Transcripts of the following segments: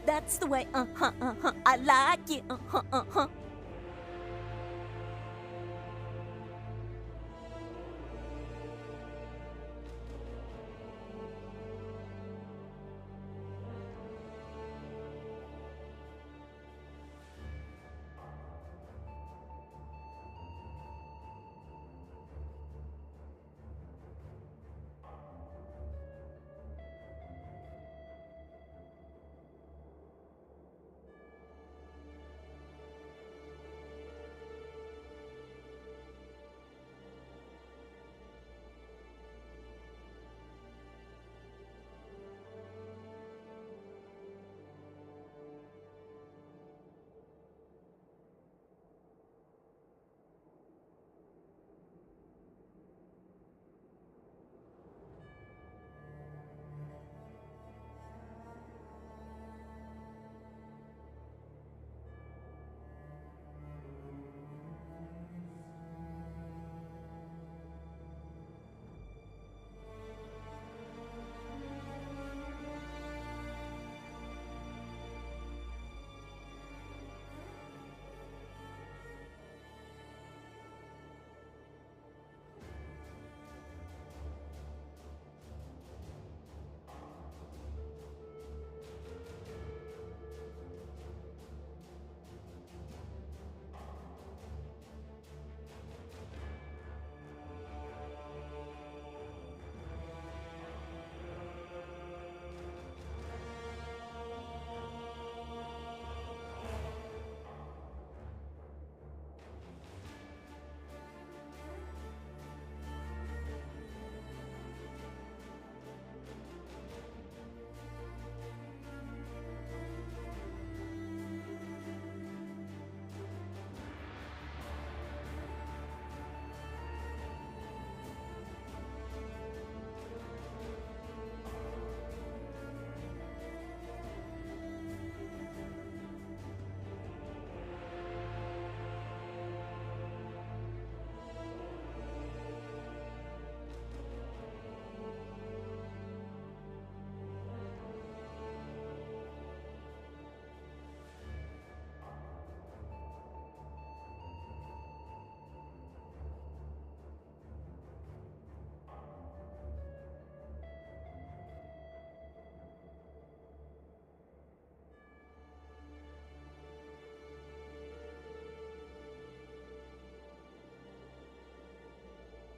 That's the way, I like it,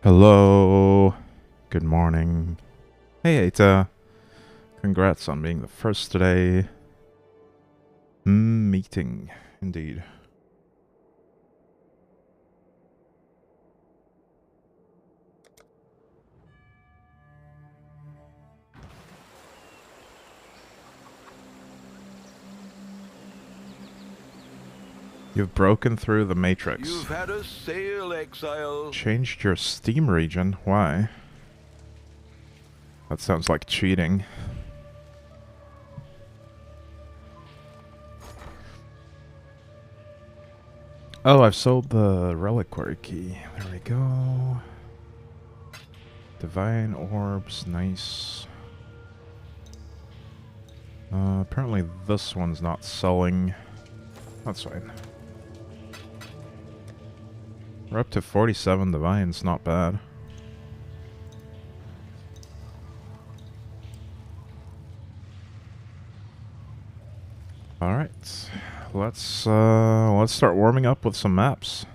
Hello. Good morning. Hey, Aita. Congrats on being the first today. Meeting, indeed. You've broken through the matrix. You've had a sail, exile. Changed your Steam region? Why? That sounds like cheating. Oh, I've sold the reliquary key. There we go. Divine orbs, nice. Apparently this one's not selling. That's fine. We're up to 47 divines, not bad. Alright. Let's start warming up with some maps.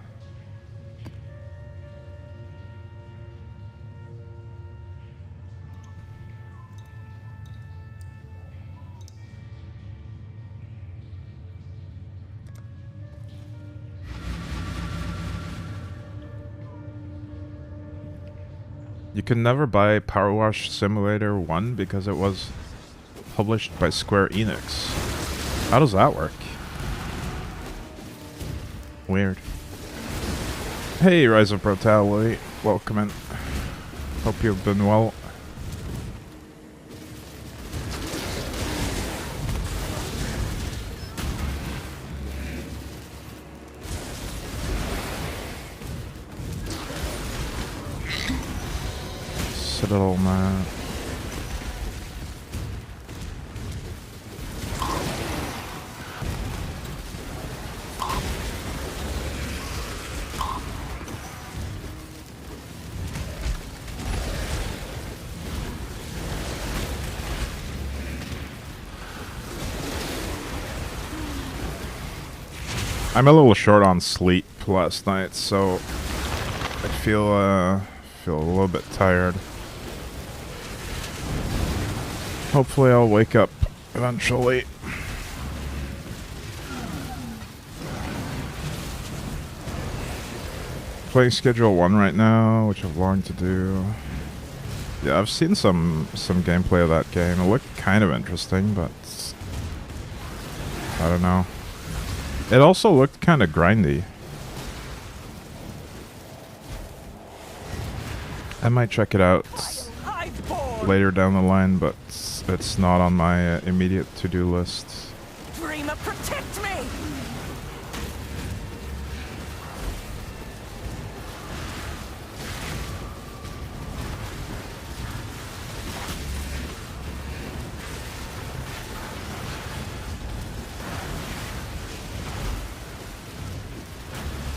You can never buy Power Wash Simulator 1 because it was published by Square Enix. How does that work? Weird. Hey, Rise of Brutality. Welcome in. Hope you've been well. Citadel map. I'm a little short on sleep last night, so I feel a little bit tired. Hopefully I'll wake up eventually. Playing Schedule 1 right now, which I've longed to do. Yeah, I've seen some gameplay of that game. It looked kind of interesting, but I don't know. It also looked kind of grindy. I might check it out later down the line, but it's not on my immediate to-do list. Dreamer, protect me!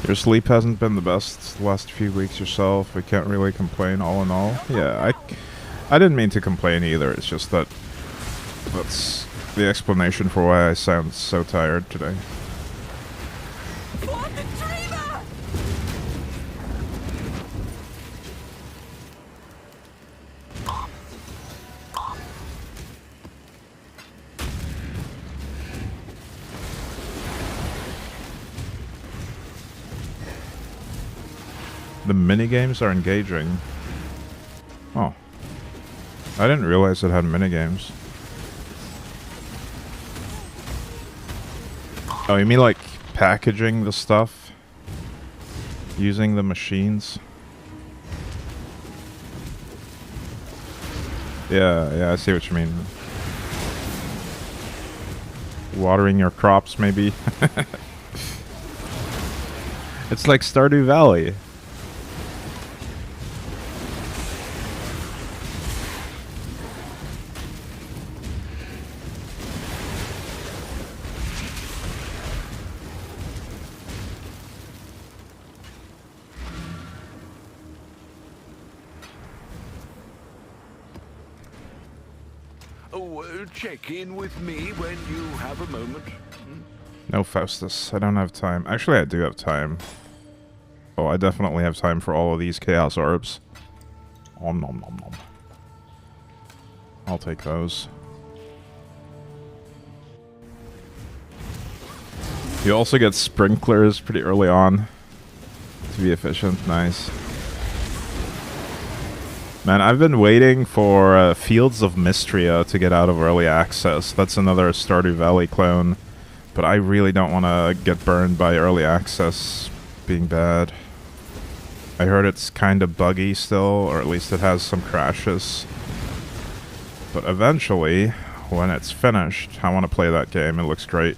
Your sleep hasn't been the best the last few weeks yourself. We can't really complain all in all. Yeah, I didn't mean to complain either. It's just that that's the explanation for why I sound so tired today. For the dreamer! The minigames are engaging. Oh. I didn't realize it had minigames. Oh, you mean like packaging the stuff? Using the machines? Yeah, I see what you mean. Watering your crops, maybe? It's like Stardew Valley. Check in with me when you have a moment. No, Faustus. I don't have time. Actually, I do have time. Oh, I definitely have time for all of these Chaos Orbs. Om nom nom nom. I'll take those. You also get sprinklers pretty early on to be efficient. Nice. Man, I've been waiting for Fields of Mystria to get out of early access. That's another Stardew Valley clone. But I really don't want to get burned by early access being bad. I heard it's kind of buggy still, or at least it has some crashes. But eventually, when it's finished, I want to play that game. It looks great.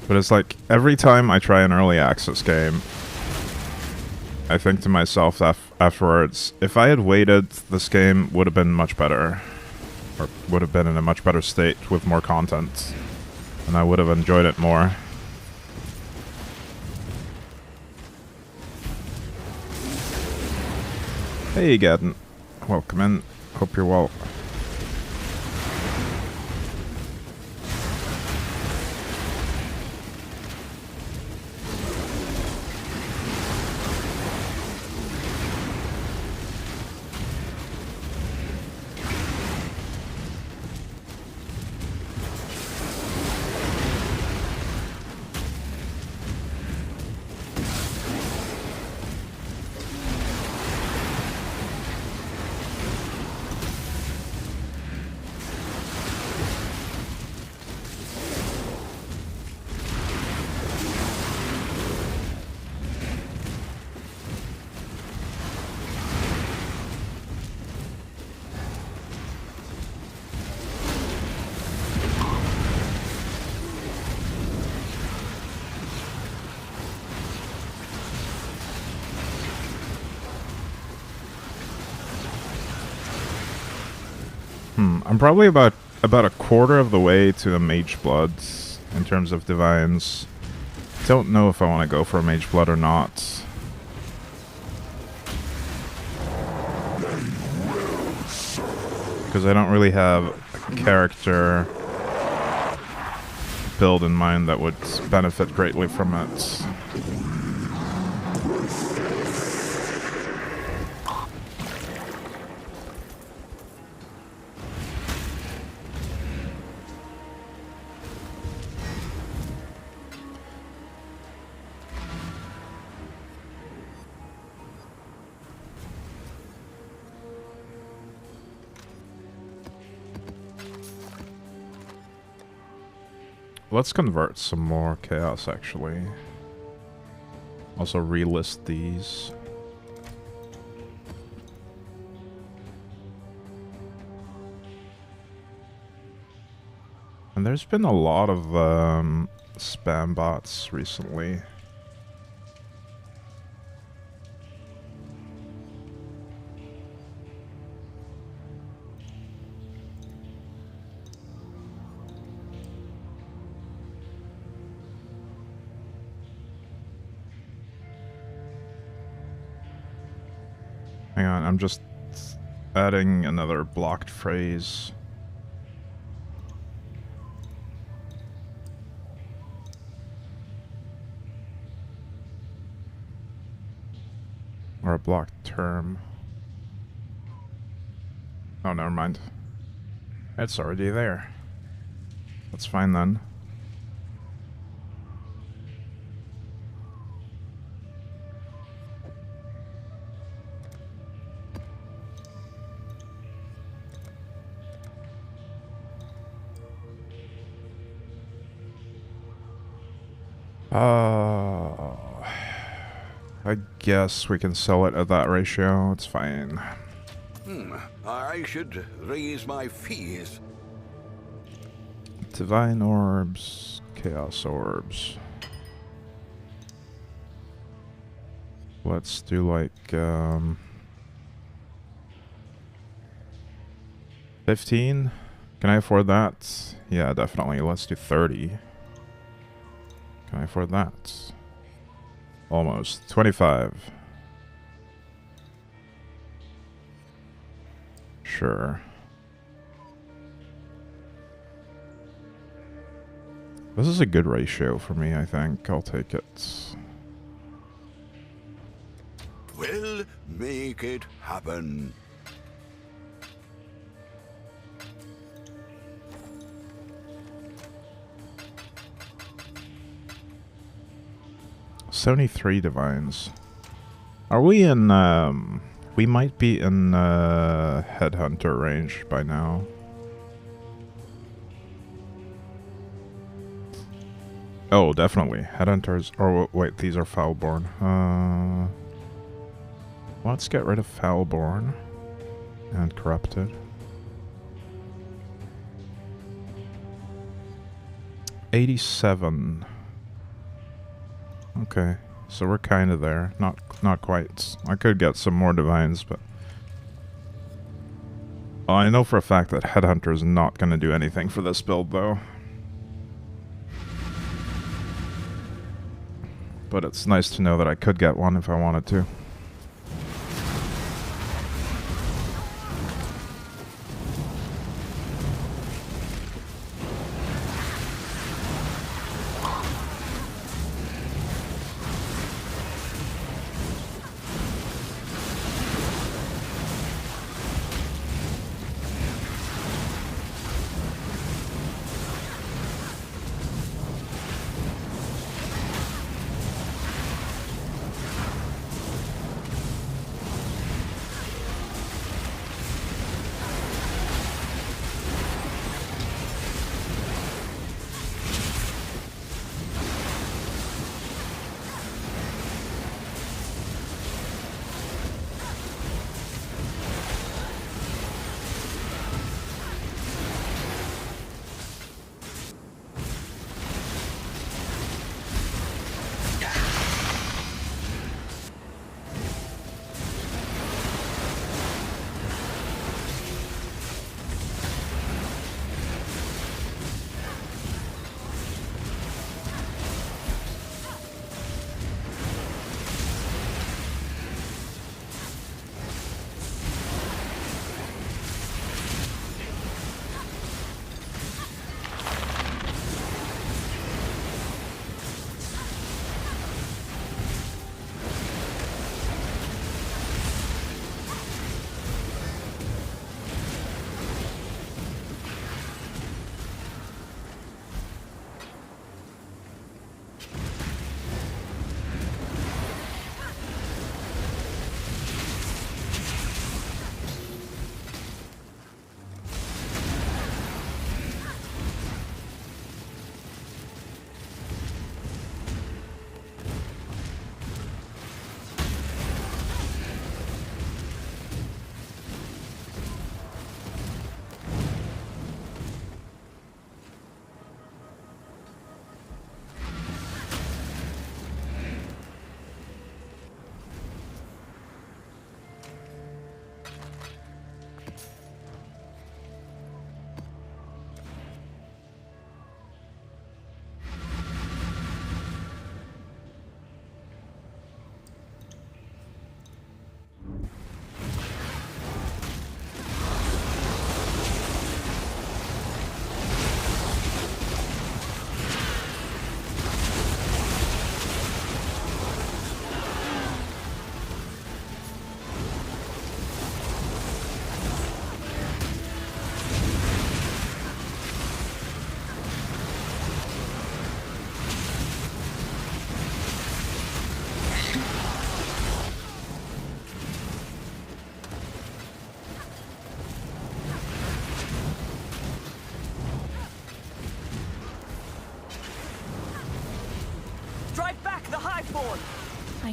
But it's like, every time I try an early access game, I think to myself afterwards, if I had waited, this game would have been much better. Or would have been in a much better state with more content. And I would have enjoyed it more. Hey, Gadden. Welcome in. Hope you're well. I'm probably about a quarter of the way to a Mage Blood in terms of divines. Don't know if I want to go for a Mage Blood or not. Because I don't really have a character build in mind that would benefit greatly from it. Let's convert some more chaos, actually. Also relist these. And there's been a lot of spam bots recently. Hang on, I'm just adding another blocked phrase. Or a blocked term. Oh, never mind. It's already there. That's fine then. I guess we can sell it at that ratio. It's fine. I should raise my fees. Divine orbs, chaos orbs. Let's do like 15. Can I afford that? Yeah, definitely. Let's do 30. Can I afford that? Almost. 25. Sure. This is a good ratio for me, I think. I'll take it. We'll make it happen. $73 divines. Are we in, we might be in, Headhunter range by now. Oh, definitely. Headhunters, or wait, these are Foulborn. Let's get rid of Foulborn and Corrupted. 87. Okay, so we're kind of there. Not quite. I could get some more divines, but I know for a fact that Headhunter is not going to do anything for this build, though. But it's nice to know that I could get one if I wanted to.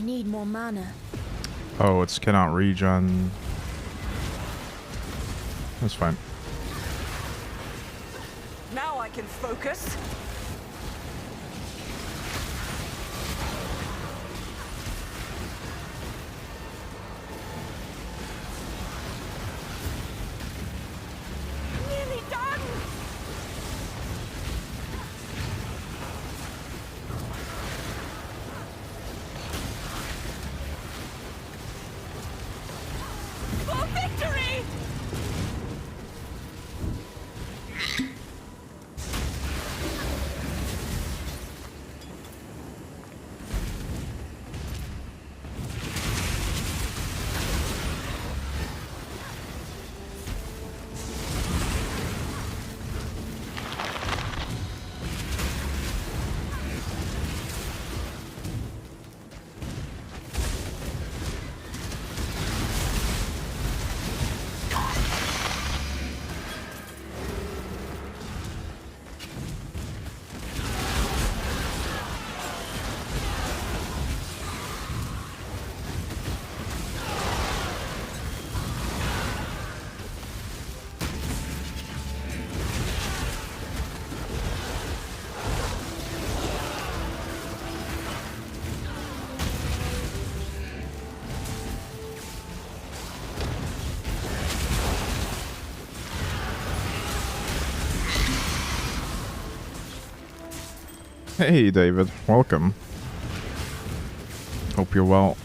need more mana. Oh, it's cannot regen. That's fine. Now I can focus. Nearly done. For victory! Hey, David. Welcome. Hope you're well.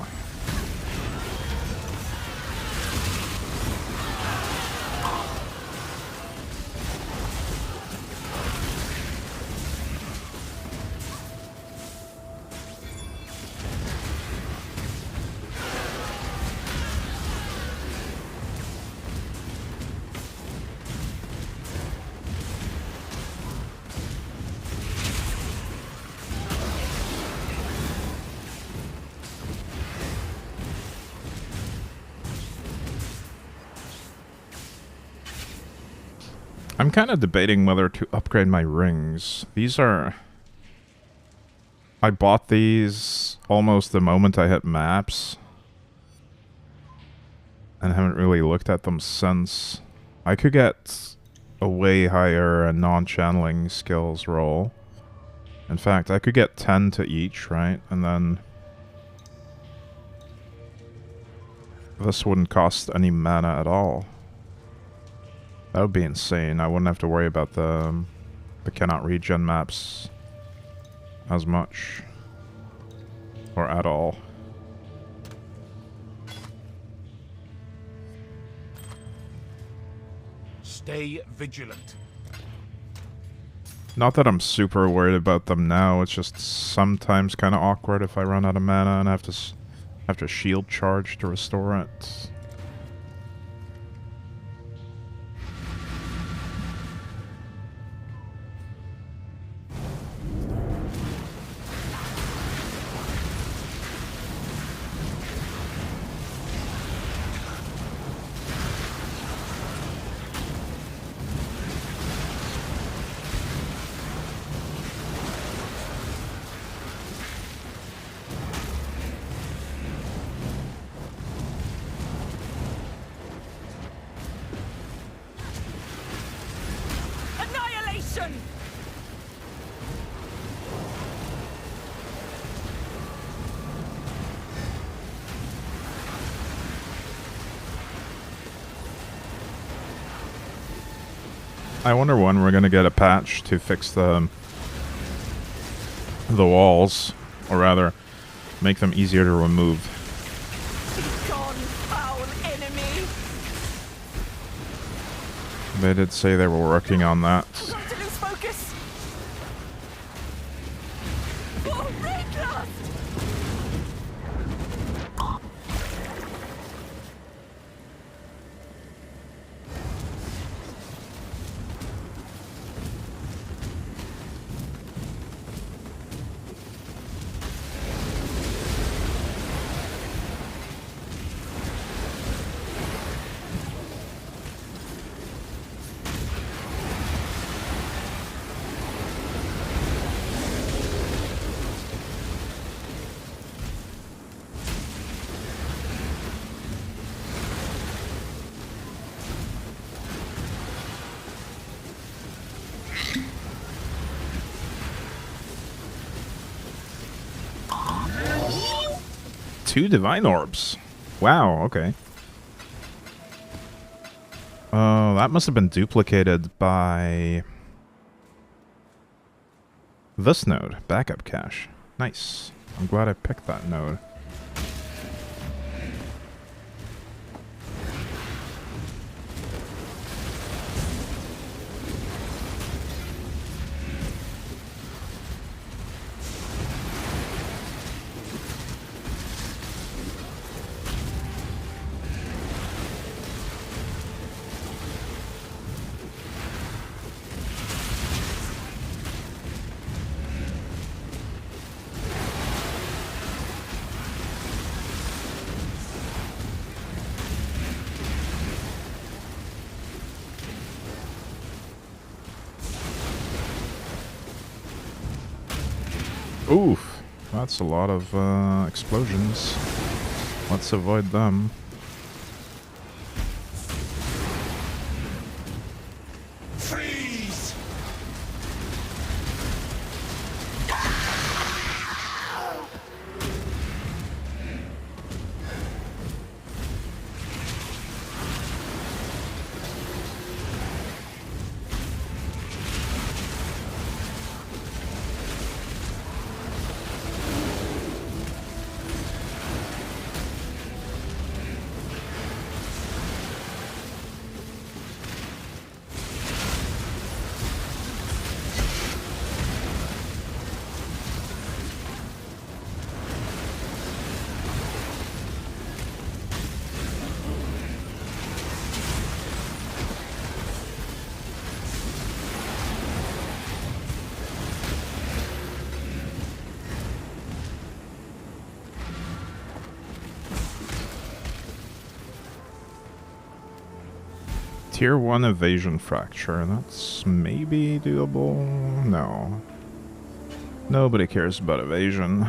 I'm kind of debating whether to upgrade my rings. These are... I bought these almost the moment I hit maps. And haven't really looked at them since. I could get a way higher non-channeling skills roll. In fact, I could get 10 to each, right? And then... this wouldn't cost any mana at all. That would be insane. I wouldn't have to worry about the cannot regen maps as much. Or at all. Stay vigilant. Not that I'm super worried about them now, it's just sometimes kind of awkward if I run out of mana and have to shield charge to restore it. Annihilation! I wonder when we're gonna get a patch to fix the walls, or rather, make them easier to remove. Be gone, foul enemy! They did say they were working on that. I'm going to lose focus! For Reckless! 2 divine orbs. Wow, okay. That must have been duplicated by this node, backup cache. Nice. I'm glad I picked that node. Oof, that's a lot of explosions. Let's avoid them. Freeze! Tier 1 evasion fracture. That's maybe doable? No. Nobody cares about evasion.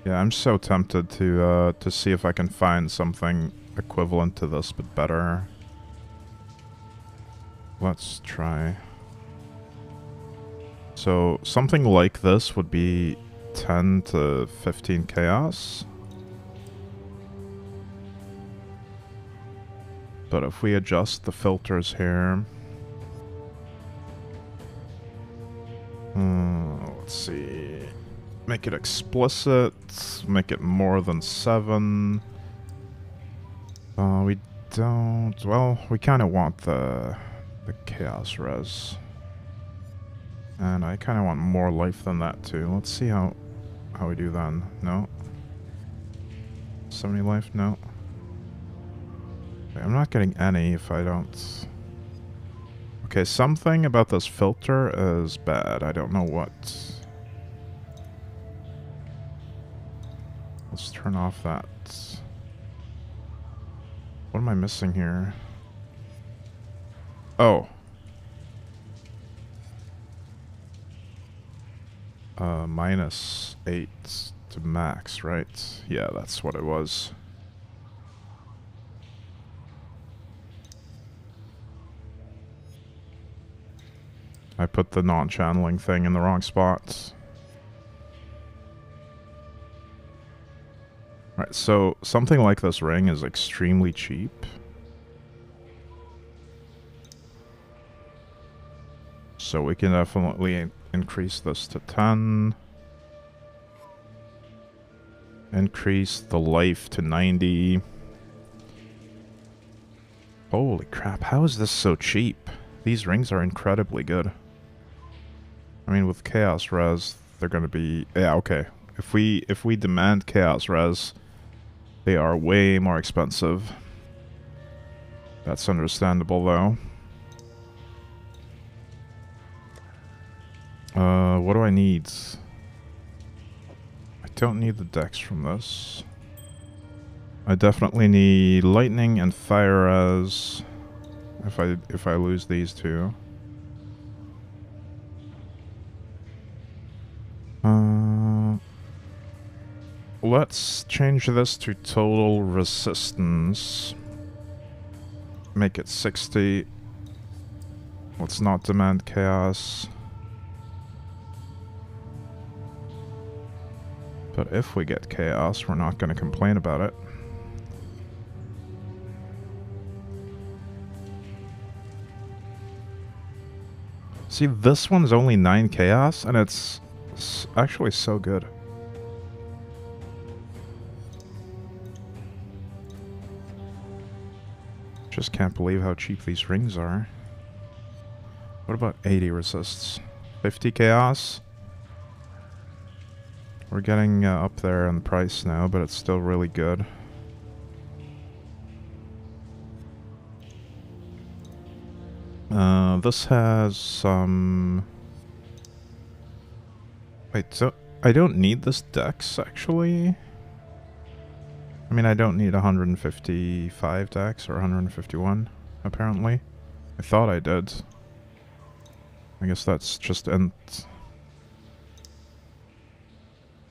Yeah, I'm so tempted to see if I can find something equivalent to this, but better. Let's try. So, something like this would be 10 to 15 chaos. But if we adjust the filters here... let's see... Make it explicit, make it more than 7. We don't... Well, we kind of want the chaos res. And I kind of want more life than that too. Let's see how we do then. No. 70 life? No. Okay, I'm not getting any if I don't... Okay, something about this filter is bad. I don't know what. Let's turn off that. What am I missing here? Oh. -8 to max, right? Yeah, that's what it was. I put the non-channeling thing in the wrong spot. Right, so something like this ring is extremely cheap. So we can definitely increase this to 10. Increase the life to 90. Holy crap, how is this so cheap? These rings are incredibly good. I mean, with Chaos Res, they're gonna be... Yeah, okay. If we demand Chaos Res, they are way more expensive. That's understandable, though. What do I need? I don't need the dex from this. I definitely need lightning and fire res if I lose these two. let's change this to total resistance. Make it 60. Let's not demand chaos. But if we get chaos, we're not going to complain about it. See, this one's only 9 chaos, and it's actually so good. Just can't believe how cheap these rings are. What about 80 resists? 50 chaos? We're getting up there in the price now, but it's still really good. This has some... Wait, so I don't need this dex, actually? I mean, I don't need 155 dex or 151, apparently. I thought I did. I guess that's just int.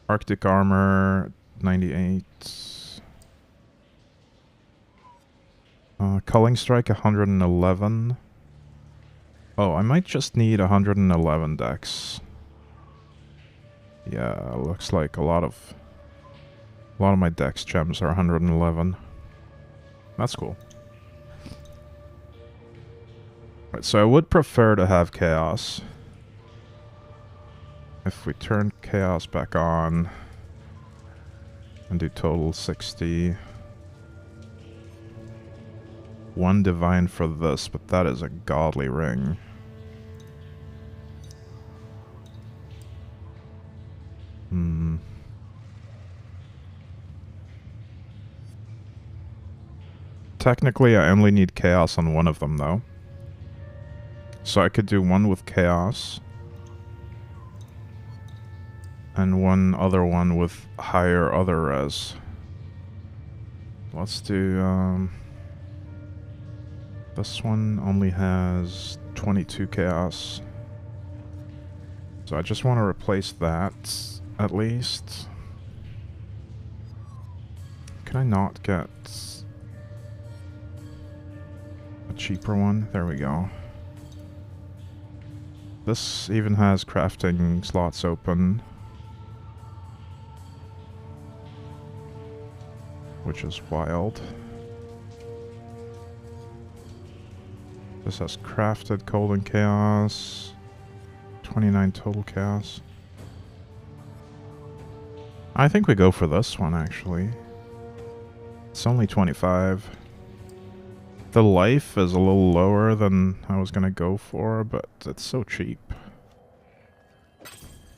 Arctic armor, 98. Culling strike, 111. Oh, I might just need 111 dex. Yeah, looks like a lot of my dex gems are 111. That's cool. Right, so I would prefer to have chaos. If we turn chaos back on and do total 60. 1 divine for this, but that is a godly ring. Technically, I only need chaos on one of them, though. So I could do one with chaos. And one other one with higher other res. Let's do, this one only has 22 chaos. So I just want to replace that, at least. Can I not get a cheaper one? There we go. This even has crafting slots open, which is wild. This has crafted cold and chaos. 29 total chaos. I think we go for this one, actually. It's only 25. The life is a little lower than I was gonna go for, but it's so cheap.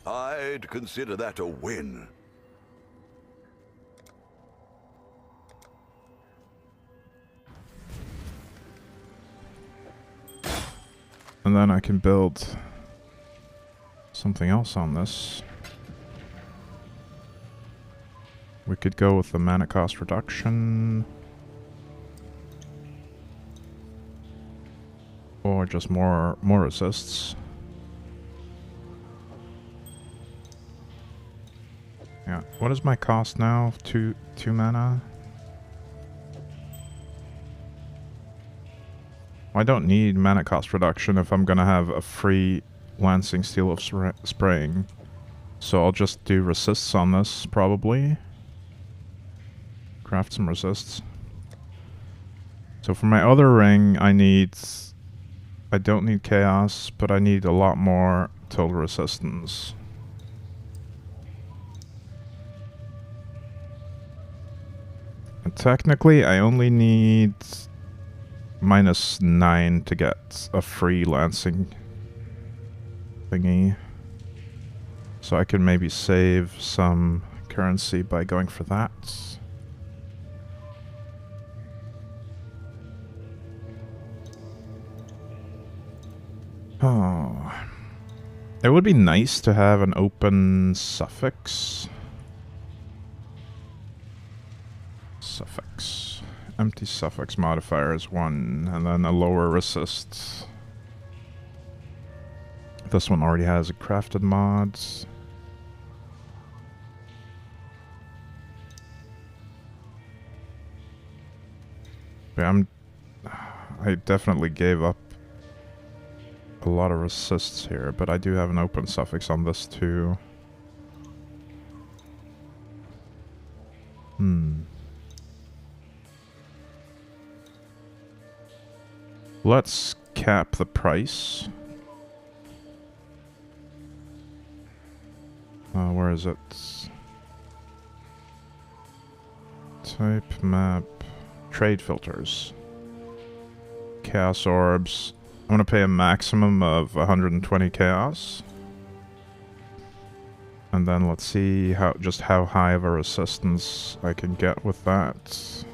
I'd consider that a win. And then I can build something else on this. We could go with the mana cost reduction. Or just more resists. Yeah, what is my cost now? Two mana? I don't need mana cost reduction if I'm gonna have a free Lancing Steel of Spraying. So I'll just do resists on this, probably. Craft some resists. So for my other ring, I don't need chaos, but I need a lot more total resistance. And technically, I only need -9 to get a free Lancing thingy. So I can maybe save some currency by going for that. Oh. It would be nice to have an open suffix. Suffix. Empty suffix modifier is 1, and then a lower resist. This one already has a crafted mod. Okay, I definitely gave up a lot of resists here, but I do have an open suffix on this too. Let's cap the price. Where is it? Type, map, trade filters. Chaos orbs. I'm gonna pay a maximum of 120 chaos. And then let's see just how high of a resistance I can get with that.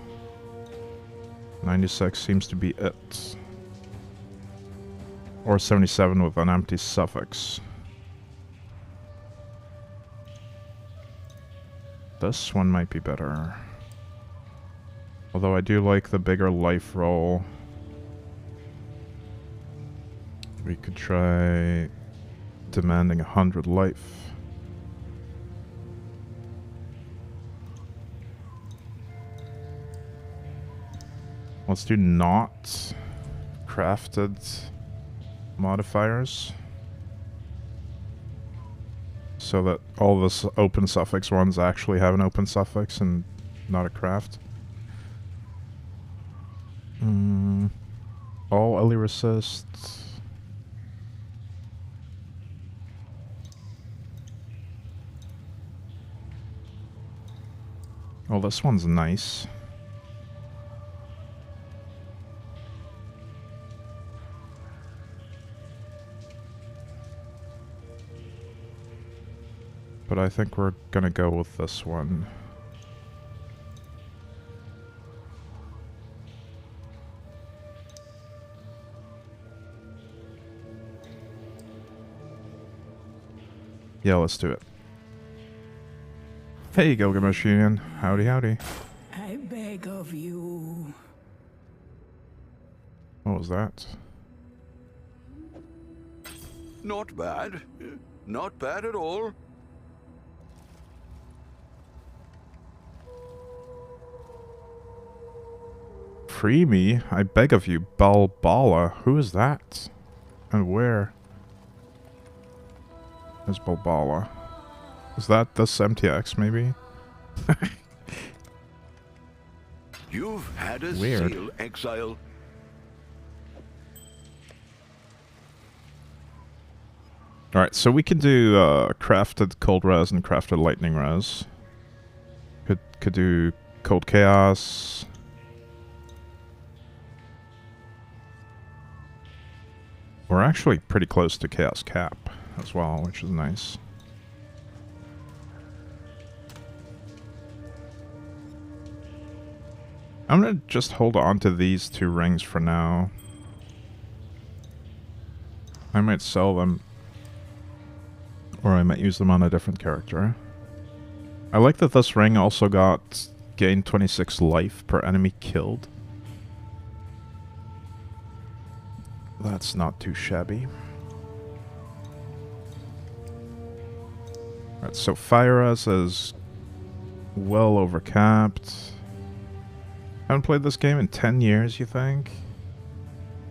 96 seems to be it. Or 77 with an empty suffix. This one might be better. Although I do like the bigger life roll. We could try demanding 100 life. Let's do not crafted modifiers. So that all this open suffix ones actually have an open suffix and not a craft. All Ellie resist. Oh, this one's nice. But I think we're gonna go with this one. Yeah, let's do it. Hey, Gilgameshian. Howdy, howdy. I beg of you. What was that? Not bad. Not bad at all. Free me, I beg of you, Balbala. Who is that? And where is Balbala? Is that this MTX, maybe? You've had a Weird. seal, exile. Alright, so we can do crafted cold res and crafted lightning res. Could do cold chaos. We're actually pretty close to chaos cap as well, which is nice. I'm gonna just hold on to these two rings for now. I might sell them. Or I might use them on a different character. I like that this ring also got gained 26 life per enemy killed. That's not too shabby. Alright, so Fire Res is well overcapped. Haven't played this game in 10 years, you think?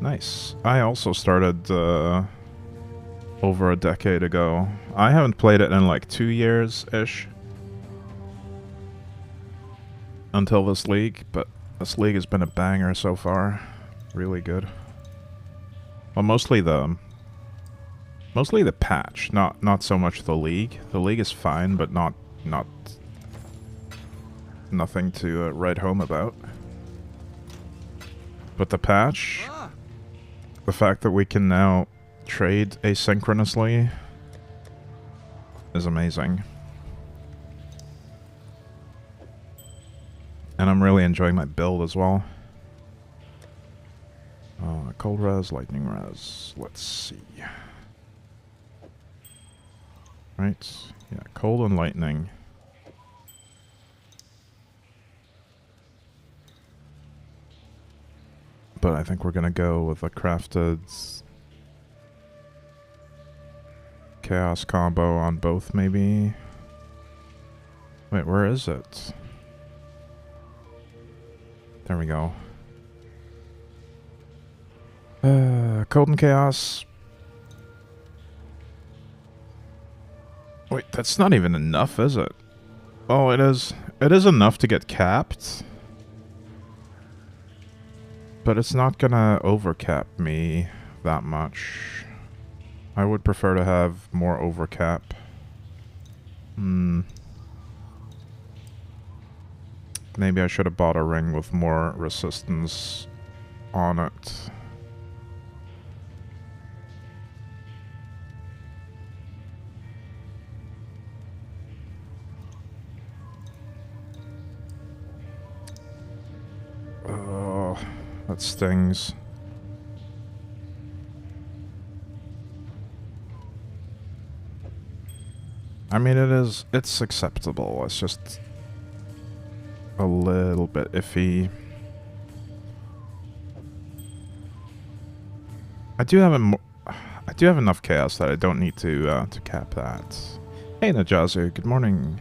Nice. I also started over a decade ago. I haven't played it in like 2 years-ish. Until this league, but this league has been a banger so far. Really good. Well, mostly the patch, not so much the league. The league is fine, but nothing to write home about. But the patch, the fact that we can now trade asynchronously is amazing. And I'm really enjoying my build as well. Cold res, lightning res. Let's see. Right. Yeah, cold and lightning. But I think we're gonna go with a crafted chaos combo on both, maybe. Wait, where is it? There we go. Cold and Chaos. Wait, that's not even enough, is it? Oh, it is. It is enough to get capped. But it's not gonna overcap me that much. I would prefer to have more overcap. Maybe I should have bought a ring with more resistance on it. Oh, that stings. I mean, it's acceptable. It's just a little bit iffy. I do have enough chaos that I don't need to cap that. Hey, Najazu, good morning.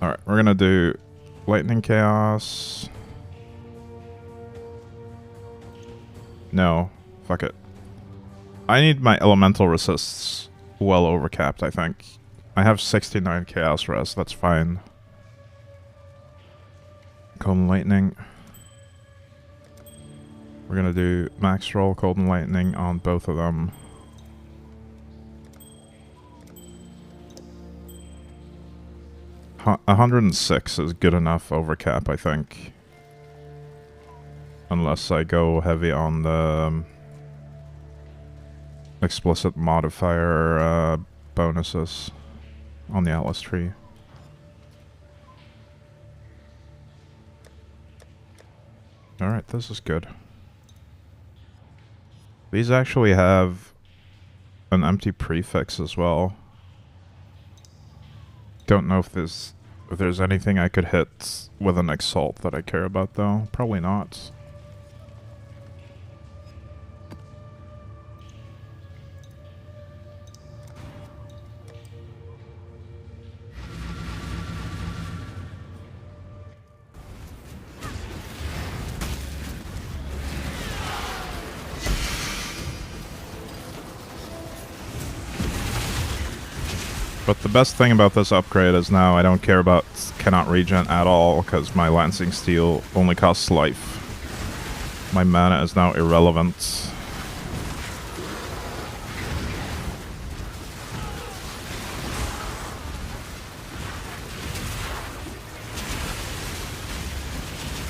Alright, we're gonna do lightning chaos. No, fuck it. I need my elemental resists well overcapped, I think. I have 69 chaos res, that's fine. Cold and lightning. We're gonna do max roll cold and lightning on both of them. Huh, 106 is good enough overcap, I think. Unless I go heavy on the explicit modifier bonuses on the Atlas tree. Alright, this is good. These actually have an empty prefix as well. Don't know if there's anything I could hit with an Exalt that I care about though. Probably not. But the best thing about this upgrade is now I don't care about cannot regen at all, because my Lancing Steel only costs life. My mana is now irrelevant.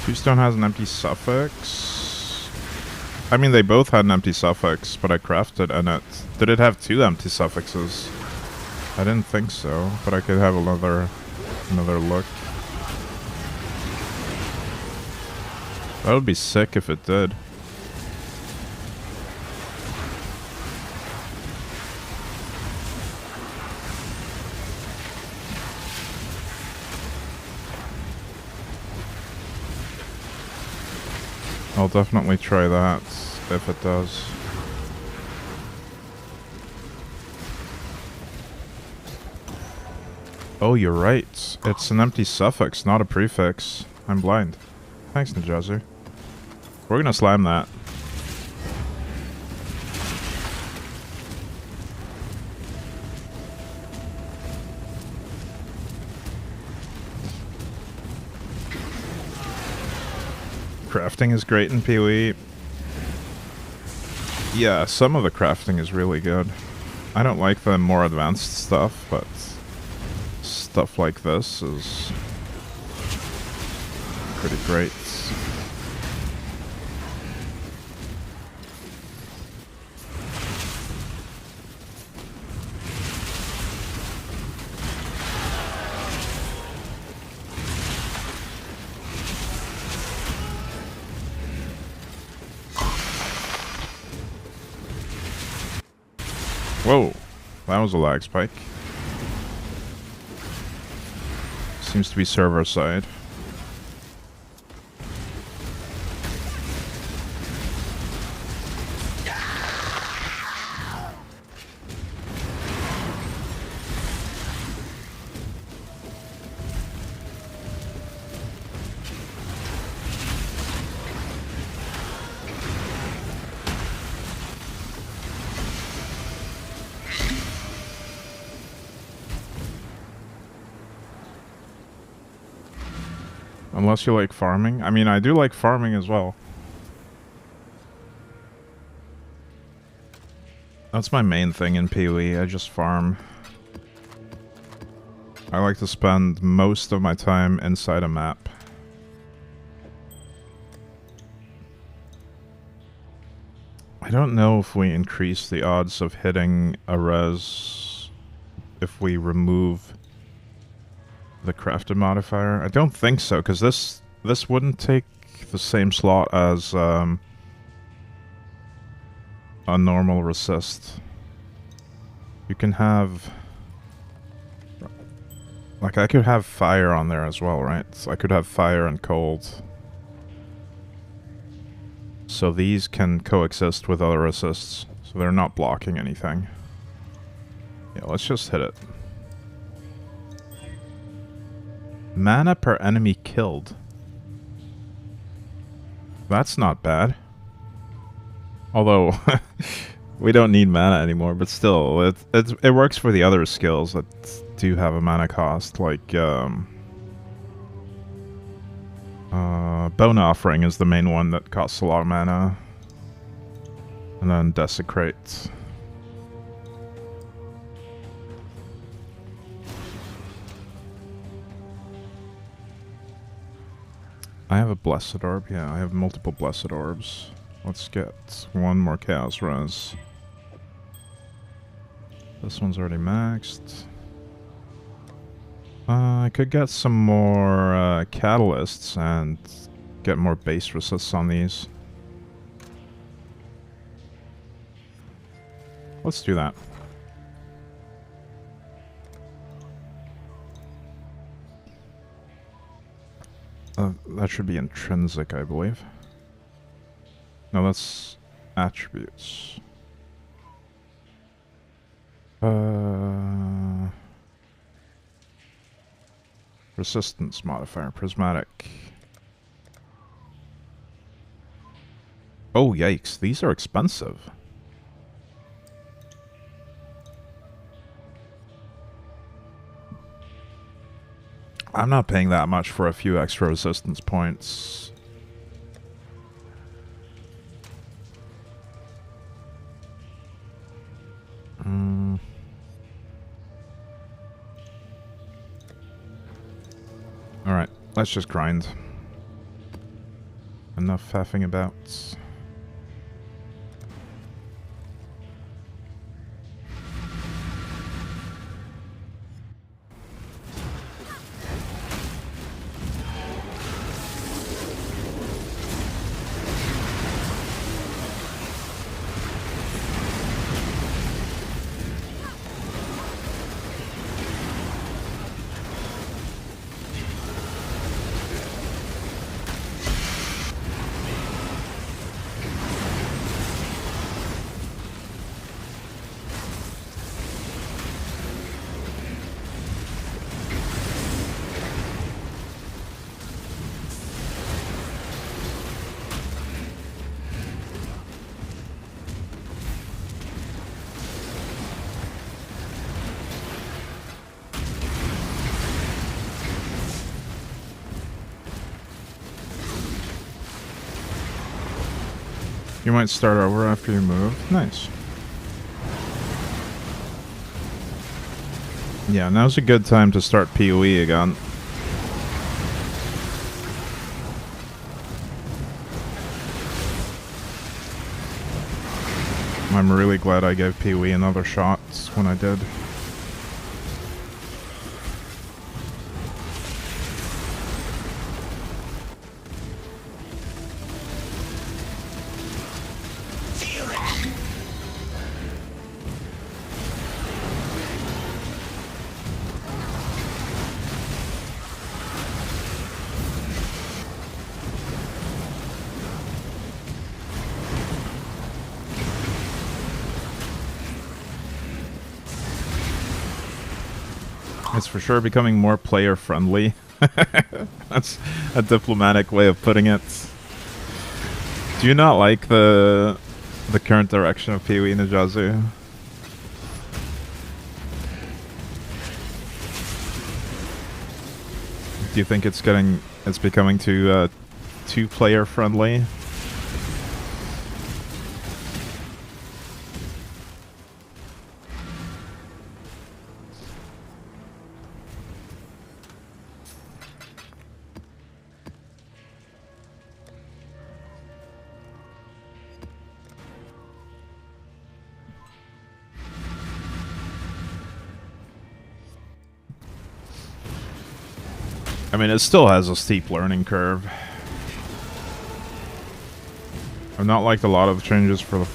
Tombstone has an empty suffix. I mean, they both had an empty suffix, but I crafted in it. Did it have 2 empty suffixes? I didn't think so, but I could have another look. That would be sick if it did. I'll definitely try that if it does. Oh, you're right. It's an empty suffix, not a prefix. I'm blind. Thanks, Najazu. We're gonna slam that. Crafting is great in PoE. Yeah, some of the crafting is really good. I don't like the more advanced stuff, but stuff like this is pretty great. Whoa, that was a lag spike. Seems to be server side. Unless you like farming. I mean, I do like farming as well. That's my main thing in PoE. I just farm. I like to spend most of my time inside a map. I don't know if we increase the odds of hitting a res if we remove the crafted modifier. I don't think so, because this wouldn't take the same slot as a normal resist. You can have... Like, I could have fire on there as well, right? So I could have fire and cold. So these can coexist with other assists. So they're not blocking anything. Yeah, let's just hit it. Mana per enemy killed. That's not bad. Although, we don't need mana anymore, but still, it works for the other skills that do have a mana cost, like, Bone Offering is the main one that costs a lot of mana. And then Desecrate. I have a Blessed Orb, yeah, I have multiple Blessed Orbs. Let's get one more Chaos Res. This one's already maxed. I could get some more catalysts and get more base resists on these. Let's do that. That should be intrinsic, I believe. No, that's attributes. Resistance modifier, prismatic. Oh, yikes. These are expensive. I'm not paying that much for a few extra resistance points. Alright, let's just grind. Enough faffing about. You might start over after you move. Nice. Yeah, now's a good time to start PoE again. I'm really glad I gave PoE another shot when I did. It's for sure becoming more player friendly. That's a diplomatic way of putting it. Do you not like the current direction of PoE Najazu? Do you think it's getting It's becoming too two-player friendly. I mean, it still has a steep learning curve. I've not liked a lot of the changes for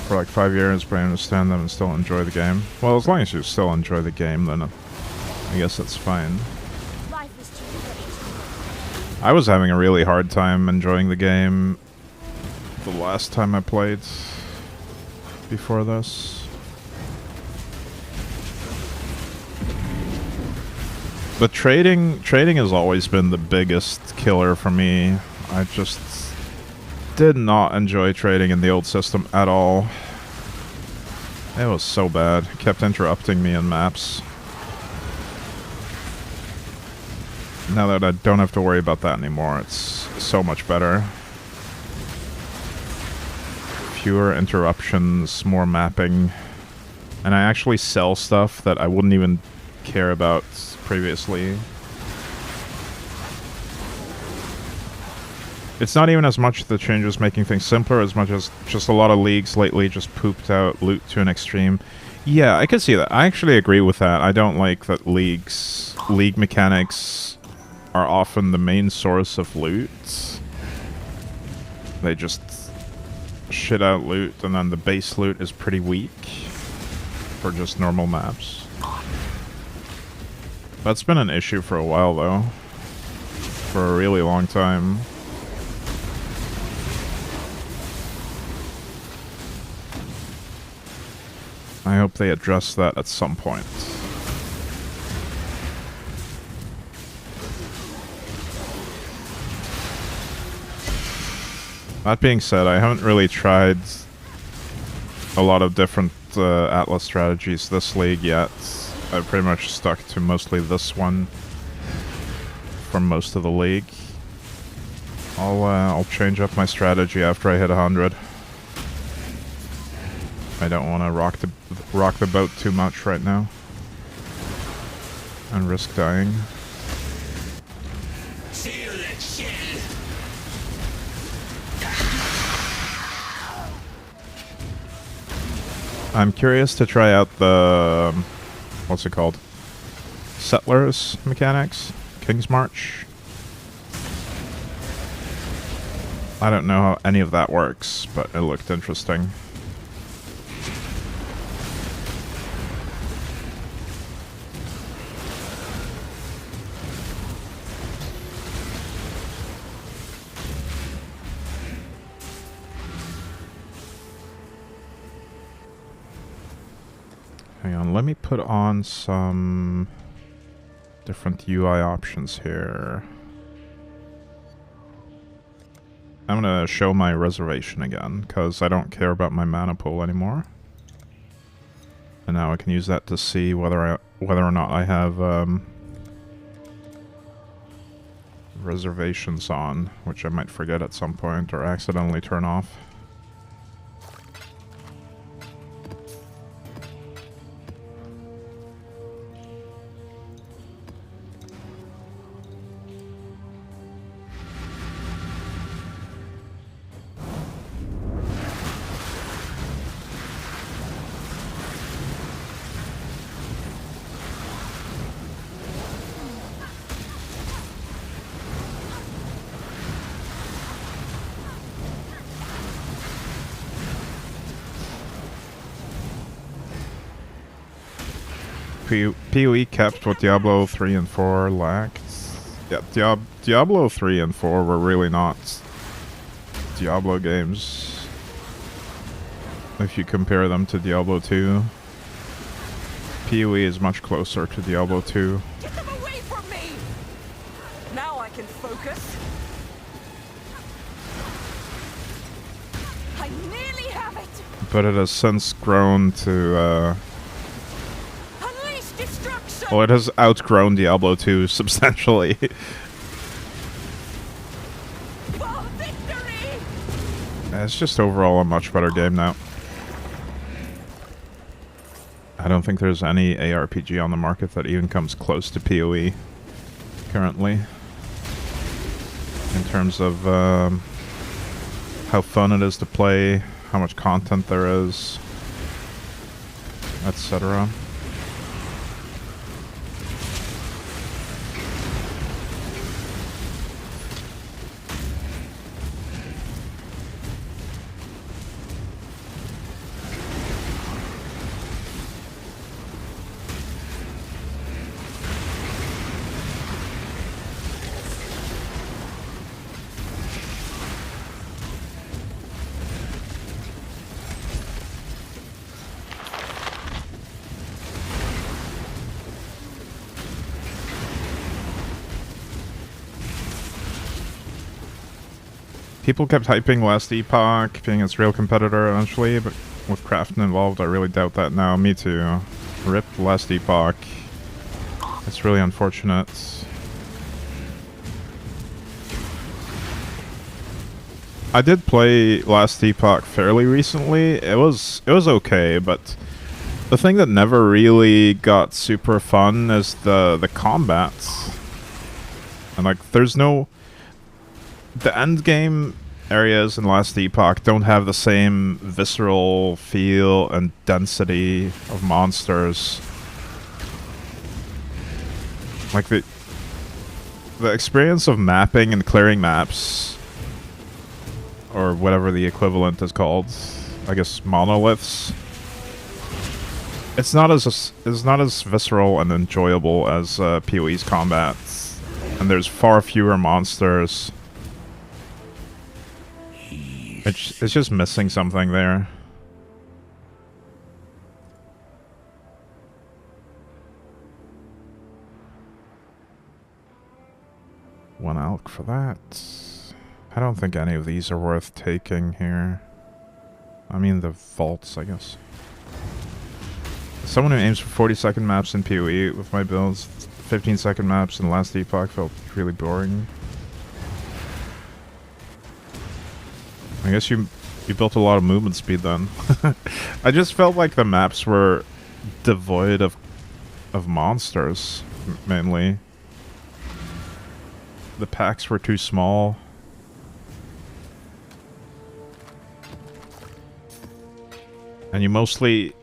like 5 years, but I understand them and still enjoy the game. Well, as long as you still enjoy the game, then I guess that's fine. I was having a really hard time enjoying the game the last time I played before this. But trading has always been the biggest killer for me. I just did not enjoy trading in the old system at all. It was so bad. It kept interrupting me in maps. Now that I don't have to worry about that anymore, it's so much better. Fewer interruptions, more mapping. And I actually sell stuff that I wouldn't even care about previously. It's not even as much the changes making things simpler as much as just a lot of leagues lately just pooped out loot to an extreme. Yeah, I could see that. I actually agree with that. I don't like that league mechanics are often the main source of loot. They just shit out loot, and then the base loot is pretty weak for just normal maps. That's been an issue for a while, though. For a really long time. I hope they address that at some point. That being said, I haven't really tried a lot of different Atlas strategies this league yet. I've pretty much stuck to mostly this one for most of the league. I'll change up my strategy after I hit 100. I don't want to rock the boat too much right now and risk dying. I'm curious to try out the what's it called? Settlers mechanics? King's March? I don't know how any of that works, but it looked interesting. Hang on, let me put on some different UI options here. I'm gonna show my reservation again, because I don't care about my mana pool anymore. And now I can use that to see whether or not I have reservations on, which I might forget at some point or accidentally turn off. PoE kept what Diablo 3 and 4 lacked. Yeah, Diablo 3 and 4 were really not Diablo games. If you compare them to Diablo 2. PoE is much closer to Diablo 2. Get them away from me! Now I can focus. I nearly have it! But it has since grown to, well, it has outgrown Diablo 2 substantially. Victory! It's just overall a much better game now. I don't think there's any ARPG on the market that even comes close to PoE currently. In terms of how fun it is to play, how much content there is, etc. People kept hyping Last Epoch being its real competitor eventually, but with crafting involved, I really doubt that now. Me too. Rip Last Epoch. It's really unfortunate. I did play Last Epoch fairly recently. It was okay, but the thing that never really got super fun is the combat. And like, there's no... The end game areas in Last Epoch don't have the same visceral feel and density of monsters. Like the experience of mapping and clearing maps, or whatever the equivalent is called, I guess monoliths. It's not as visceral and enjoyable as PoE's combat, and there's far fewer monsters. It's just missing something there. One elk for that. I don't think any of these are worth taking here. I mean the vaults, I guess. Someone who aims for 40-second maps in PoE with my builds, 15-second maps in Last Epoch felt really boring. I guess you built a lot of movement speed then. I just felt like the maps were devoid of monsters, mainly. The packs were too small. And you mostly...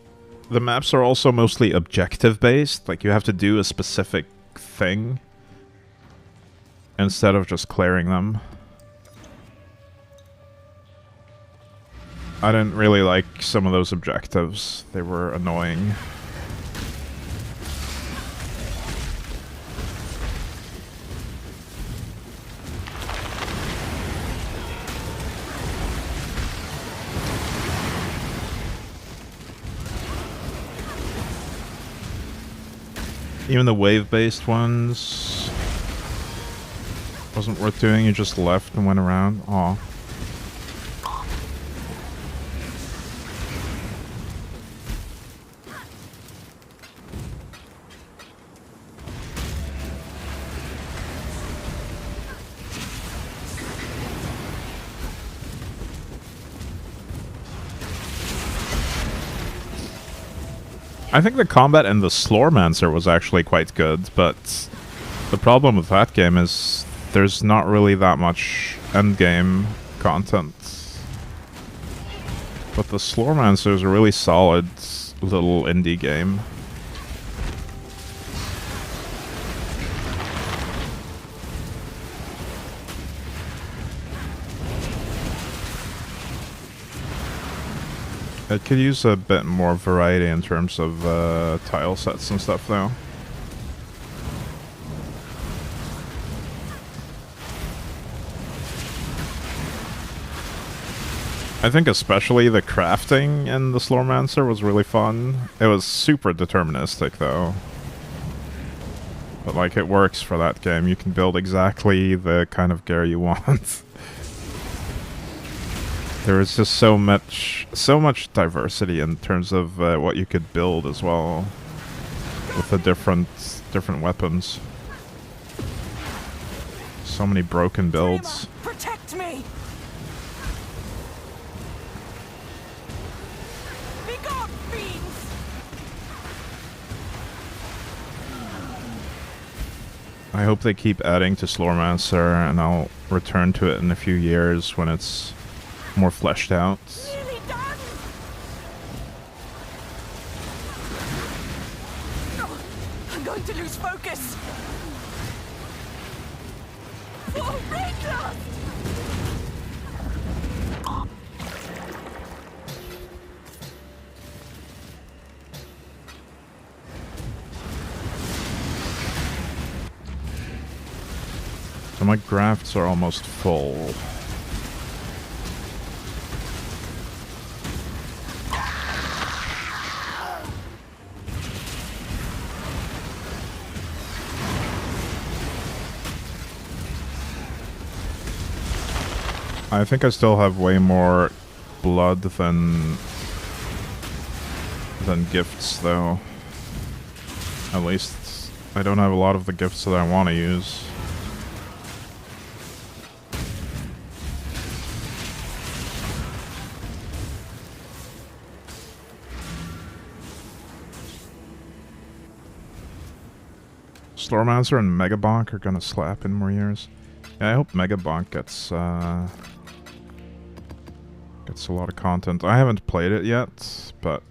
The maps are also mostly objective-based. Like, you have to do a specific thing instead of just clearing them. I didn't really like some of those objectives. They were annoying. Even the wave-based ones wasn't worth doing. You just left and went around. Aw. I think the combat in the Sloremancer was actually quite good, but the problem with that game is there's not really that much endgame content. But the Sloremancer is a really solid little indie game. It could use a bit more variety in terms of tile sets and stuff, though. I think especially the crafting in the Sloremancer was really fun. It was super deterministic, though. But, like, it works for that game. You can build exactly the kind of gear you want. There was just so much diversity in terms of what you could build as well, with the different weapons. So many broken builds. Protect me! I hope they keep adding to Slormancer, and I'll return to it in a few years when it's more fleshed out. Nearly done! Oh, I'm going to lose focus! Oh, Reckless! So my grafts are almost full. I think I still have way more blood than gifts, though. At least I don't have a lot of the gifts that I want to use. Slormancer and Megabonk are gonna slap in more years. Yeah, I hope Megabonk gets a lot of content. I haven't played it yet, but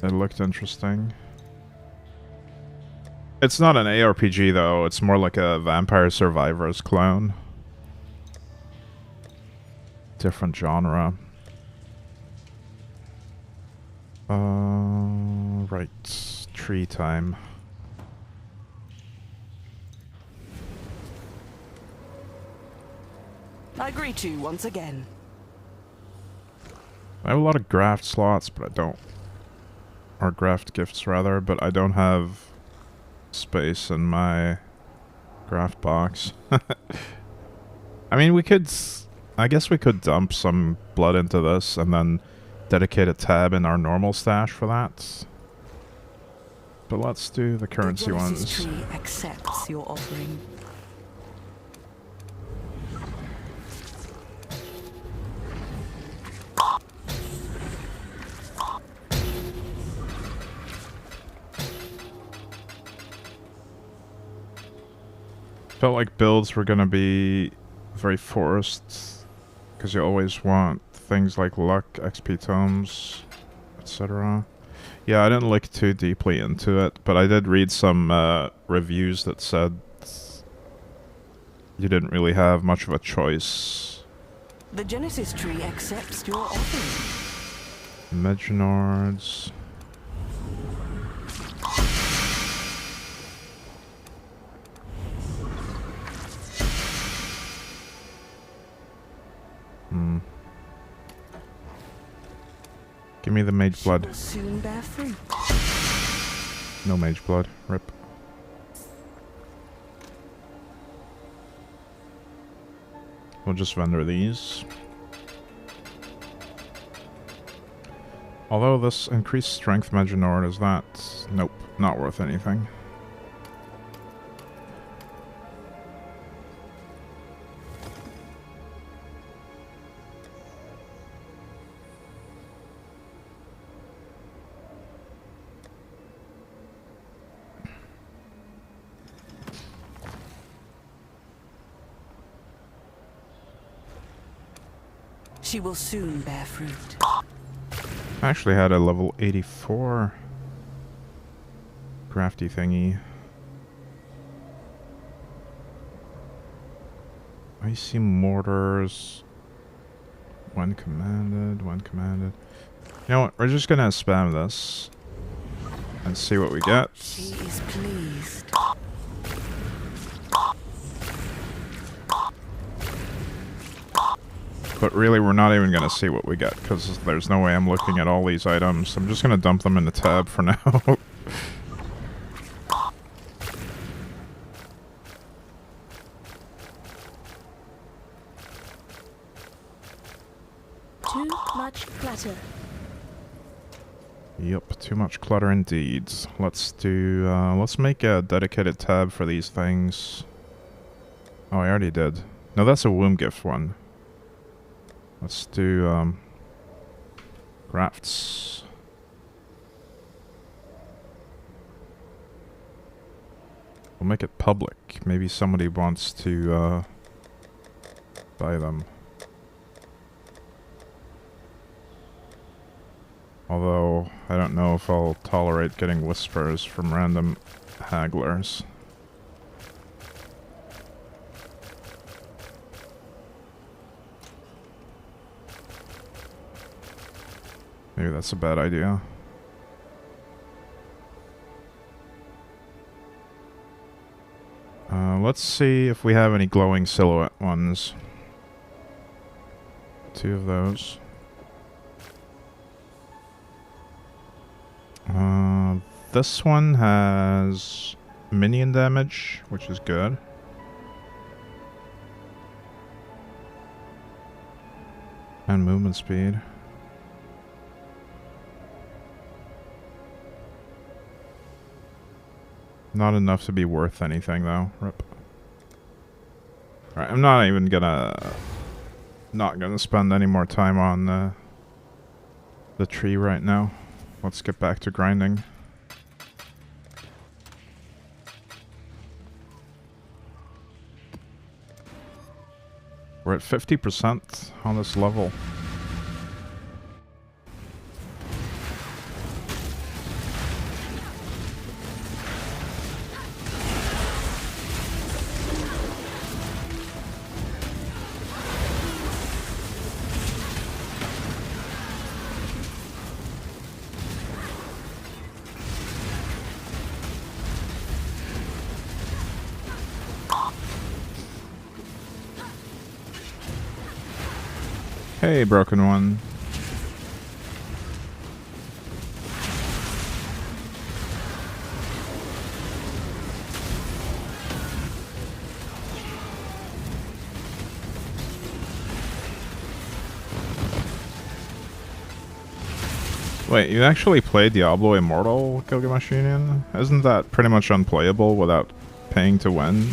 it looked interesting. It's not an ARPG though, it's more like a Vampire Survivors clone. Different genre. Right. Tree time. I greet you once again. I have a lot of graft slots, but I don't... Or graft gifts, rather, but I don't have space in my graft box. I mean, we could... I guess we could dump some blood into this and then dedicate a tab in our normal stash for that. But let's do the currency ones. The tree accepts your offering. Felt like builds were gonna be very forced, because you always want things like luck, XP tomes, etc. Yeah, I didn't look too deeply into it, but I did read some reviews that said you didn't really have much of a choice. The Genesis tree accepts your offering. Meginards. Give me the mage blood. Will soon bear fruit. No mage blood. Rip. We'll just vendor these. Although this increased strength Meginord is that... Nope, not worth anything. She will soon bear fruit. I actually had a level 84 crafty thingy. Icy mortars. When commanded, when commanded. You know what, we're just gonna spam this and see what we get. She is pleased. But really, we're not even gonna see what we get, because there's no way I'm looking at all these items. I'm just gonna dump them in the tab for now. Too much clutter. Yep, too much clutter indeed. Let's do, let's make a dedicated tab for these things. Oh, I already did. No, that's a womb gift one. Let's do, crafts. We'll make it public. Maybe somebody wants to buy them. Although, I don't know if I'll tolerate getting whispers from random hagglers. Maybe that's a bad idea. Let's see if we have any glowing silhouette ones. 2 of those. This one has minion damage, which is good. And movement speed. Not enough to be worth anything, though. Rip. Alright, I'm not even gonna... Not gonna spend any more time on the tree right now. Let's get back to grinding. We're at 50% on this level. Hey, broken one. Wait, you actually played Diablo Immortal, Gilgamashinian? Isn't that pretty much unplayable without paying to win?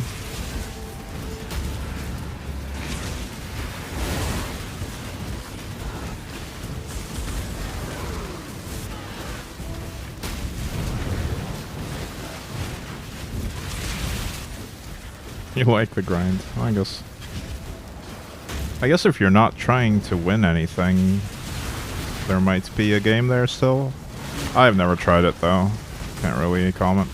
You like the grind, I guess. I guess if you're not trying to win anything, there might be a game there still. I've never tried it though. Can't really comment.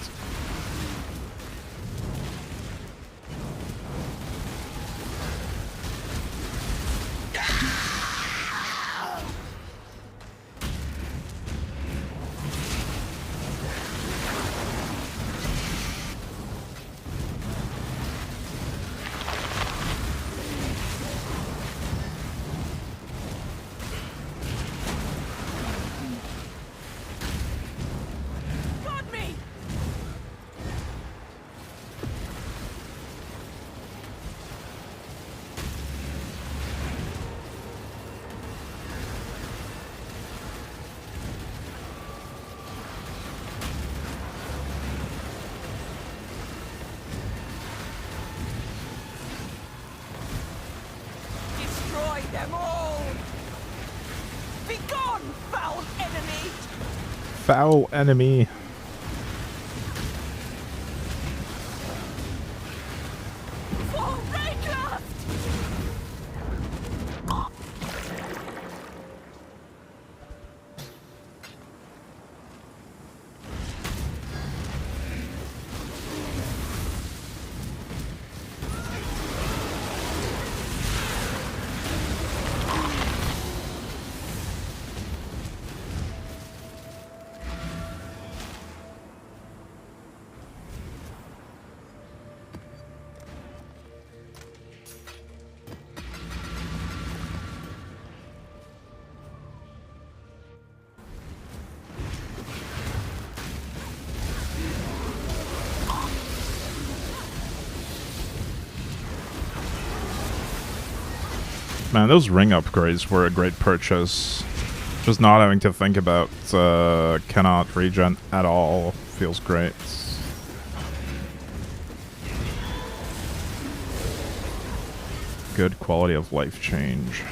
Foul enemy. Man, those ring upgrades were a great purchase. Just not having to think about cannot regen at all feels great. Good quality of life change.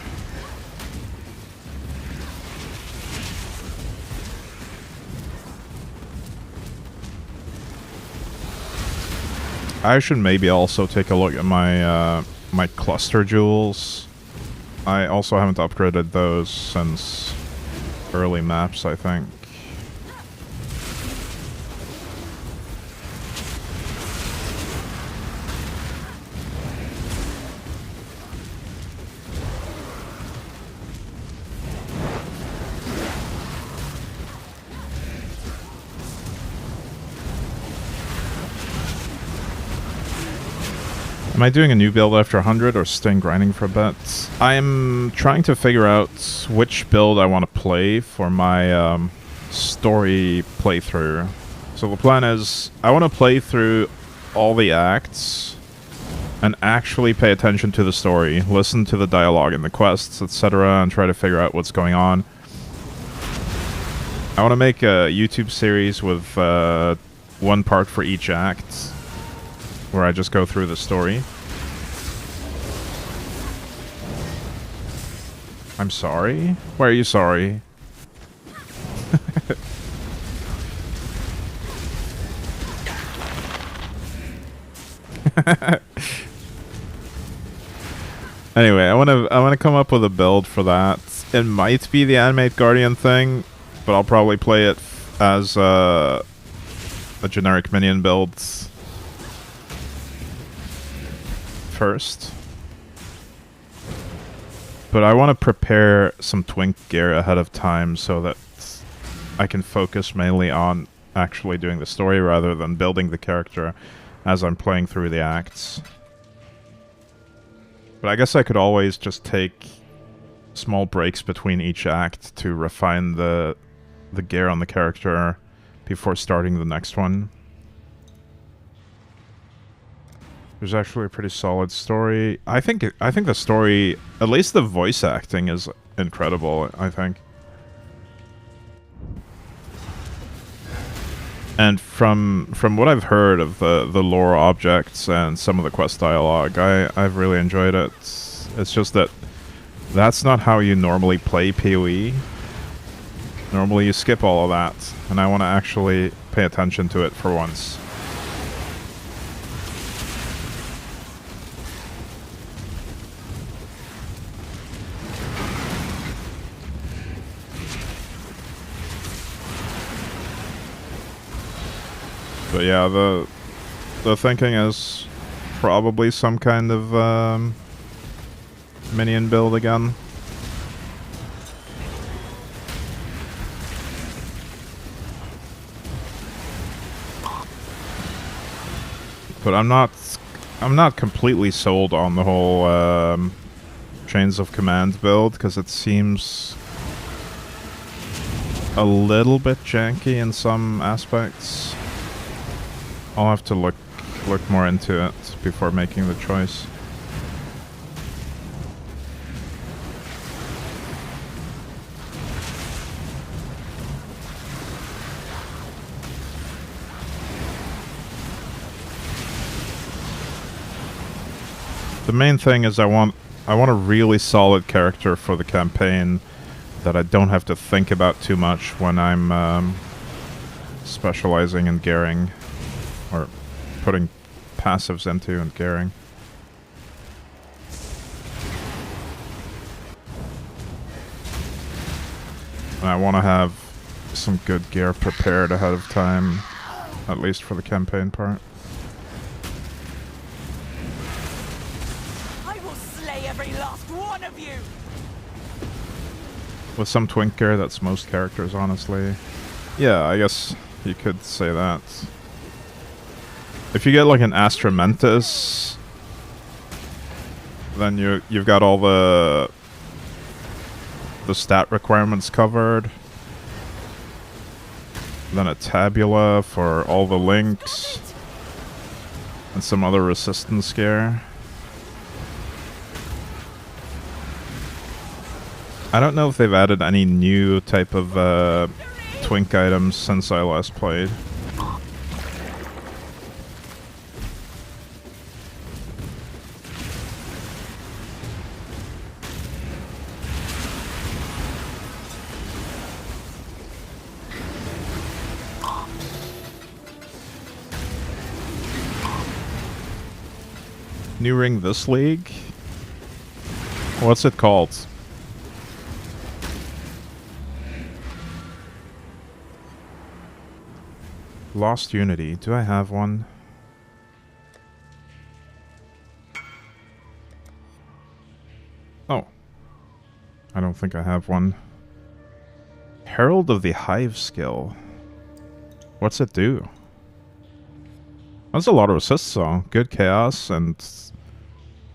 I should maybe also take a look at my my cluster jewels. I also haven't upgraded those since early maps, I think. Am I doing a new build after 100 or staying grinding for a bit? I'm trying to figure out which build I want to play for my story playthrough. So the plan is, I want to play through all the acts and actually pay attention to the story, listen to the dialogue and the quests, etc., and try to figure out what's going on. I want to make a YouTube series with one part for each act, where I just go through the story. I'm sorry? Why are you sorry? Anyway, I wanna come up with a build for that. It might be the Animate Guardian thing, but I'll probably play it as a generic minion build first. But I want to prepare some twink gear ahead of time so that I can focus mainly on actually doing the story rather than building the character as I'm playing through the acts. But I guess I could always just take small breaks between each act to refine the gear on the character before starting the next one. There's actually a pretty solid story. I think the story, at least the voice acting, is incredible, I think. And from what I've heard of the lore objects and some of the quest dialogue, I've really enjoyed it. It's just that that's not how you normally play PoE. Normally you skip all of that, and I want to actually pay attention to it for once. But yeah, the thinking is probably some kind of minion build again. But I'm not completely sold on the whole Chains of Command build, because it seems a little bit janky in some aspects. I'll have to look more into it before making the choice. The main thing is I want a really solid character for the campaign that I don't have to think about too much when I'm specializing in gearing. Or putting passives into and gearing. And I want to have some good gear prepared ahead of time, at least for the campaign part. I will slay every last one of you! With some twink gear, that's most characters, honestly. Yeah, I guess you could say that. If you get like an Astramentus, then you've got all the stat requirements covered. Then a Tabula for all the links. And some other resistance gear. I don't know if they've added any new type of twink items since I last played. New ring this league? What's it called? Lost Unity. Do I have one? Oh. I don't think I have one. Herald of the Hive skill. What's it do? That's a lot of assists though. Good chaos and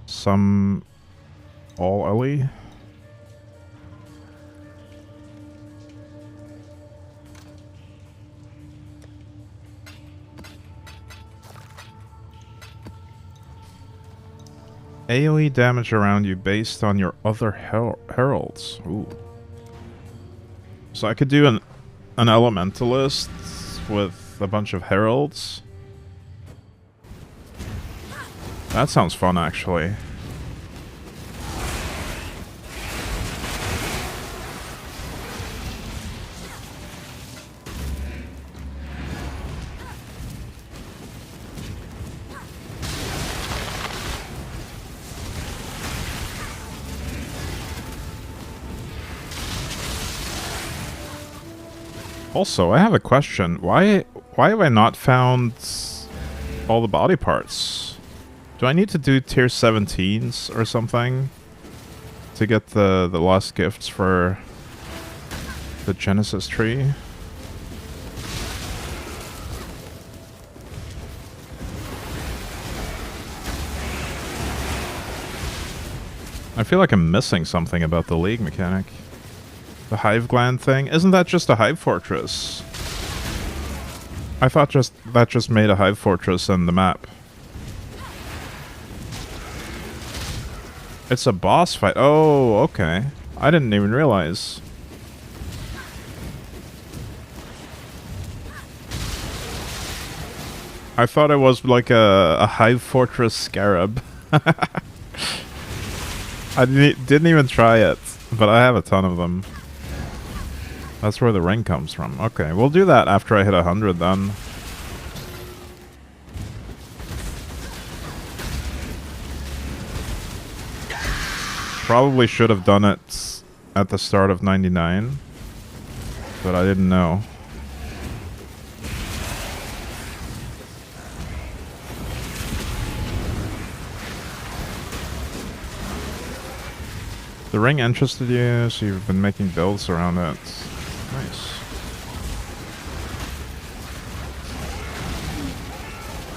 some all Ellie. AoE damage around you based on your other heralds. Ooh. So I could do an elementalist with a bunch of heralds. That sounds fun, actually. Also, I have a question. Why have I not found all the body parts? Do I need to do tier 17s or something to get the lost gifts for the Genesis tree? I feel like I'm missing something about the League mechanic. The Hive Gland thing? Isn't that just a Hive Fortress? I thought that just made a Hive Fortress in the map. It's a boss fight. Oh, okay. I didn't even realize. I thought it was like a Hive Fortress Scarab. I didn't even try it, but I have a ton of them. That's where the ring comes from. Okay, we'll do that after I hit 100 then. Probably should have done it at the start of 99, but I didn't know. The ring interested you, so you've been making builds around it. Nice.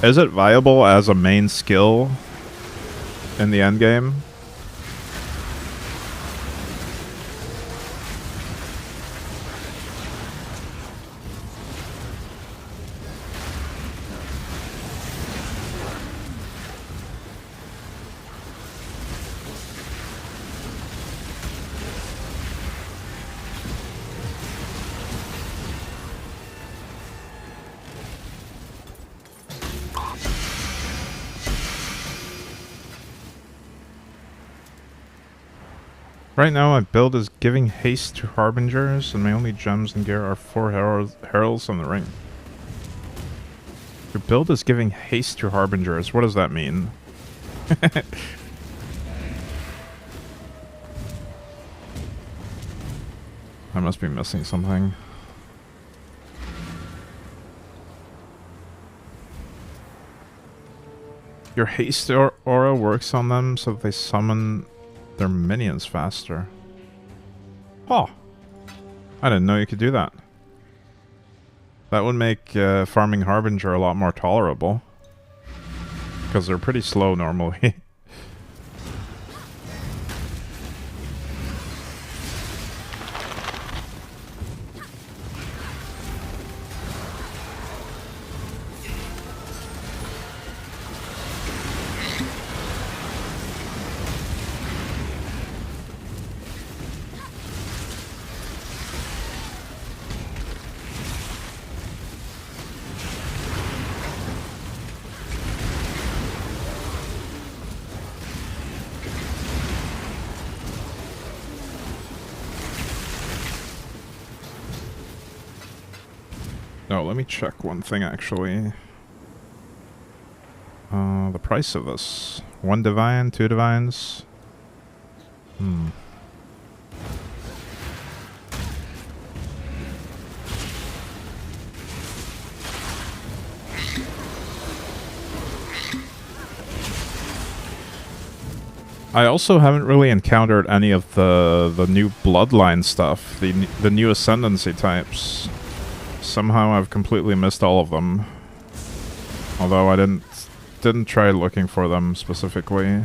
Is it viable as a main skill in the endgame? Right now my build is giving haste to Harbingers, and my only gems and gear are 4 heralds on the ring. Your build is giving haste to Harbingers. What does that mean? I must be missing something. Your haste aura works on them so that they summon their minions faster. Oh, I didn't know you could do that. That would make farming Harbinger a lot more tolerable, because they're pretty slow normally. No, let me check one thing actually. The price of this. 1 divine, 2 divines. I also haven't really encountered any of the new bloodline stuff, the new ascendancy types. Somehow I've completely missed all of them. Although I didn't try looking for them specifically.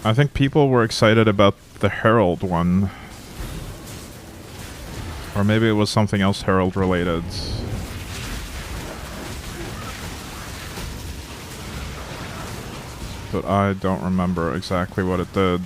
I think people were excited about the Herald one. Or maybe it was something else Herald related. But I don't remember exactly what it did.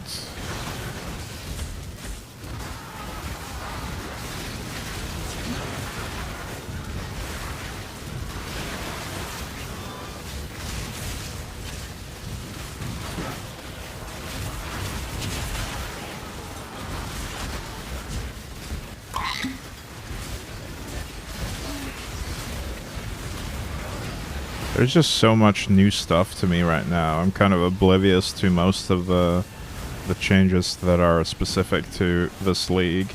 There's just so much new stuff to me right now. I'm kind of oblivious to most of the changes that are specific to this league.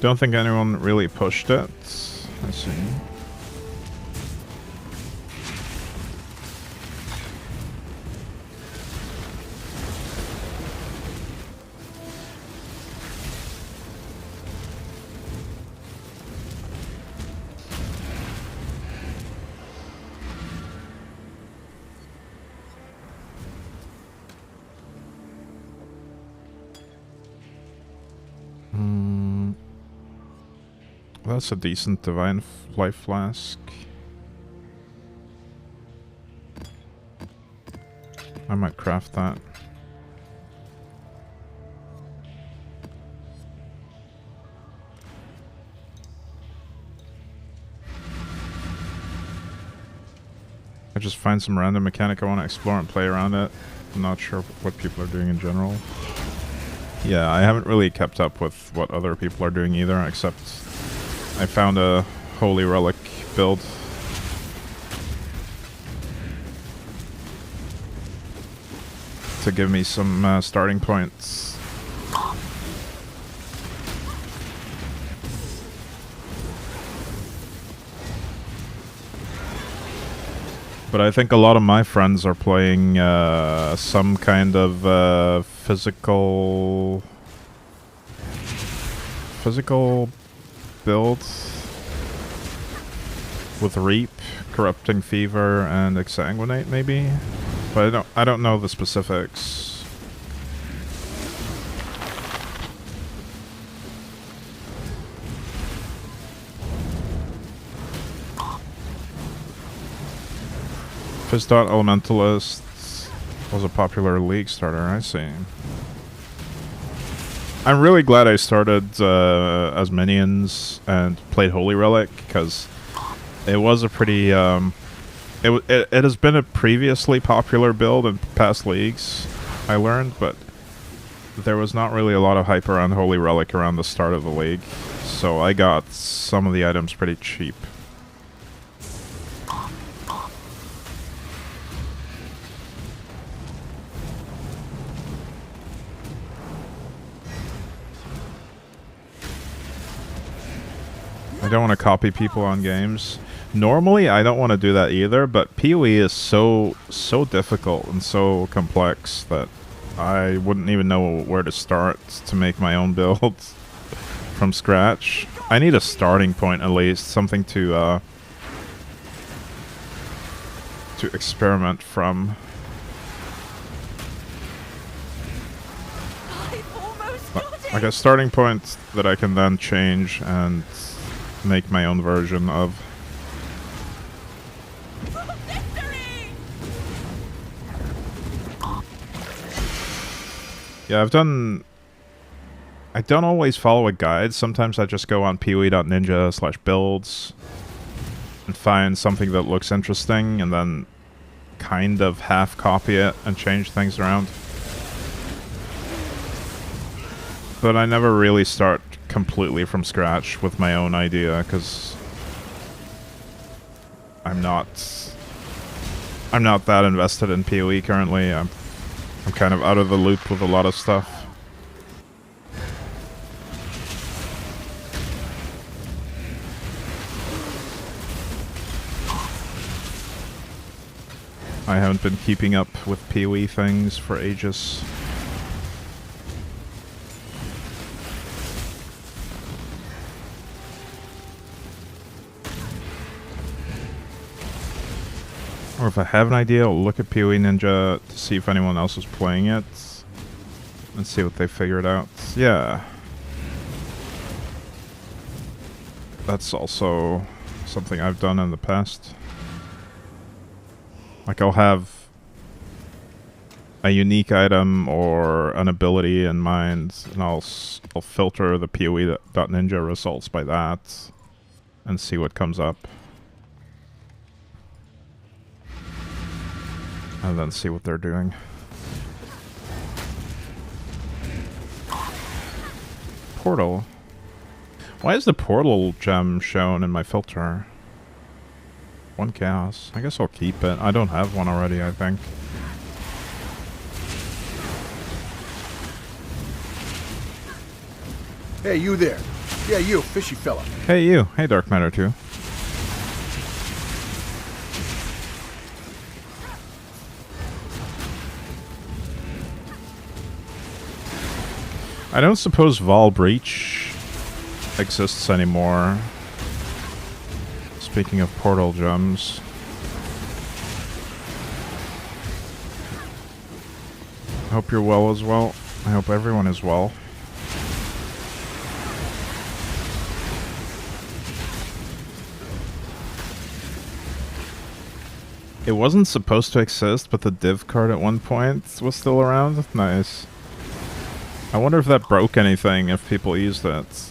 Don't think anyone really pushed it. I see. That's a decent divine life flask. I might craft that. I just find some random mechanic I want to explore and play around it. I'm not sure what people are doing in general. Yeah, I haven't really kept up with what other people are doing either, except I found a Holy Relic build. To give me some starting points. But I think a lot of my friends are playing some kind of physical build with Reap, Corrupting Fever, and Exsanguinate maybe, but I don't know the specifics. Fizzdot Elementalist was a popular league starter, I see. I'm really glad I started as Minions and played Holy Relic, because it was a pretty... it has been a previously popular build in past leagues, I learned, but there was not really a lot of hype around Holy Relic around the start of the league, so I got some of the items pretty cheap. I don't want to copy people on games. Normally, I don't want to do that either, but PoE is so difficult and so complex that I wouldn't even know where to start to make my own build from scratch. I need a starting point at least, something to experiment from. Like a starting point that I can then change and make my own version of. Yeah, I've done I don't always follow a guide. Sometimes I just go on poe.ninja/builds and find something that looks interesting and then kind of half copy it and change things around. But I never really start completely from scratch with my own idea, because I'm not that invested in PoE currently. I'm kind of out of the loop with a lot of stuff. I haven't been keeping up with PoE things for ages. Or if I have an idea, I'll look at PoE Ninja to see if anyone else is playing it and see what they figured out. Yeah. That's also something I've done in the past. Like, I'll have a unique item or an ability in mind, and I'll filter the PoE.ninja results by that and see what comes up. And then see what they're doing. Portal. Why is the portal gem shown in my filter? 1 chaos. I guess I'll keep it. I don't have one already, I think. Hey, you there. Yeah, you, fishy fella. Hey, you. Hey, Dark Matter 2. I don't suppose Vol Breach exists anymore. Speaking of portal gems. I hope you're well as well. I hope everyone is well. It wasn't supposed to exist, but the div card at one point was still around. Nice. I wonder if that broke anything if people used it.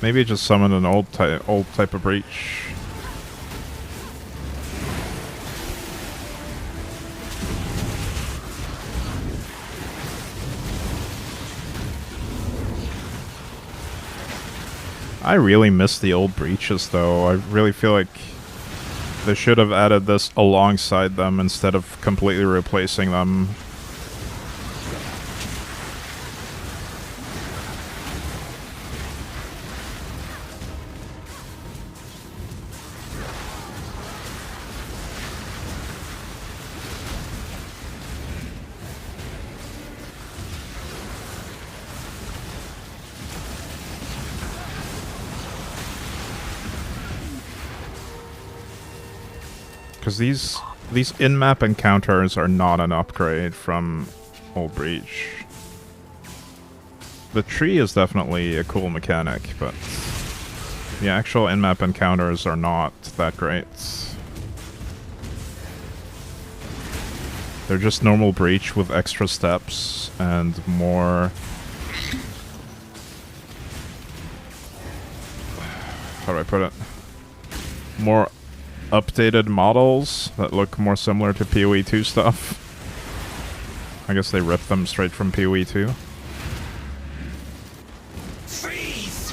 Maybe it just summoned an old type of breach. I really miss the old breaches though. I really feel like they should have added this alongside them instead of completely replacing them. Because these in-map encounters are not an upgrade from Old Breach. The tree is definitely a cool mechanic, but the actual in-map encounters are not that great. They're just normal Breach with extra steps and more... How do I put it? More updated models that look more similar to PoE 2 stuff. I guess they ripped them straight from PoE 2. Freeze!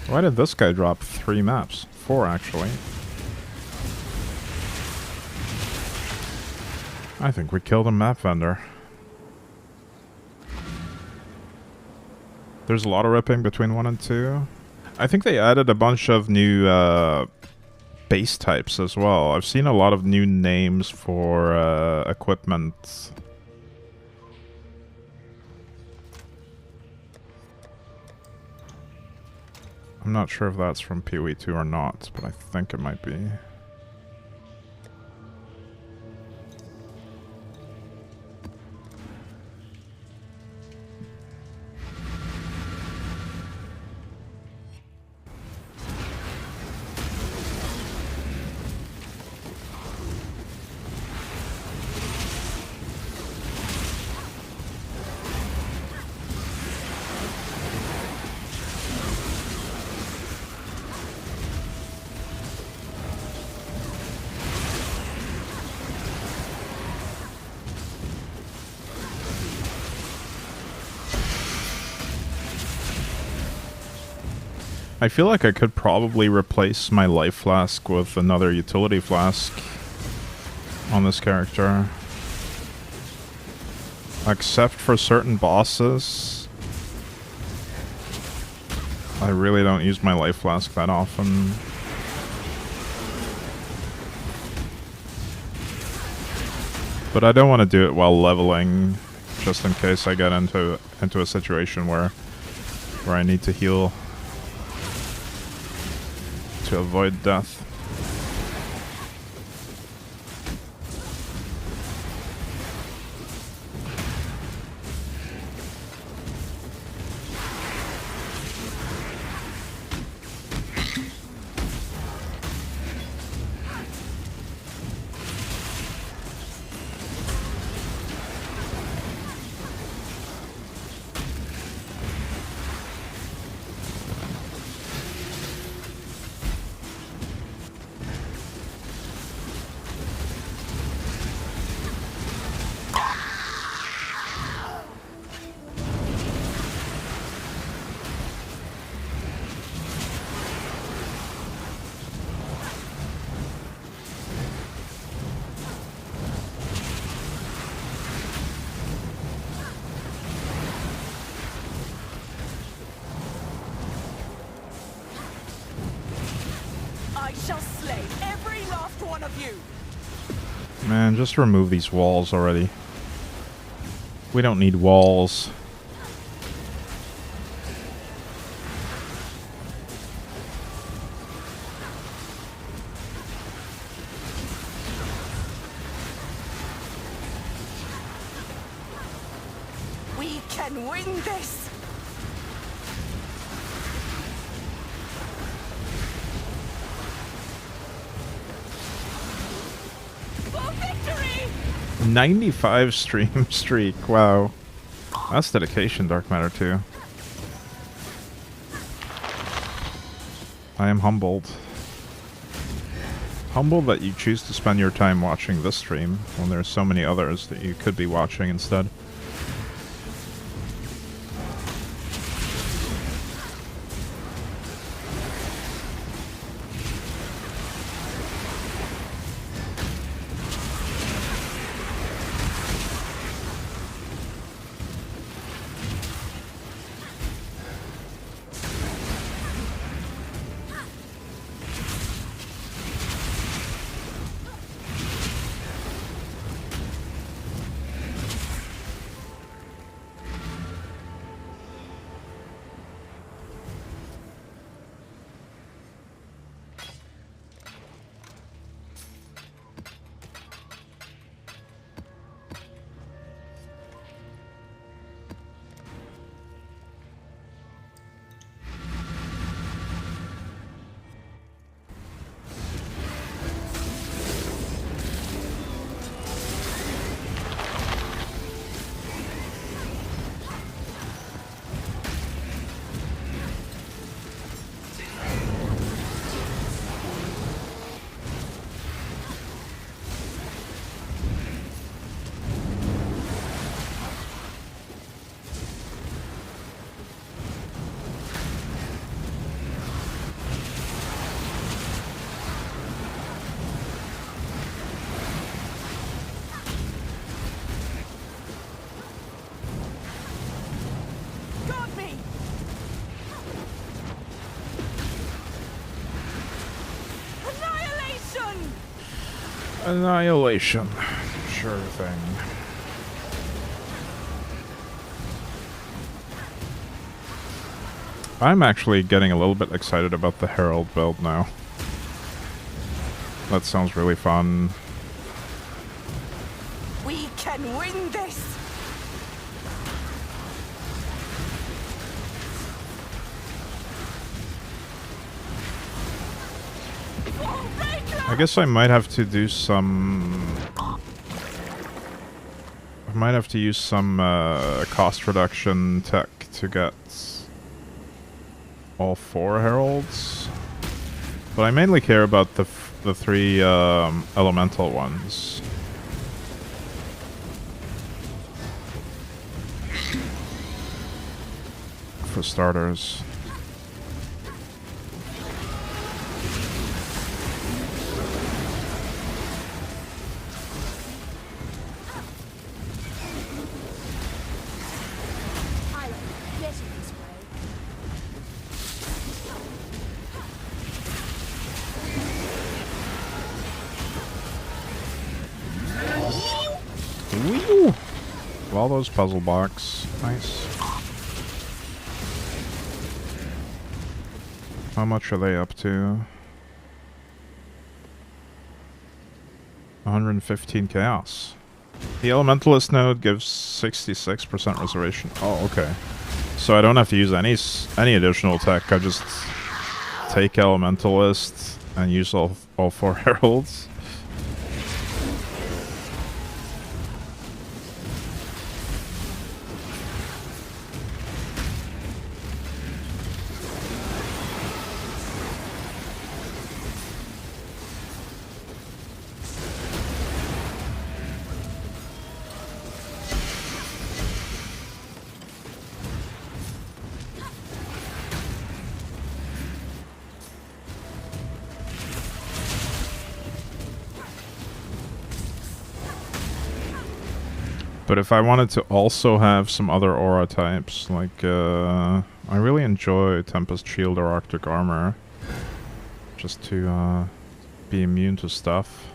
Why did this guy drop 3 maps? 4 actually. I think we killed a map vendor. There's a lot of ripping between 1 and 2. I think they added a bunch of new base types as well. I've seen a lot of new names for equipment. I'm not sure if that's from PoE 2 or not, but I think it might be. I feel like I could probably replace my life flask with another utility flask on this character. Except for certain bosses. I really don't use my life flask that often. But I don't want to do it while leveling, just in case I get into a situation where I need to heal to avoid death. I shall slay every last one of you. Man, just remove these walls already. We don't need walls. We can win this. For victory! 95 stream streak, wow. That's dedication, Dark Matter 2. I am humbled. Humbled that you choose to spend your time watching this stream when there's so many others that you could be watching instead. Got me! Annihilation! Annihilation. Sure thing. I'm actually getting a little bit excited about the Herald build now. That sounds really fun. We can win this! I guess I might have to do some... I might have to use some cost reduction tech to get all 4 heralds. But I mainly care about the 3 elemental ones. For starters. Whew. All those puzzle blocks. Nice. How much are they up to? 115 chaos. The elementalist node gives 66% reservation. Oh, okay. So I don't have to use any additional tech. I just take elementalist and use all 4 heralds. But if I wanted to also have some other aura types, like, I really enjoy Tempest Shield or Arctic Armor. Just to, be immune to stuff.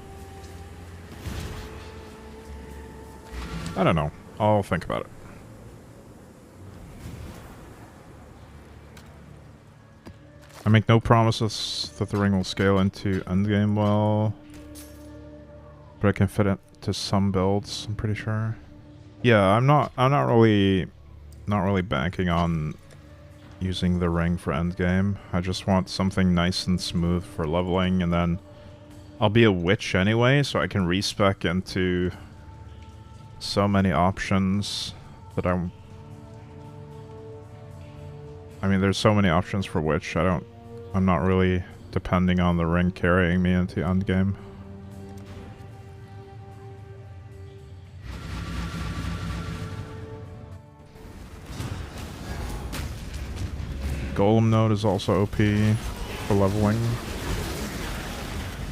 I don't know. I'll think about it. I make no promises that the ring will scale into endgame well. But I can fit it to some builds, I'm pretty sure. Yeah, I'm not really banking on using the ring for endgame. I just want something nice and smooth for leveling, and then I'll be a witch anyway, so I can respec into so many options that I mean, there's so many options for witch. I'm not really depending on the ring carrying me into endgame. Golem node is also OP for leveling.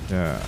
Yeah.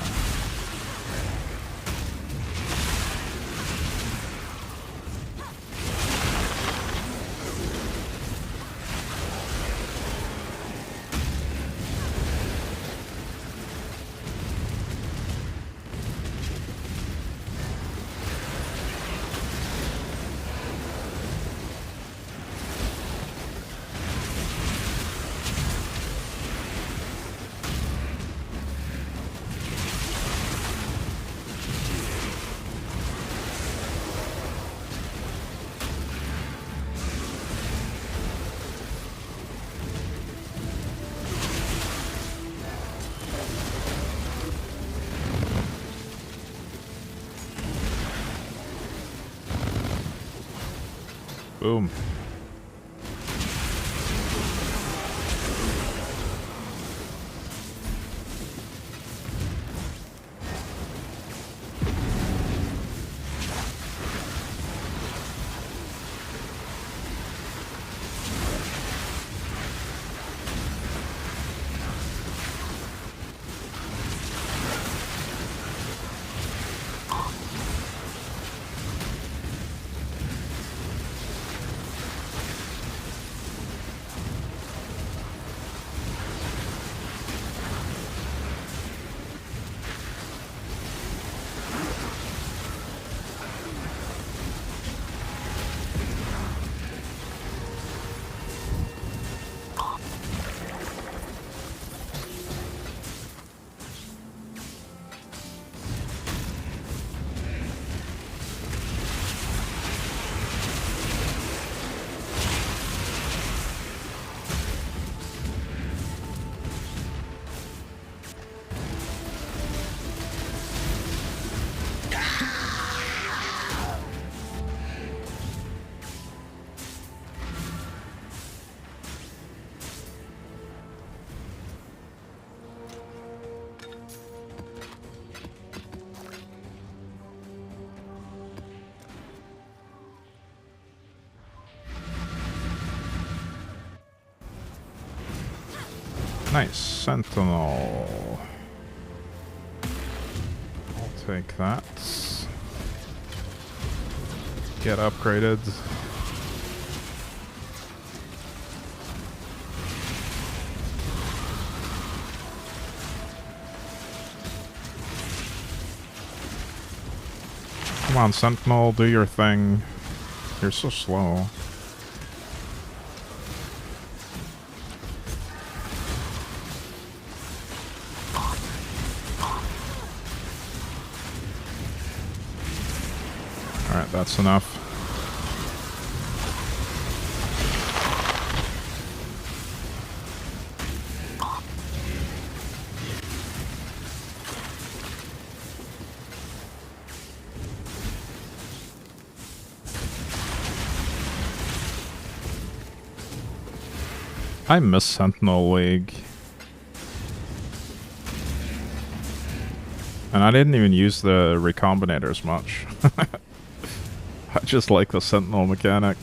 Boom. Nice. Sentinel. I'll take that. Get upgraded. Come on, Sentinel, do your thing. You're so slow. Alright, that's enough. I miss Sentinel League. And I didn't even use the recombinators much. I just like the Sentinel mechanic.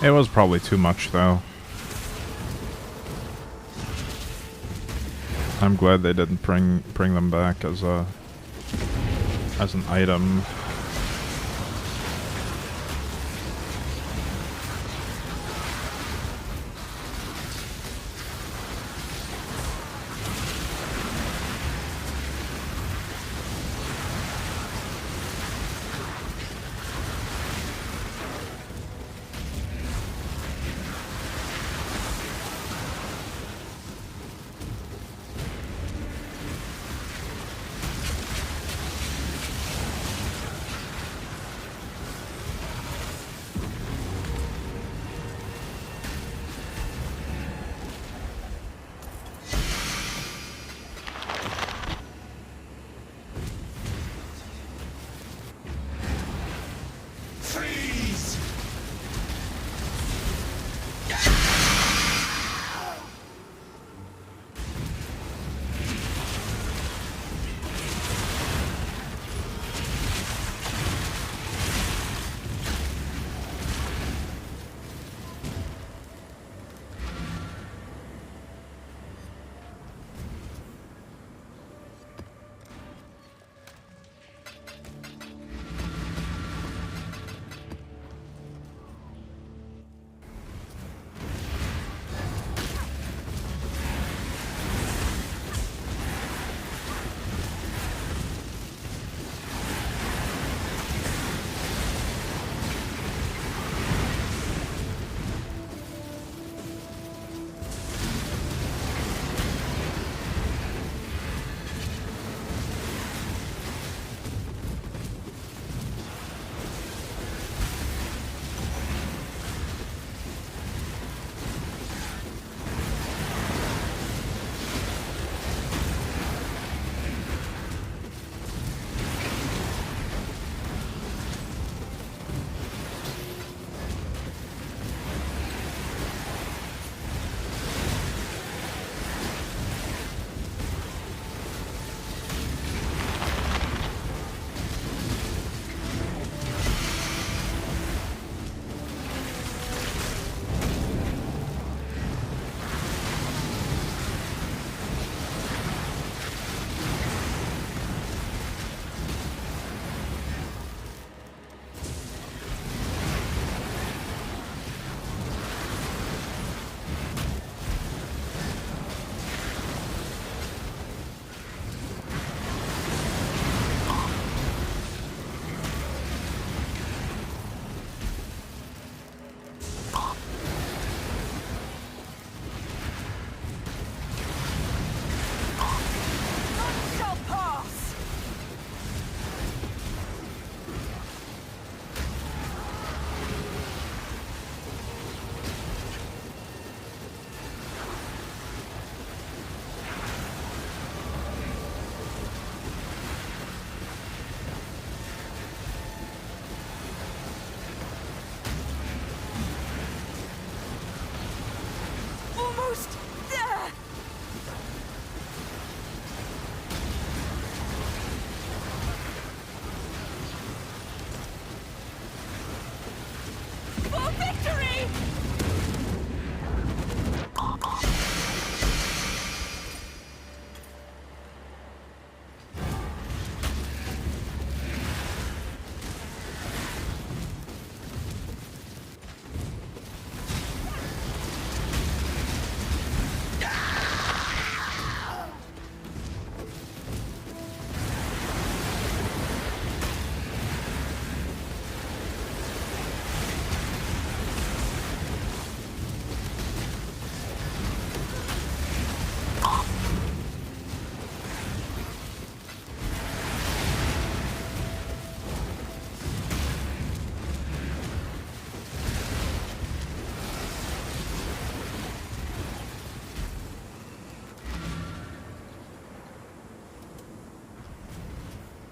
It was probably too much, though. I'm glad they didn't bring them back as an item.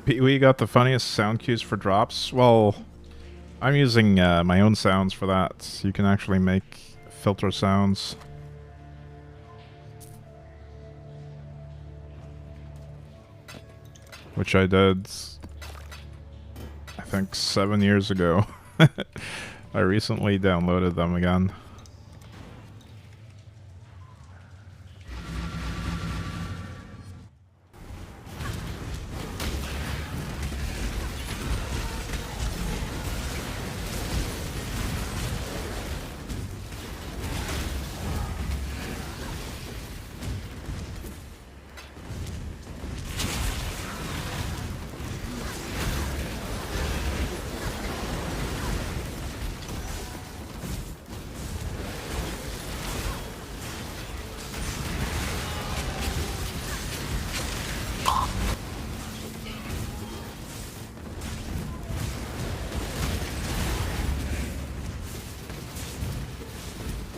We got the funniest sound cues for drops. Well, I'm using my own sounds for that. You can actually make filter sounds. Which I did, I think, 7 years ago. I recently downloaded them again.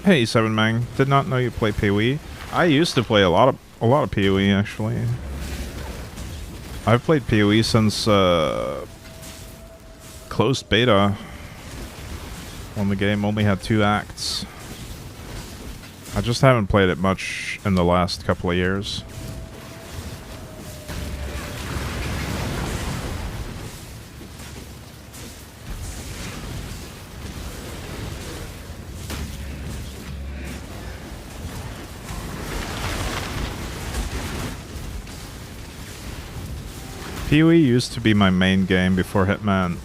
Hey, Seven Mang. Did not know you play PoE. I used to play a lot of PoE actually. I've played PoE since closed beta, when the game only had 2 acts. I just haven't played it much in the last couple of years. PoE used to be my main game before Hitman,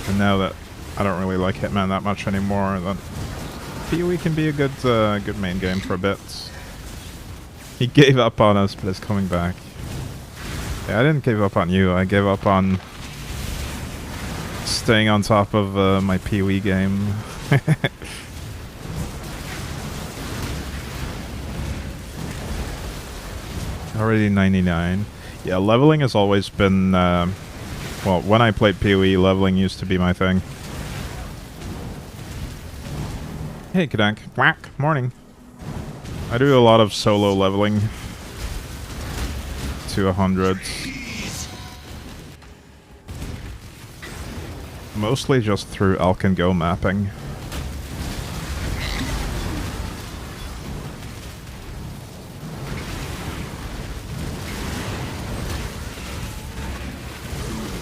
and now that I don't really like Hitman that much anymore, then PoE can be a good good main game for a bit. He gave up on us, but is coming back. Yeah, I didn't give up on you. I gave up on staying on top of my PoE game. Already 99. Yeah, leveling has always been, well, when I played PoE, leveling used to be my thing. Hey, Kadank. Whack. Morning. I do a lot of solo leveling to 100. Mostly just through Alk and Go mapping.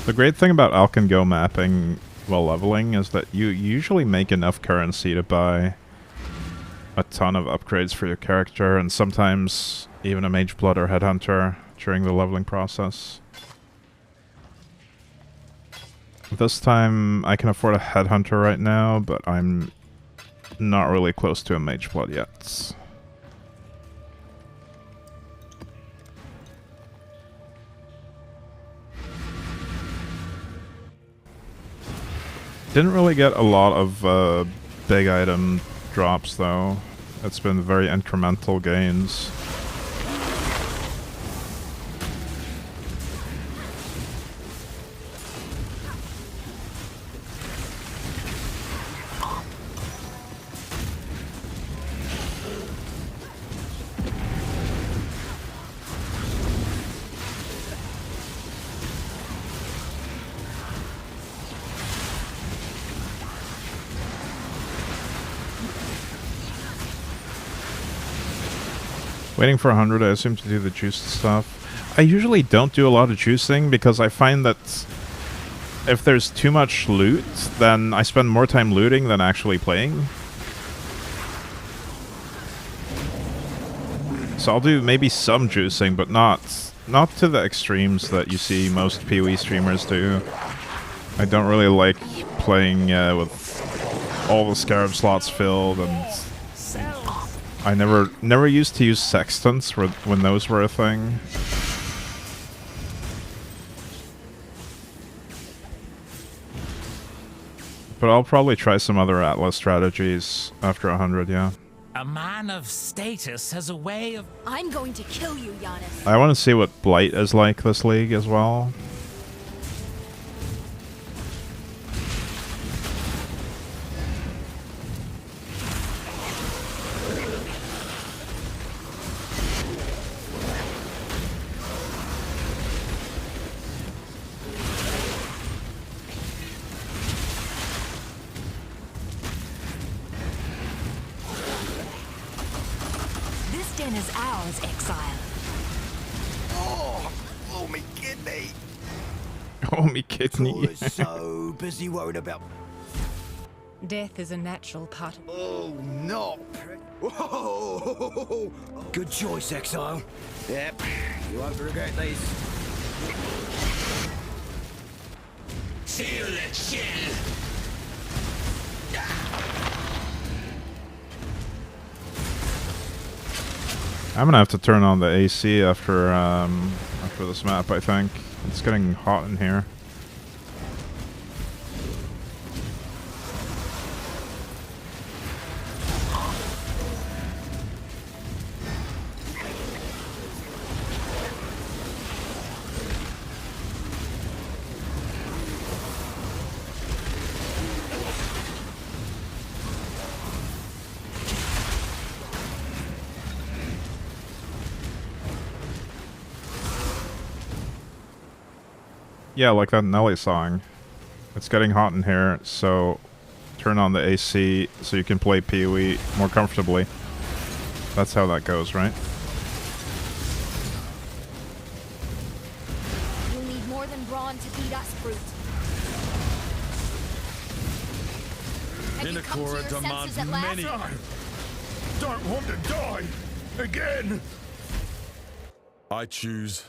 The great thing about Alk and Go mapping while leveling is that you usually make enough currency to buy a ton of upgrades for your character, and sometimes even a Mage Blood or Headhunter during the leveling process. This time I can afford a Headhunter right now, but I'm not really close to a Mage Blood yet. Didn't really get a lot of big item drops though. It's been very incremental gains. Waiting for 100, I assume, to do the juice stuff. I usually don't do a lot of juicing because I find that if there's too much loot, then I spend more time looting than actually playing. So I'll do maybe some juicing, but not to the extremes that you see most PoE streamers do. I don't really like playing with all the scarab slots filled, and I never used to use sextants when those were a thing. But I'll probably try some other Atlas strategies after 100, yeah. A man of status has a way of... I'm going to kill you, Giannis. I want to see what Blight is like this league as well. is ours, exile. Oh, me kidney. Oh, me kidney. Always so busy worried about. Death is a natural part of... Oh, no. Whoa. Good choice, Exile. Yep, you won't regret these. Feel the chill. I'm gonna have to turn on the AC after this map, I think. It's getting hot in here. Yeah, like that Nelly song. It's getting hot in here, so turn on the AC so you can play PoE more comfortably. That's how that goes, right? You'll need more than brawn to feed us, brute. Have you come to your senses at last? Don't want to die again. I choose.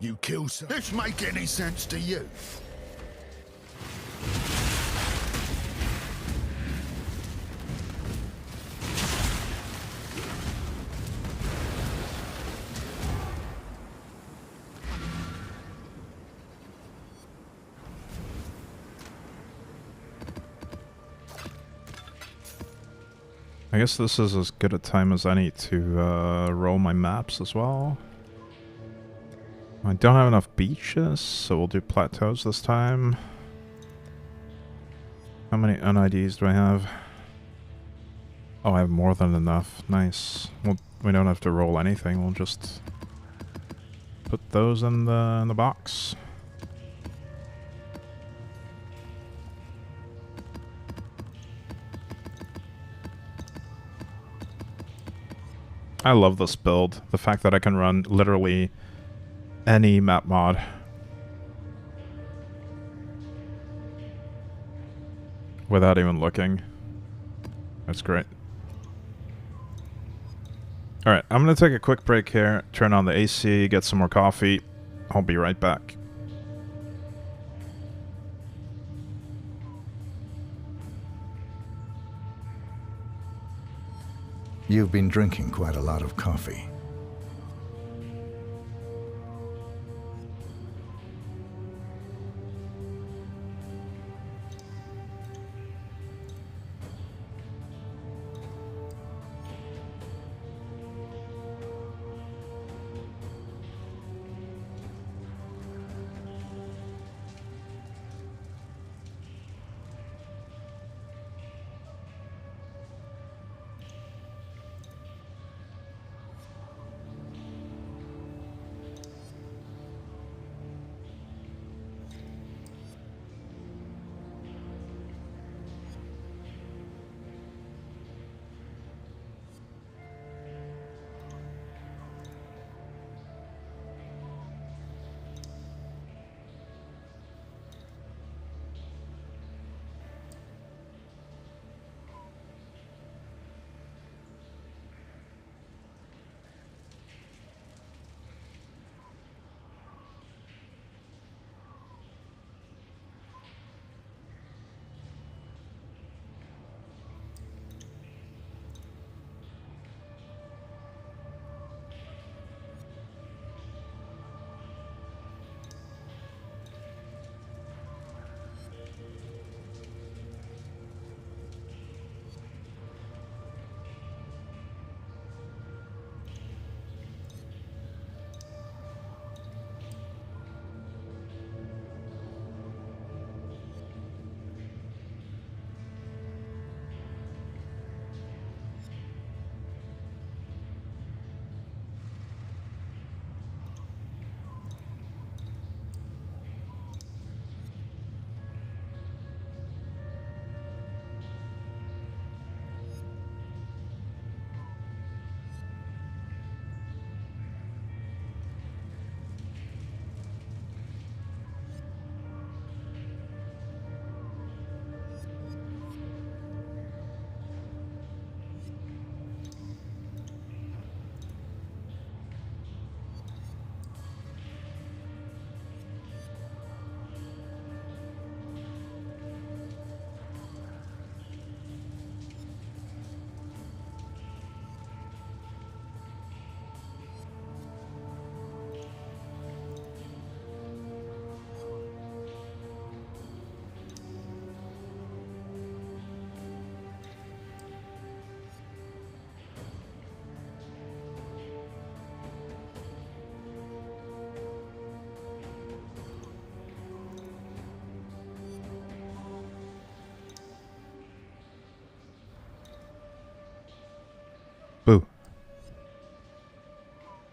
You kill some. This make any sense to you? I guess this is as good a time as any to roll my maps as well. I don't have enough beaches, so we'll do plateaus this time. How many NIDs do I have? Oh, I have more than enough. Nice. Well, we don't have to roll anything. We'll just put those in the box. I love this build. The fact that I can run literally any map mod. Without even looking. That's great. Alright, I'm gonna take a quick break here, turn on the AC, get some more coffee. I'll be right back. You've been drinking quite a lot of coffee.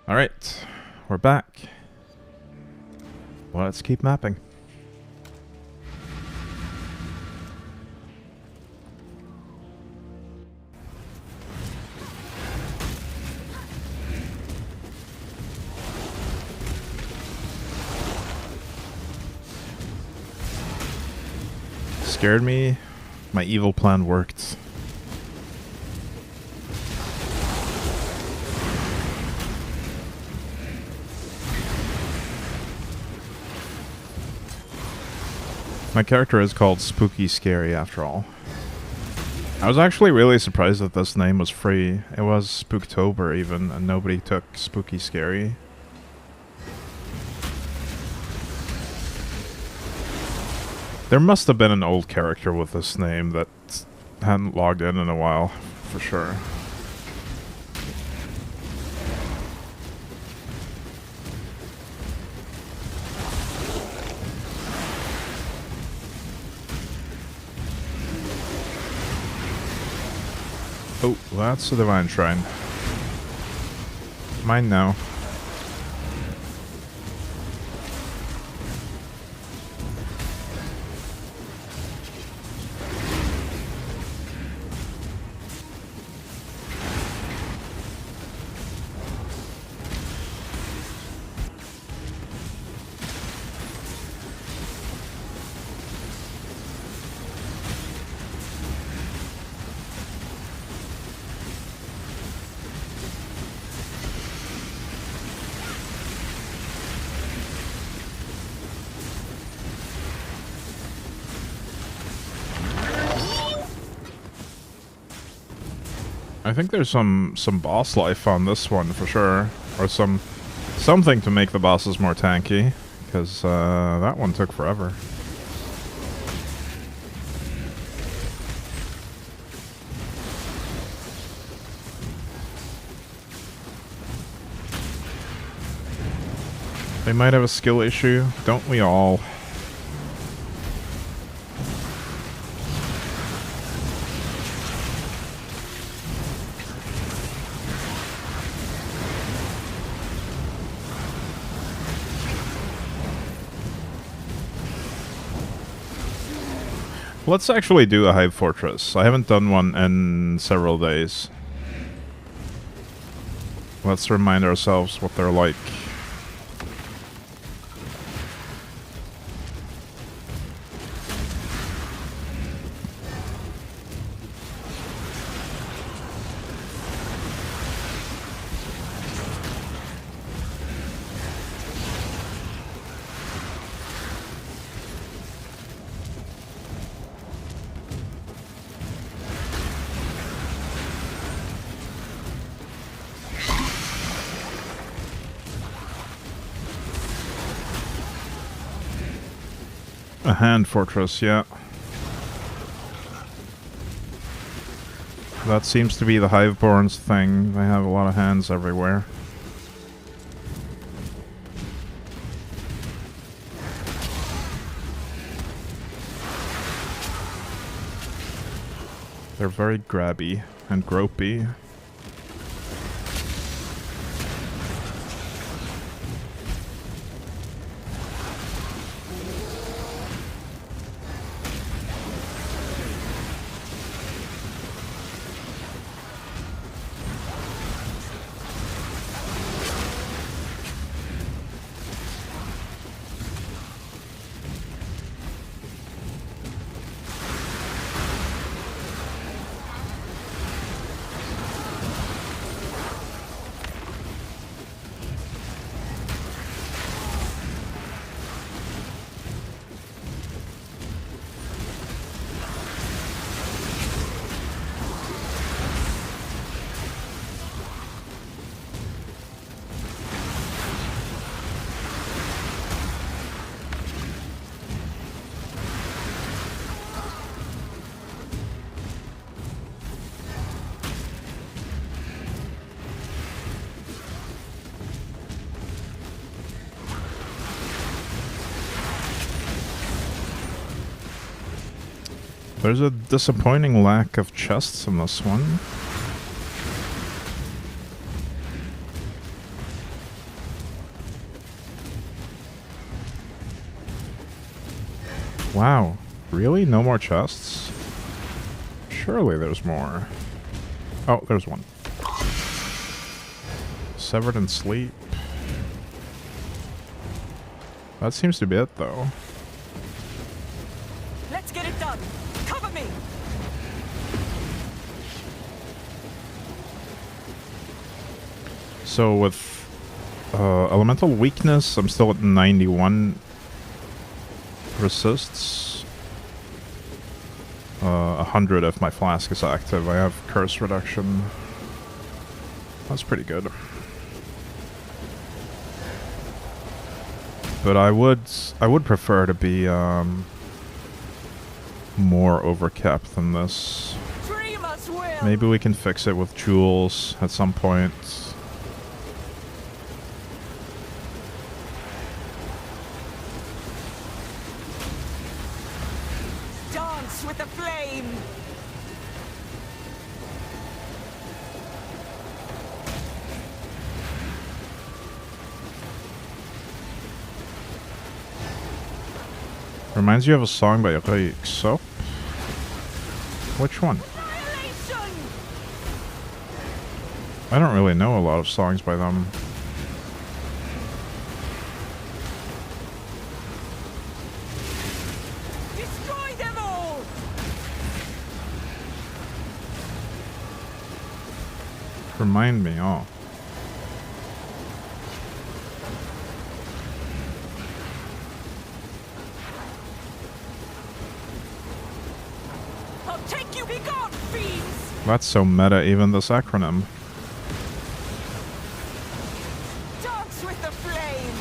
Alright, we're back. Let's keep mapping. Scared me. My evil plan worked. My character is called Spooky Scary after all. I was actually really surprised that this name was free. It was Spooktober even, and nobody took Spooky Scary. There must have been an old character with this name that hadn't logged in a while, for sure. Oh, that's the Divine Shrine. Mine now. I think there's some boss life on this one for sure, or something to make the bosses more tanky, because that one took forever. They might have a skill issue, don't we all? Let's actually do a Hive Fortress. I haven't done one in several days. Let's remind ourselves what they're like. A hand fortress, yeah. That seems to be the Hiveborn's thing. They have a lot of hands everywhere. They're very grabby and gropey. There's a disappointing lack of chests in this one. Wow. Really? No more chests? Surely there's more. Oh, there's one. Severed in sleep. That seems to be it, though. Let's get it done. Cover me. So with elemental weakness, I'm still at 91 resists. 100 if my flask is active. I have curse reduction. That's pretty good. But I would prefer to be more overcapped than this. Dreamers will. Maybe we can fix it with jewels at some point. Dance with the flame. Reminds you of a song by Relic. So, which one? Annihilation. I don't really know a lot of songs by them. Destroy them all. Remind me, oh. I'll take you. Be gone, fiends. That's so meta, even this acronym. Dance with the flame.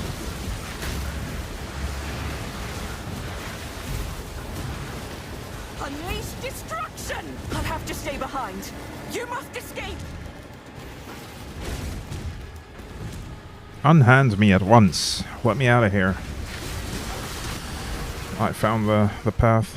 Unleash destruction. I'll have to stay behind. You must escape. Unhand me at once. Let me out of here. I found the path.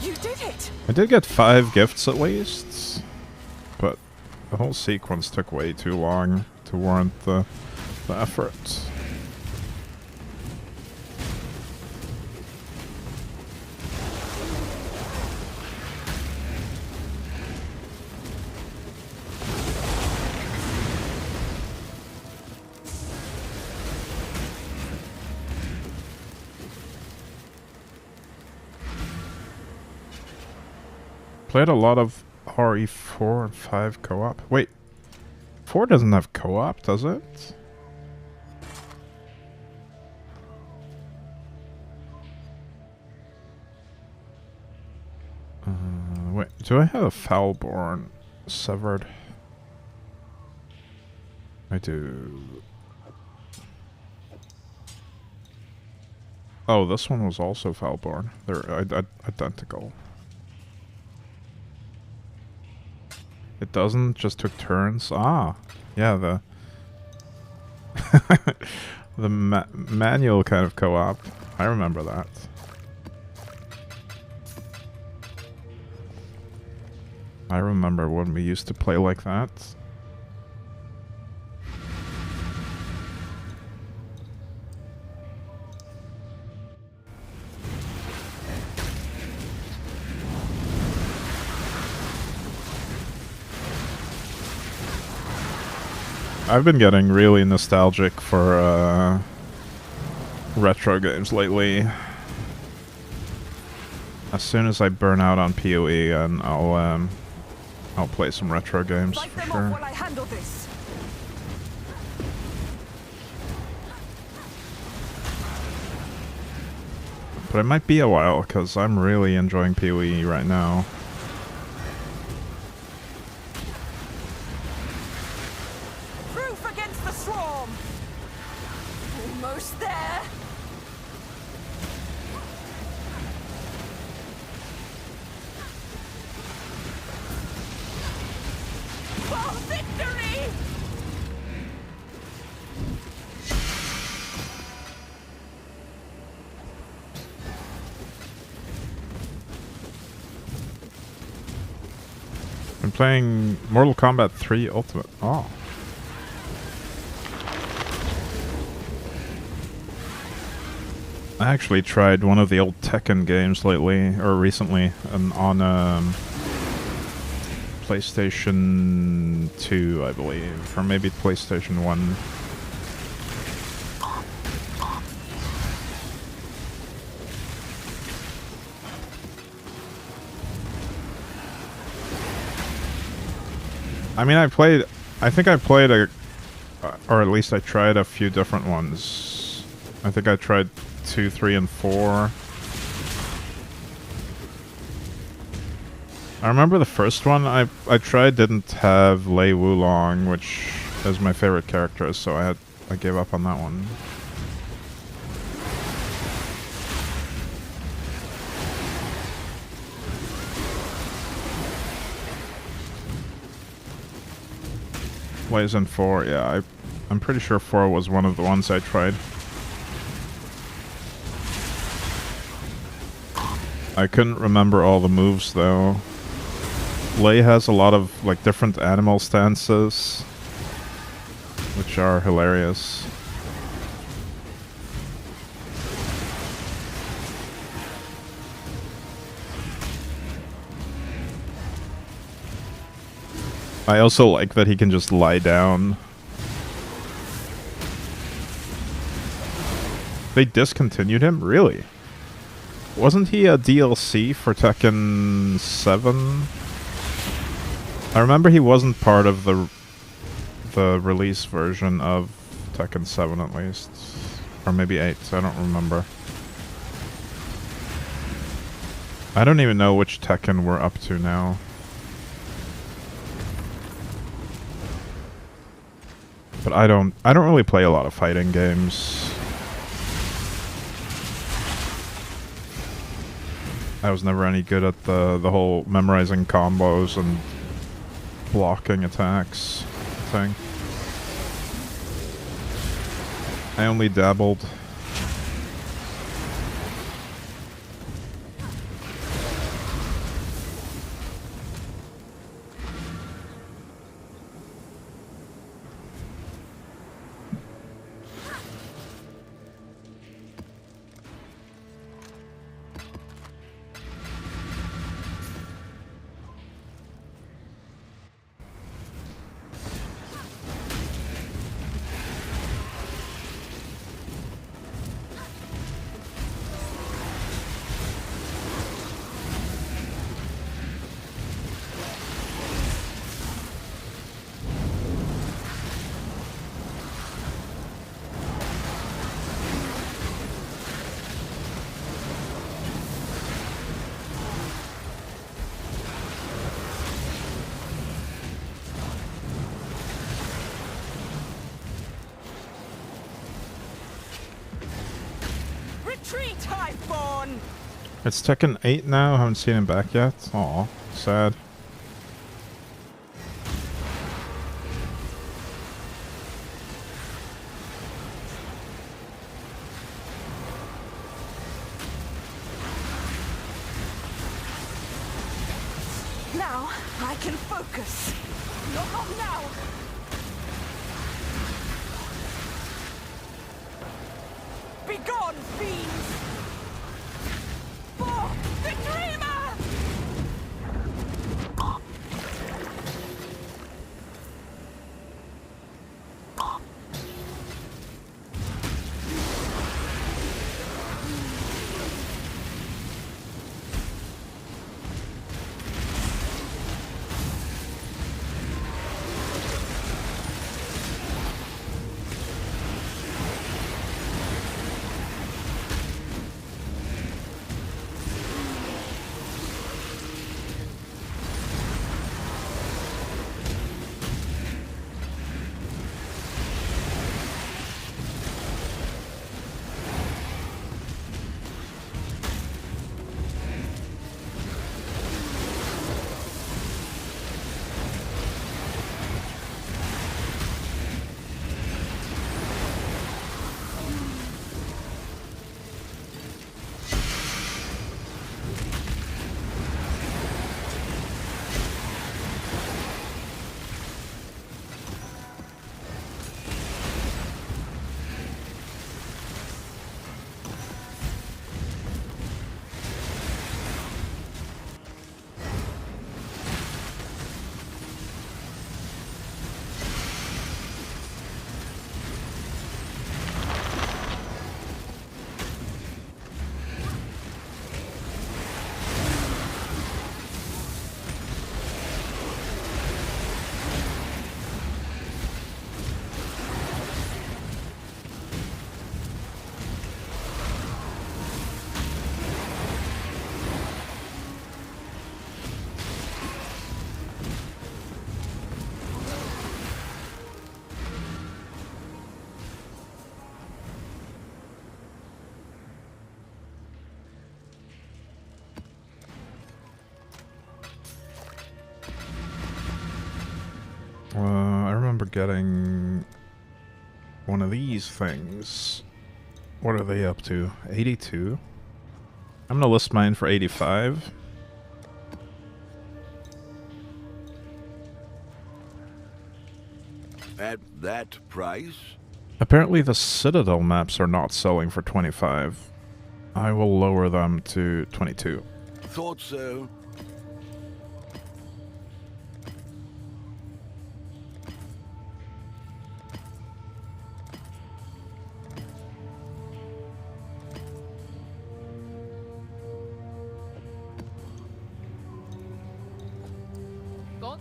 You did it. I did get 5 gifts at least, but the whole sequence took way too long to warrant the effort. Played a lot of RE4 and 5 co-op. Wait, 4 doesn't have co-op, does it? Wait, do I have a Foulborn severed? I do. Oh, this one was also Foulborn. They're identical. It doesn't, just took turns. Ah, yeah, the manual kind of co-op. I remember that. I remember when we used to play like that. I've been getting really nostalgic for retro games lately. As soon as I burn out on PoE, and I'll play some retro games Fight for them sure. off while I handle this. But it might be a while because I'm really enjoying PoE right now. Proof against the swarm. Almost there. For victory! playing Mortal Kombat 3 Ultimate. Oh. I actually tried one of the old Tekken games lately, or recently, on PlayStation 2, I believe, or maybe PlayStation 1. I mean, I think I played or at least I tried a few different ones. I think I tried 2, 3, and 4. I remember the first one I tried didn't have Lei Wulong, which is my favorite character, so I gave up on that one. Lei's in 4, yeah, I'm pretty sure 4 was one of the ones I tried. I couldn't remember all the moves though. Lei has a lot of like different animal stances, which are hilarious. I also like that he can just lie down. They discontinued him? Really? Wasn't he a DLC for Tekken 7? I remember he wasn't part of the release version of Tekken 7 at least. Or maybe 8, I don't remember. I don't even know which Tekken we're up to now. But I don't really play a lot of fighting games. I was never any good at the whole memorizing combos and blocking attacks thing. I only dabbled. Retreat, Highborn! It's Tekken 8 now, I haven't seen him back yet. Aw, sad. Now I can focus. Not long now. Begone, fiends! For the dreamer! I remember getting one of these things. What are they up to? 82? I'm gonna list mine for 85. At that price? Apparently the Citadel maps are not selling for 25. I will lower them to 22. Thought so. Go.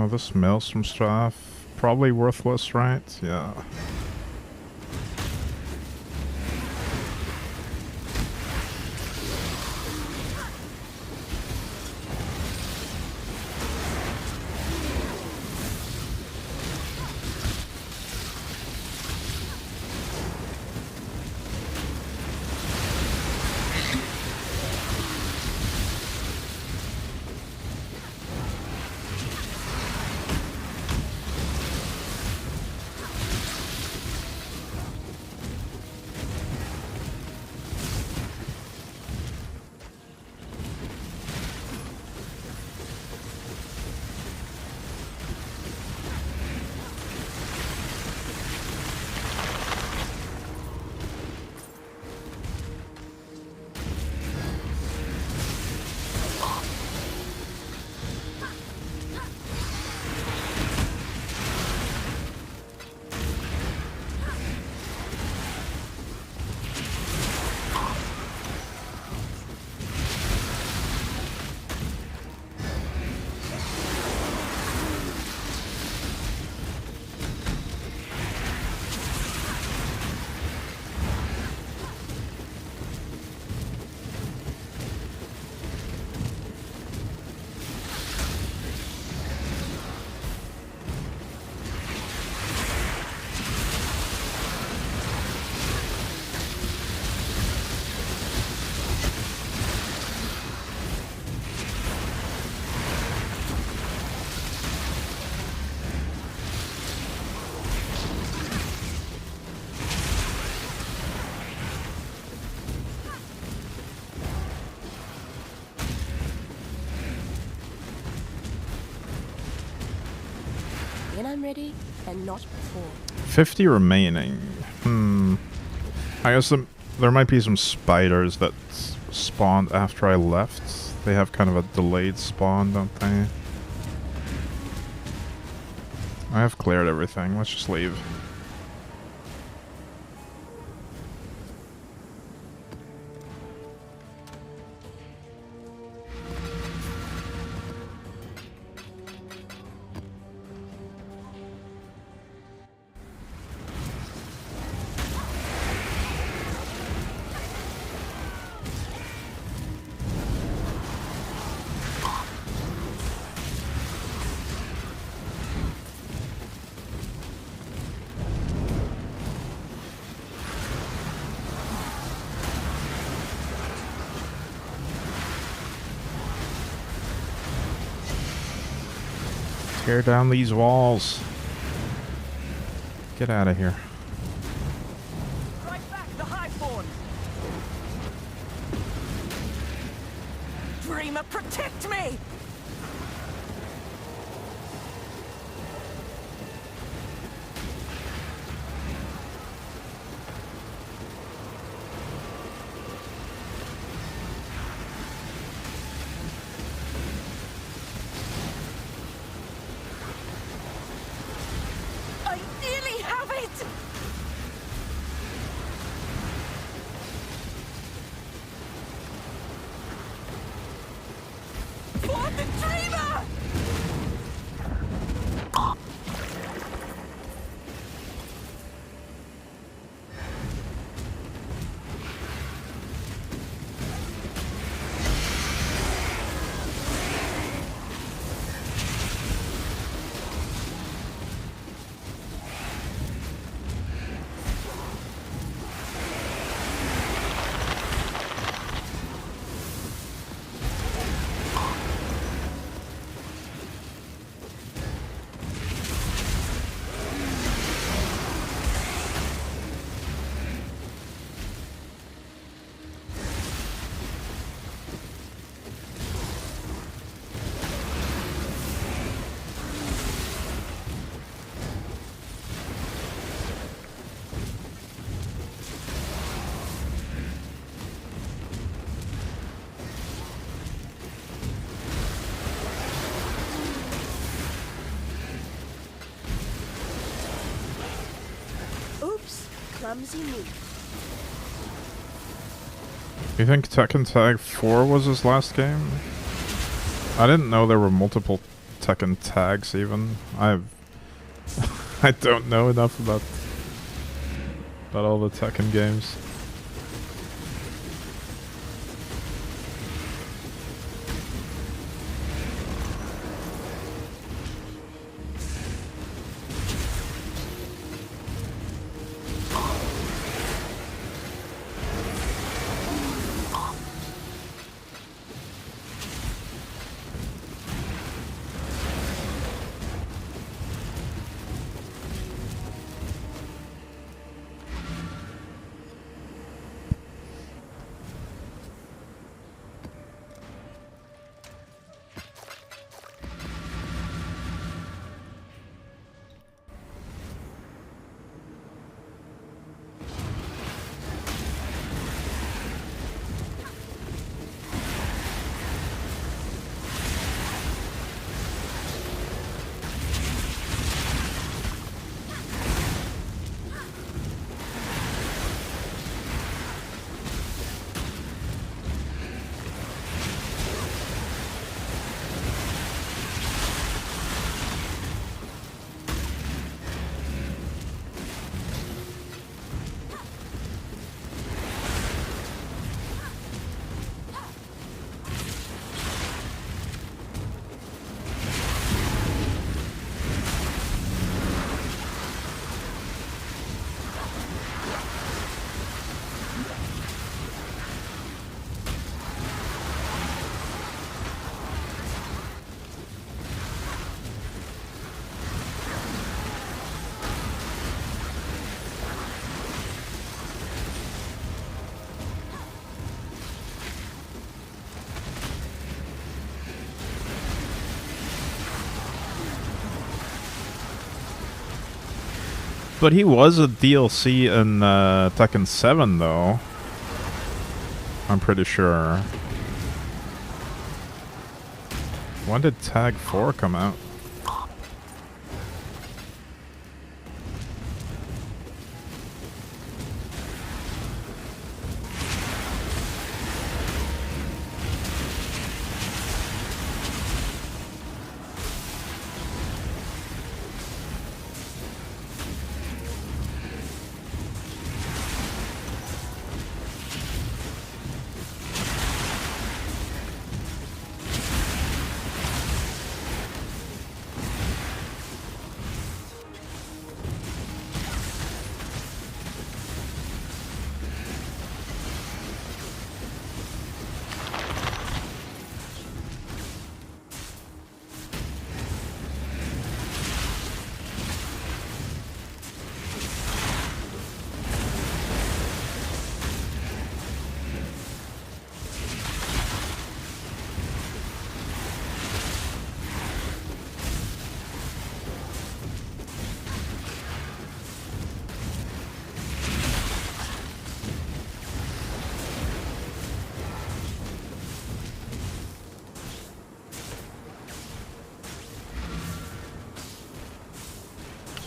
This Maelstrom stuff, probably worthless, right? Yeah. When I'm ready, and not before. 50 remaining. I guess there might be some spiders that spawned after I left. They have kind of a delayed spawn, don't they? I have cleared everything. Let's just leave. Tear down these walls. Get out of here. Right back, the Highborn! Dreamer, protect me! I nearly have it! For the Dreamer! Oops, clumsy me. You think Tekken Tag 4 was his last game? I didn't know there were multiple Tekken tags even. I don't know enough about all the Tekken games. But he was a DLC in Tekken 7, though. I'm pretty sure. When did Tag 4 come out?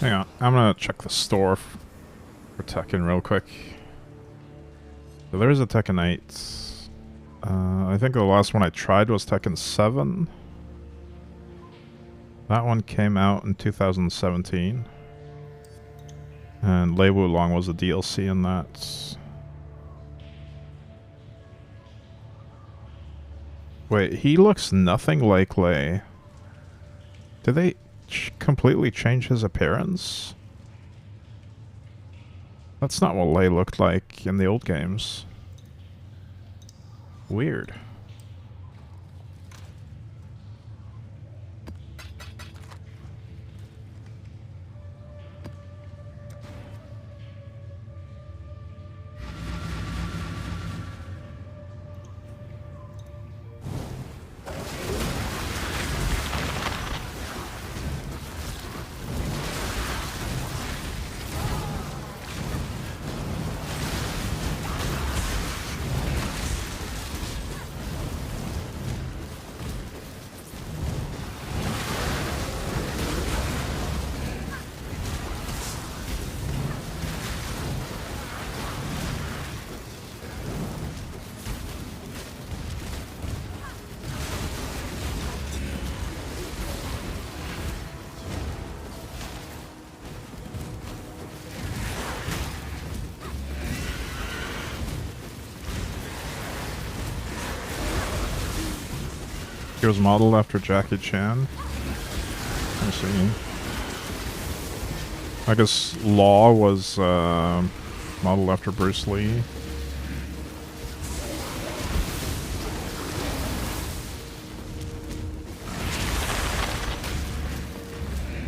Hang on, I'm gonna check the store for Tekken real quick. So there is a Tekken 8. I think the last one I tried was Tekken 7. That one came out in 2017. And Lei Wulong was a DLC in that. Wait, he looks nothing like Lei. Did they completely change his appearance? That's not what Lei looked like in the old games. Weird. He was modeled after Jackie Chan. I see. I guess Law was modeled after Bruce Lee.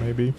Maybe.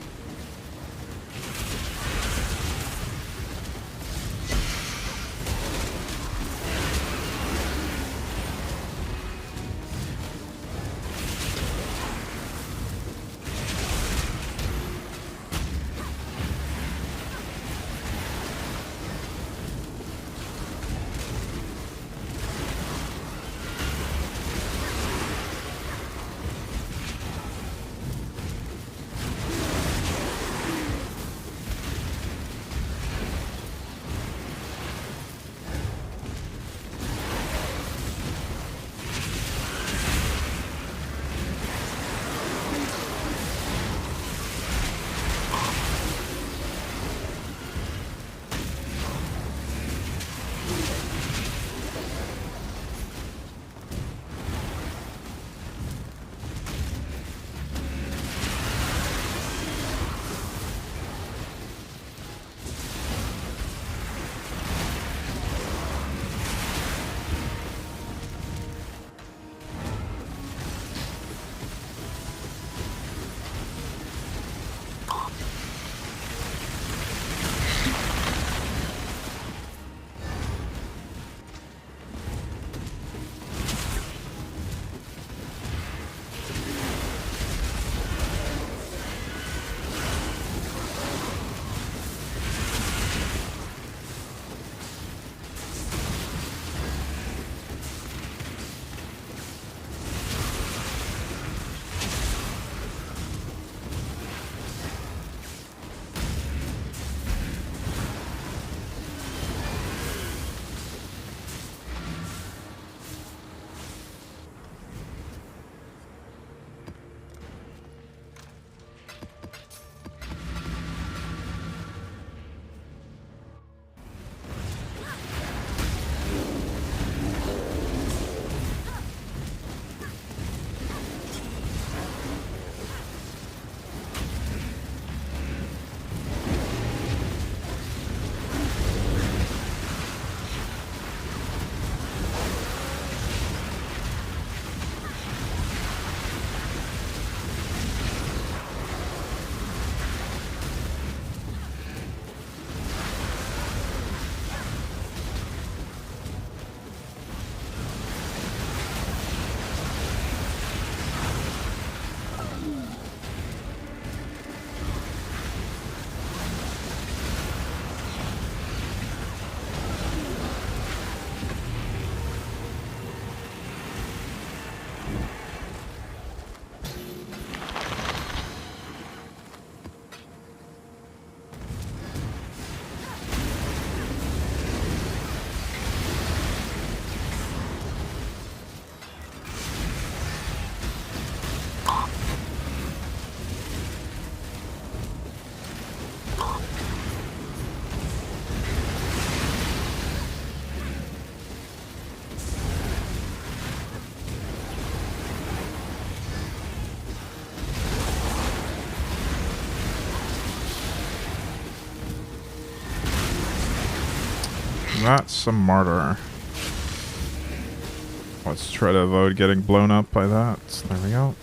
That's a martyr. Let's try to avoid getting blown up by that. There we go.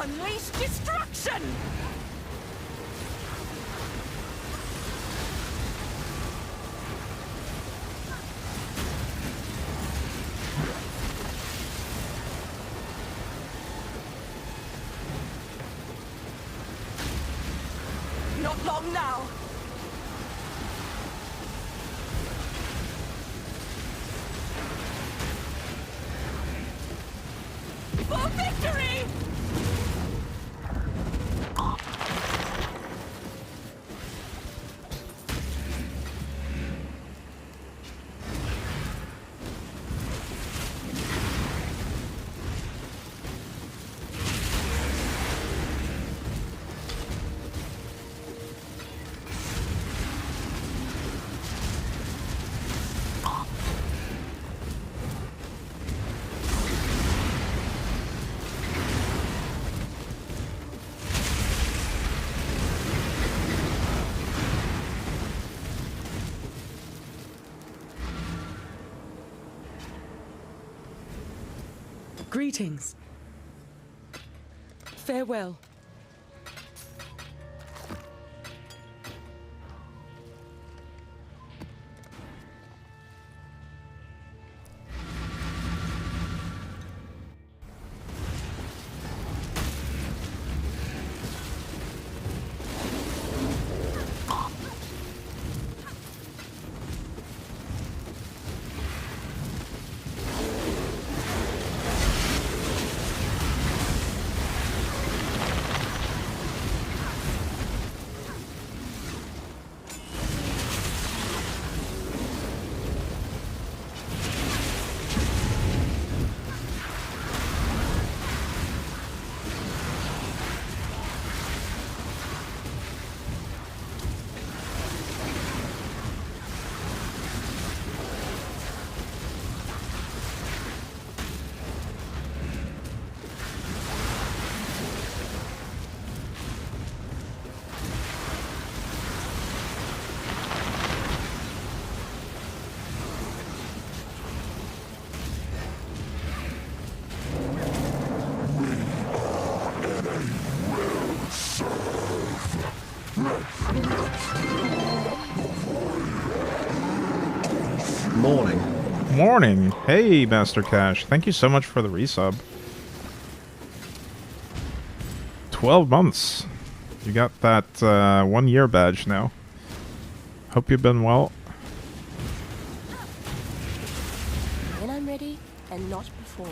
Unleash destruction! Not long now. For victory! Greetings. Farewell. Morning. Morning. Hey, Master Cash. Thank you so much for the resub. 12 months. You got that 1 year badge now. Hope you've been well. When I'm ready, and not before.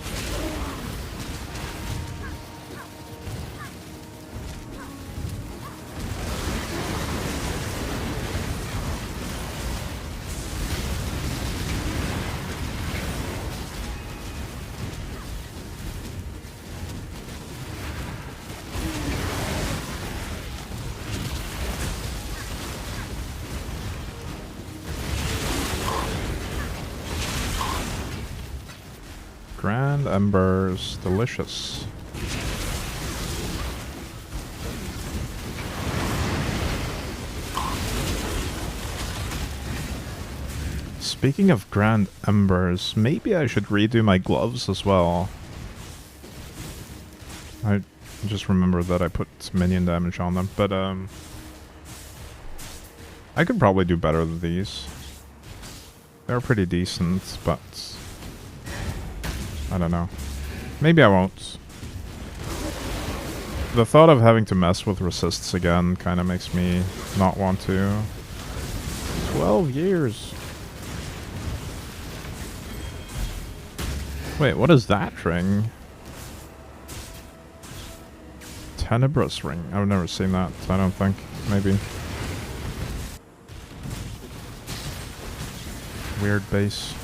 Grand Embers. Delicious. Speaking of Grand Embers, maybe I should redo my gloves as well. I just remembered that I put minion damage on them, but I could probably do better than these. They're pretty decent, but I don't know. Maybe I won't. The thought of having to mess with resists again kind of makes me not want to. 12 years. Wait, what is that ring? Tenebrous ring. I've never seen that, I don't think. Maybe. Weird base.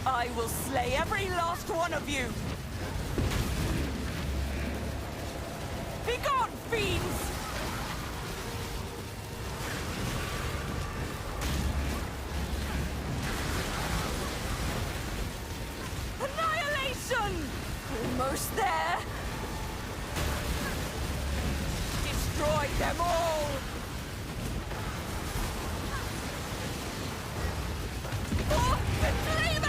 I will slay every last one of you! Begone, fiends! Annihilation! Almost there! Destroy them all! For the dreamer!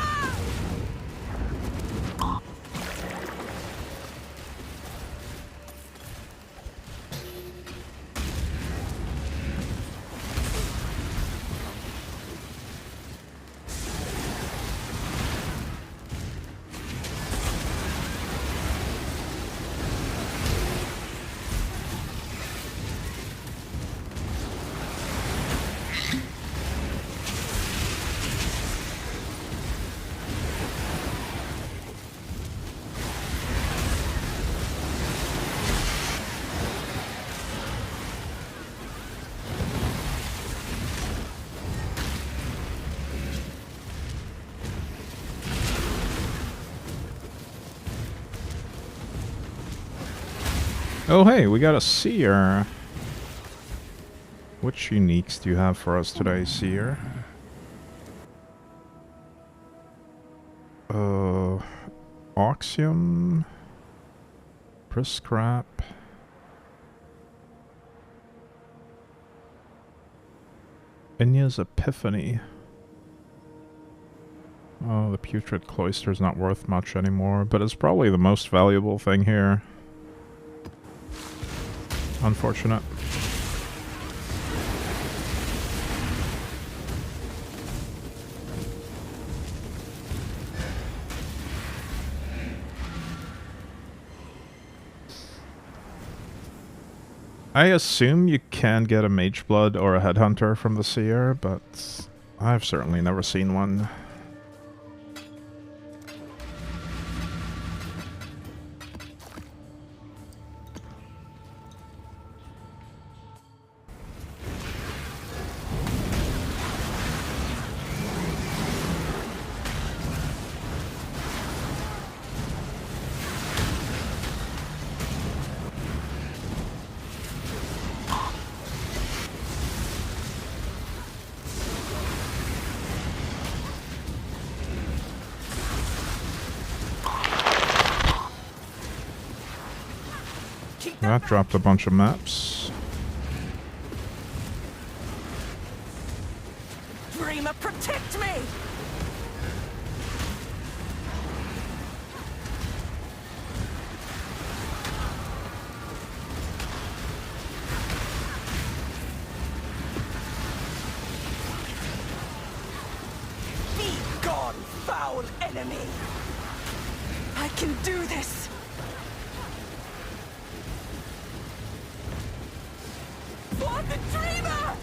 Oh hey, we got a seer. Which uniques do you have for us today, seer? Oxium, Prescrap, Inya's Epiphany. Oh, the Putrid Cloister's not worth much anymore, but it's probably the most valuable thing here. Unfortunate. I assume you can get a Mage Blood or a Headhunter from the Seer, but I've certainly never seen one. That dropped a bunch of maps. Dreamer, protect me! Be gone, foul enemy! I can do this! For the Dreamer!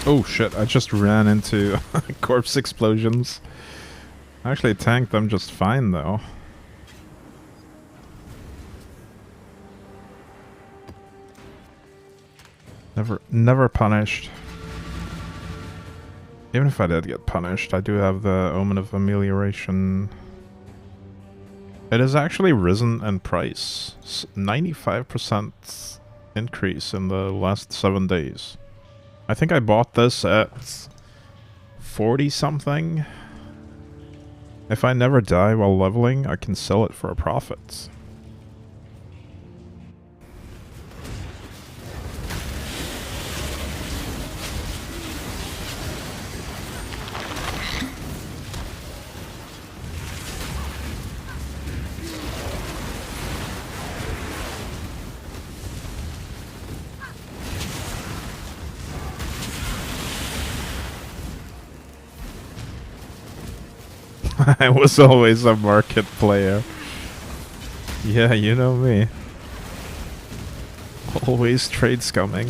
Oh shit, I just ran into corpse explosions. I actually tanked them just fine though. Never punished. Even if I did get punished, I do have the Omen of Amelioration. It has actually risen in price. 95% increase in the last 7 days. I think I bought this at 40 something. If I never die while leveling, I can sell it for a profit. I was always a market player. Yeah, you know me. Always trade scumming.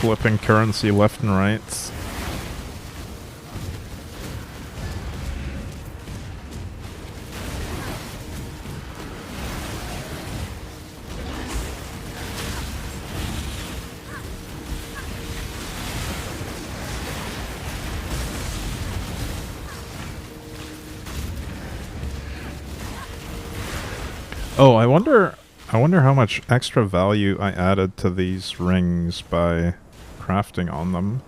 Flipping currency left and right. Oh, I wonder how much extra value I added to these rings by crafting on them.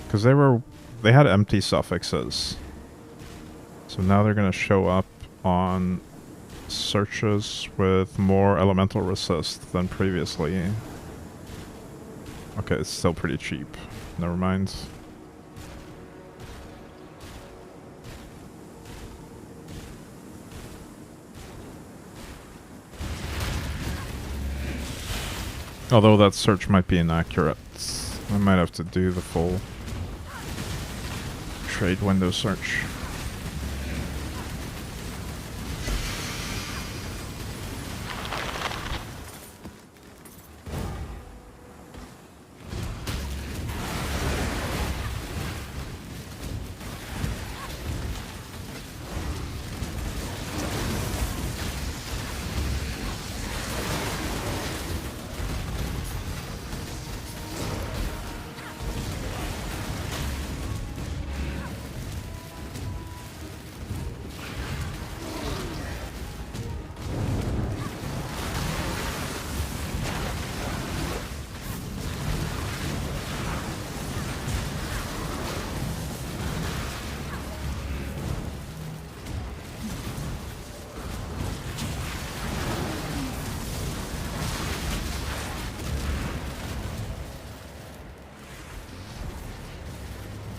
Because they had empty suffixes. So now they're gonna show up on searches with more elemental resist than previously. Okay, it's still pretty cheap. Never mind. Although that search might be inaccurate. I might have to do the full trade window search.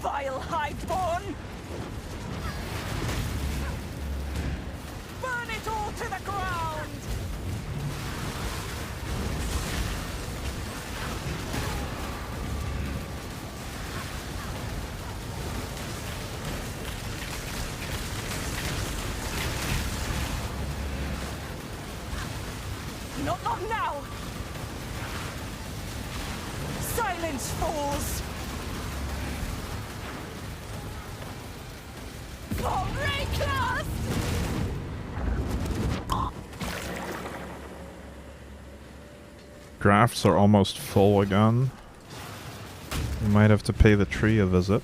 Vile highborn! Burn it all to the ground! Not long now! Silence, fools! Reclass! Drafts are almost full again. We might have to pay the tree a visit.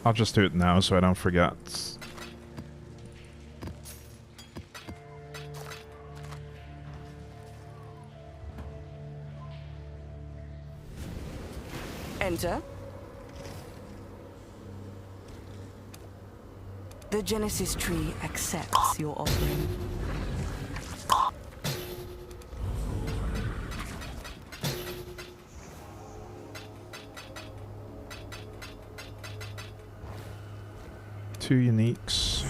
I'll just do it now so I don't forget. Enter. The Genesis tree accepts your offering. 2 uniques.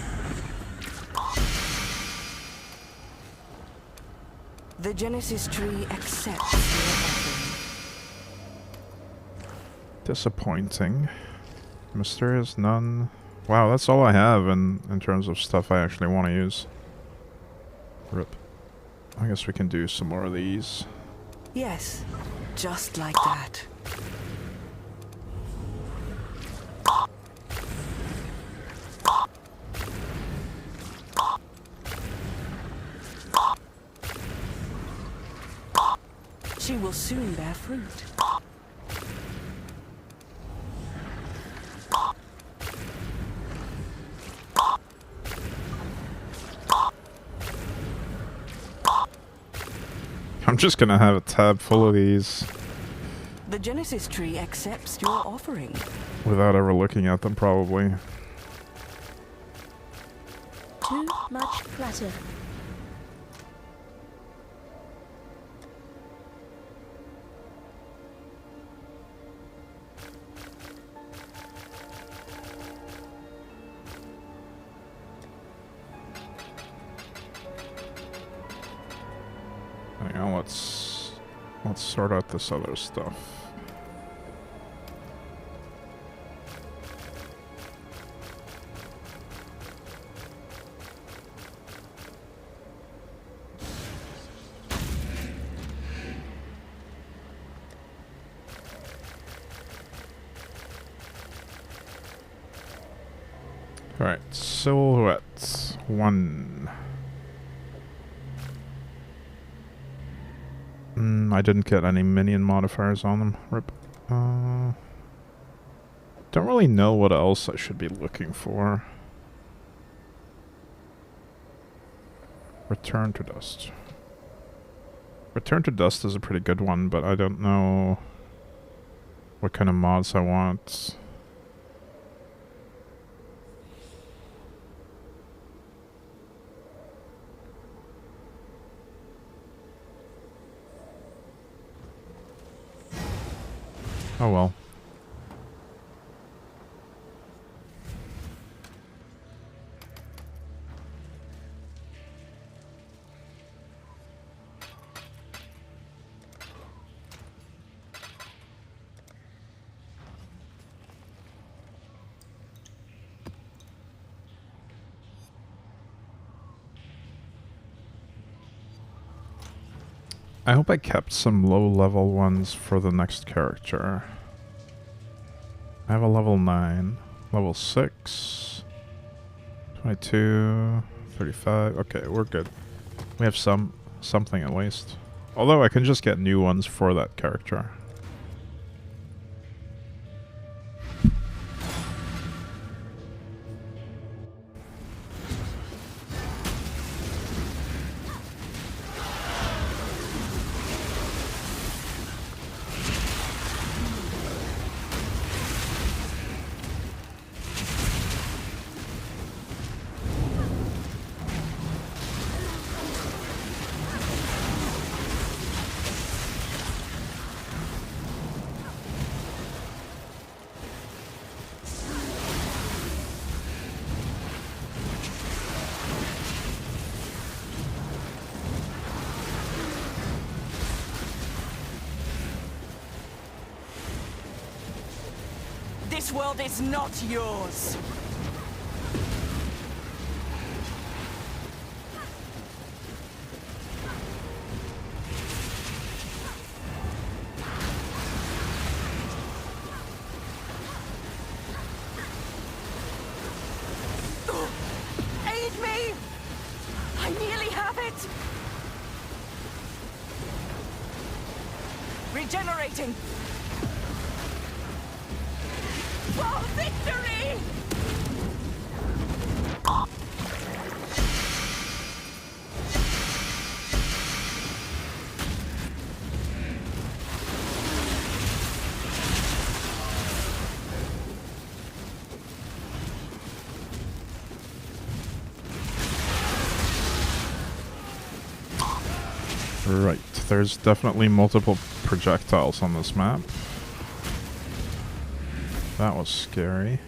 The Genesis tree accepts your offering. Disappointing. Mysterious, none. Wow, that's all I have in terms of stuff I actually want to use. Rip. I guess we can do some more of these. Yes, just like that. She will soon bear fruit. I'm just gonna have a tab full of these The Genesis tree accepts your offering. without ever looking at them, probably. Too much clutter. Hang on, let's sort out this other stuff. Alright, silhouette 1. I didn't get any minion modifiers on them. Rip. Don't really know what else I should be looking for. Return to Dust. Return to Dust is a pretty good one, but I don't know what kind of mods I want. Oh well. I hope I kept some low-level ones for the next character. I have a level 9, level 6, 22, 35. Okay, we're good. We have something at least. Although I can just get new ones for that character. This world is not yours. Aid me! I nearly have it! Regenerating! For victory! Right, there's definitely multiple projectiles on this map. That was scary.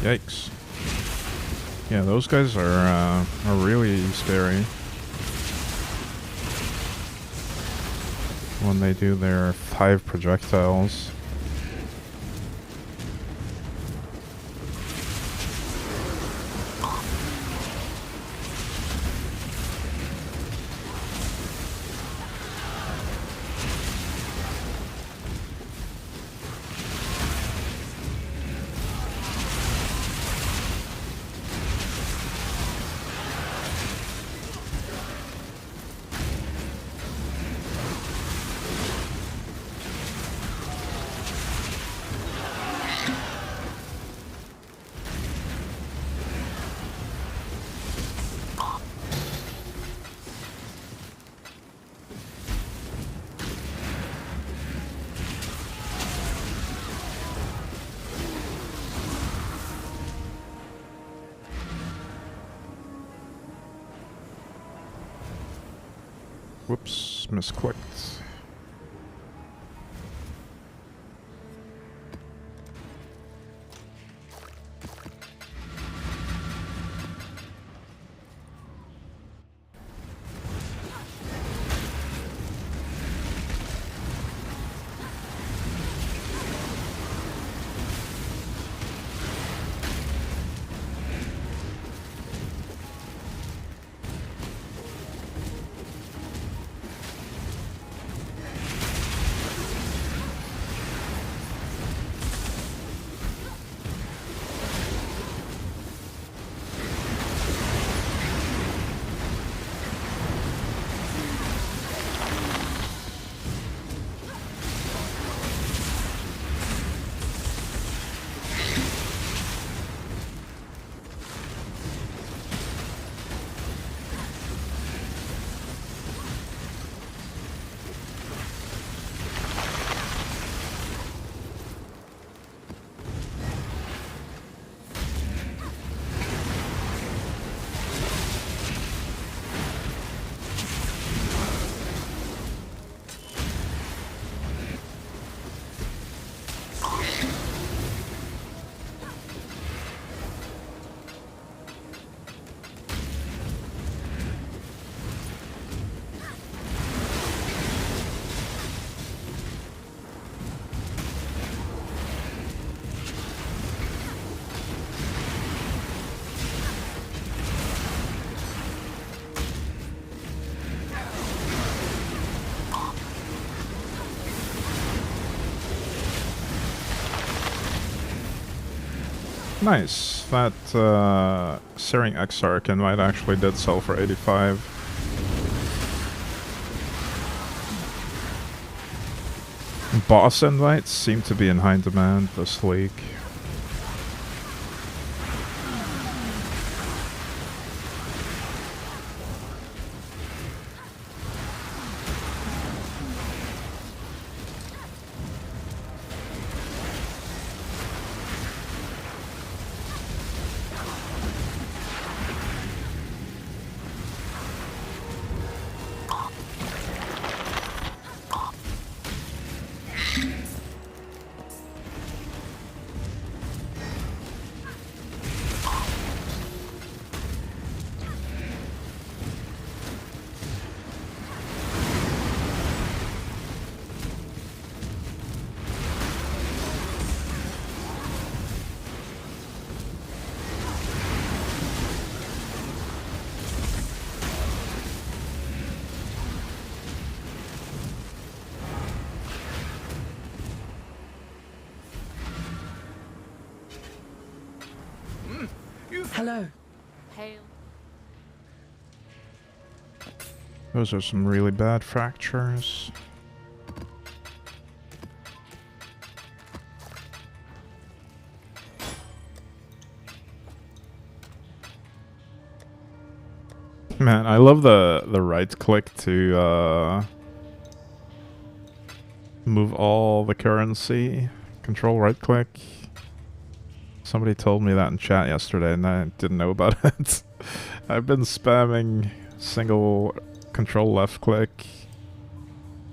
Yikes. Yeah, those guys are really scary when they do their 5 projectiles. Whoops, misclicked. Nice. That Searing Exarch invite actually did sell for 85. Boss invites seem to be in high demand this week. Hello. Hail. Those are some really bad fractures. Man, I love the right click to move all the currency. Control right click. Somebody told me that in chat yesterday and I didn't know about it. I've been spamming single control left click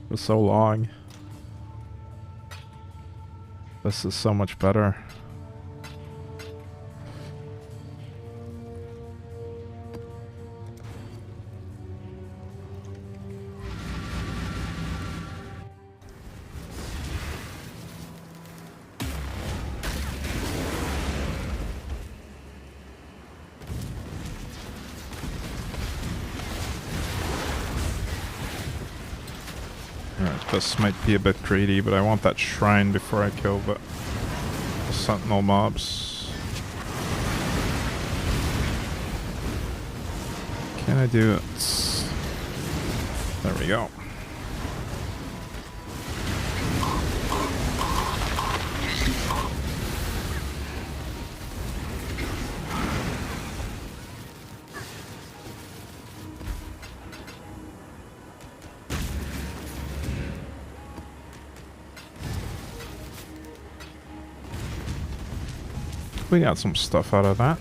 for so long. This is so much better. This might be a bit greedy, but I want that shrine before I kill the sentinel mobs. Can I do it? There we go. We got some stuff out of that.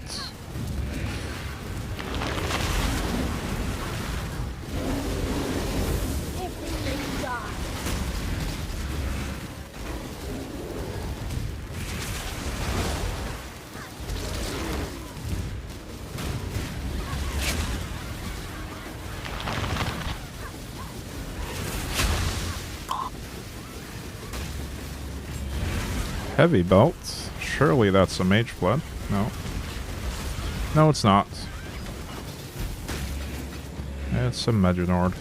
Heavy belt. Surely that's a mage blood. No. No, it's not. It's a Meginord.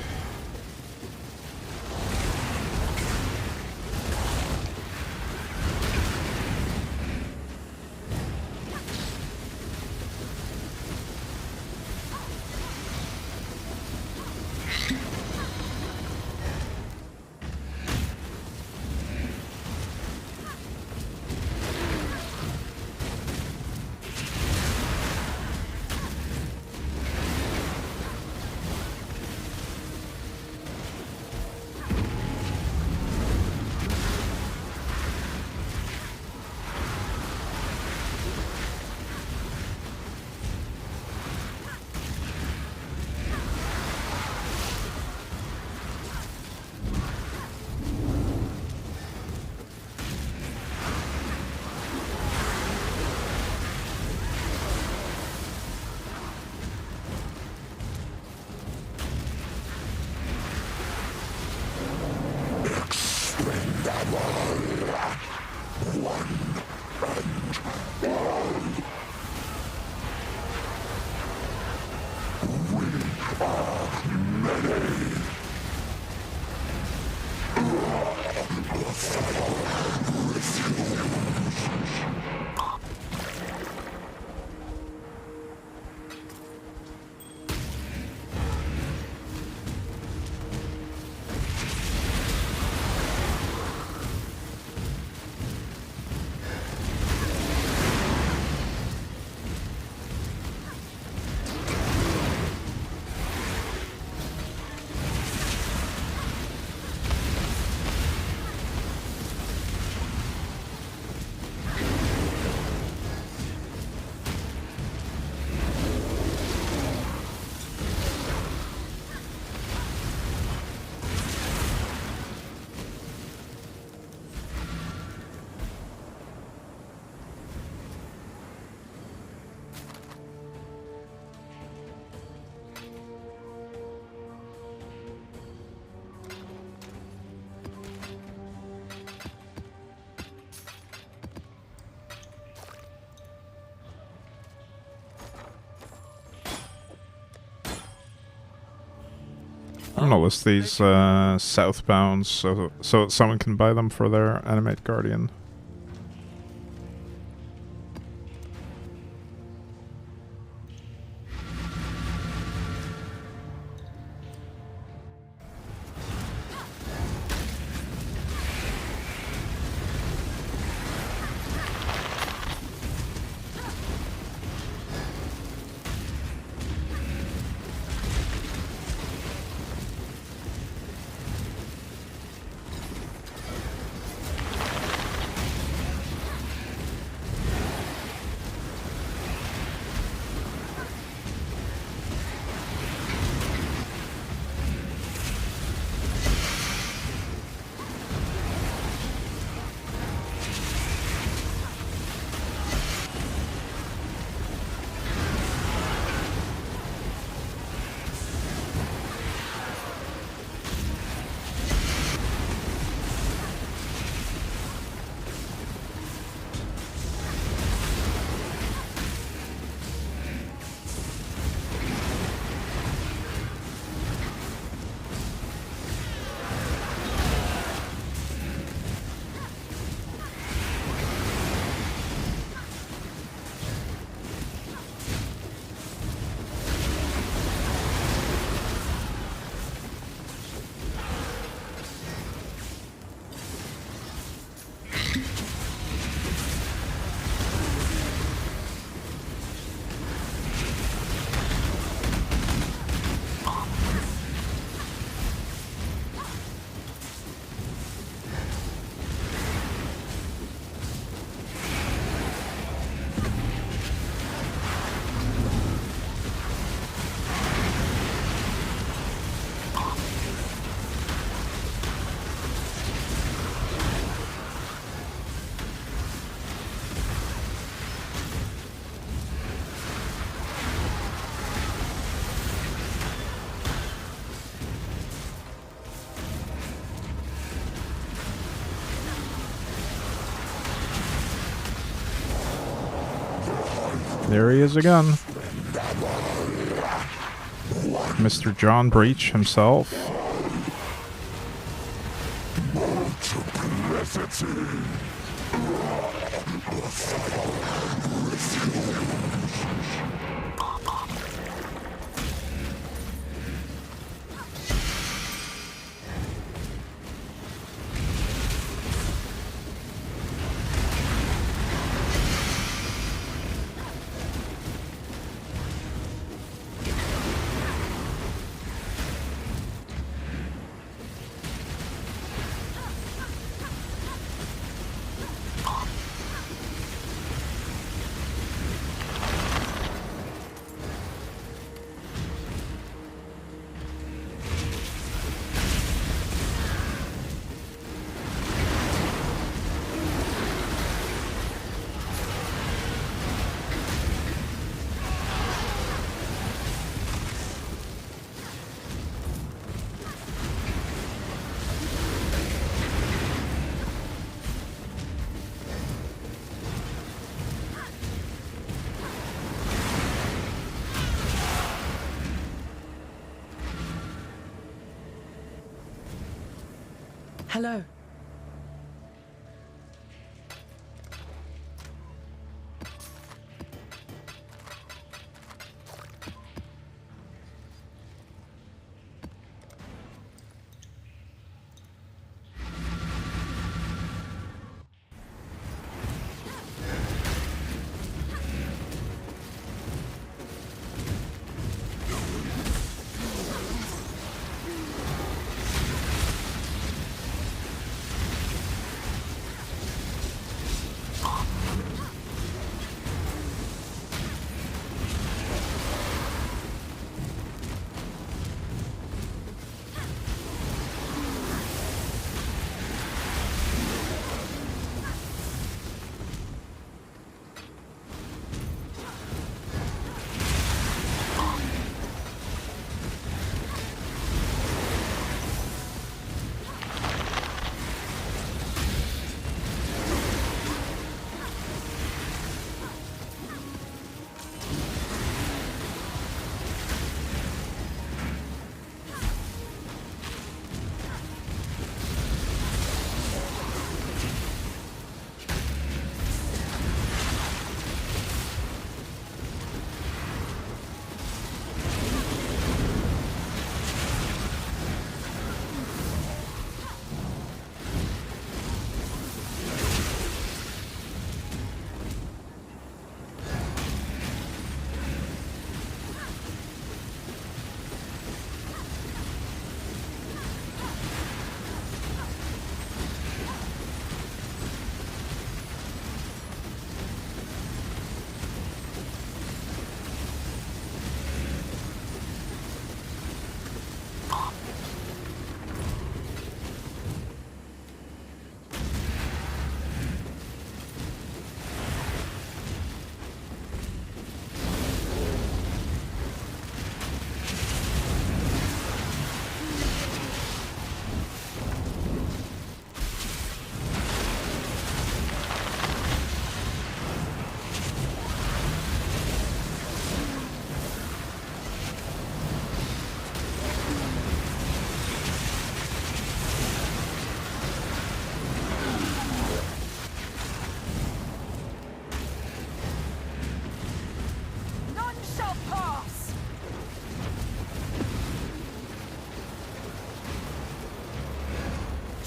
I'm gonna list these southbounds so someone can buy them for their Animate Guardian. There he is again. Mr. John Breach himself. Hello.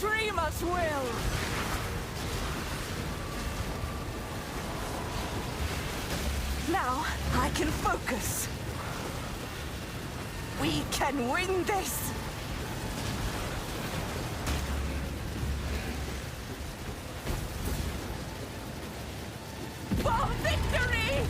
Dreamers will! Now I can focus. We can win this! For victory!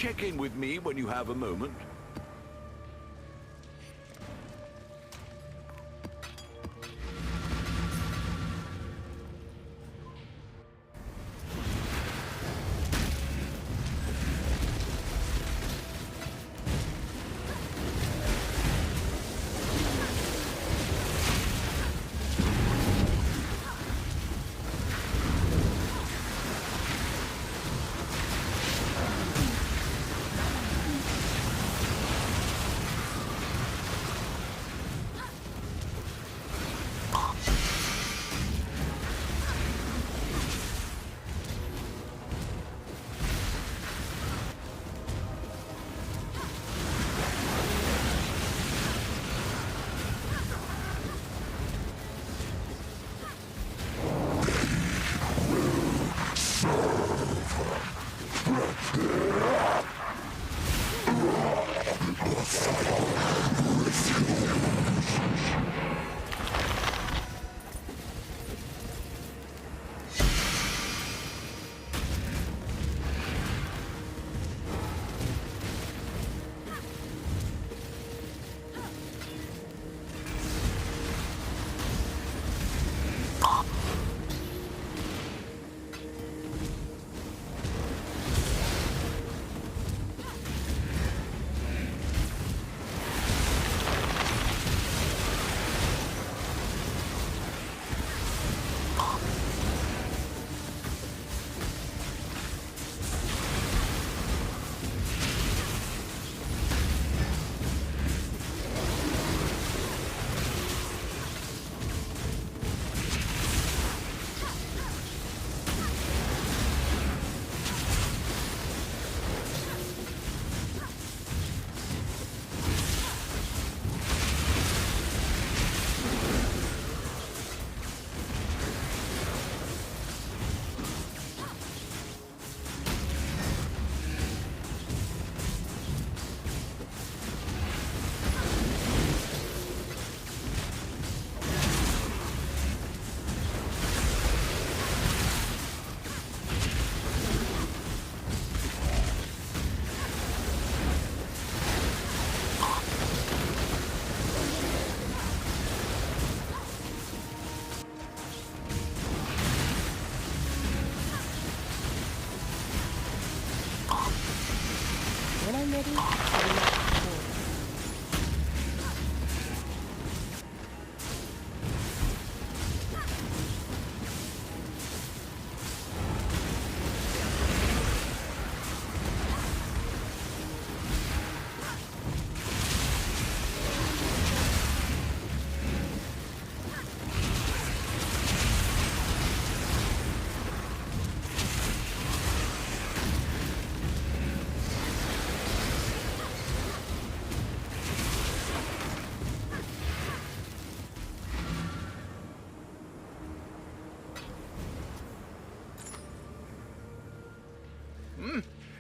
check in with me when you have a moment? When I'm ready, I will let you go.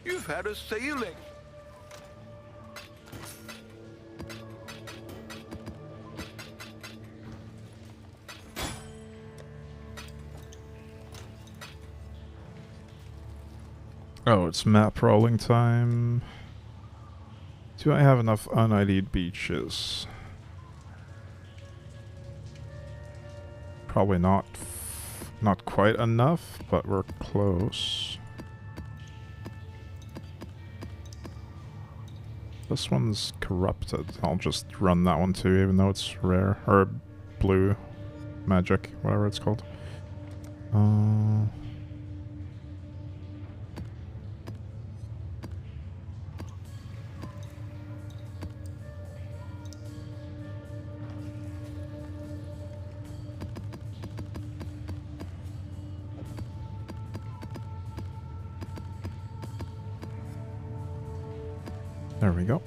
You've had a sailing. Oh, it's map rolling time. Do I have enough un-ID'd beaches? Probably not. Not quite enough, but we're close. This one's corrupted. I'll just run that one too, even though it's rare. Or blue magic, whatever it's called. There we go.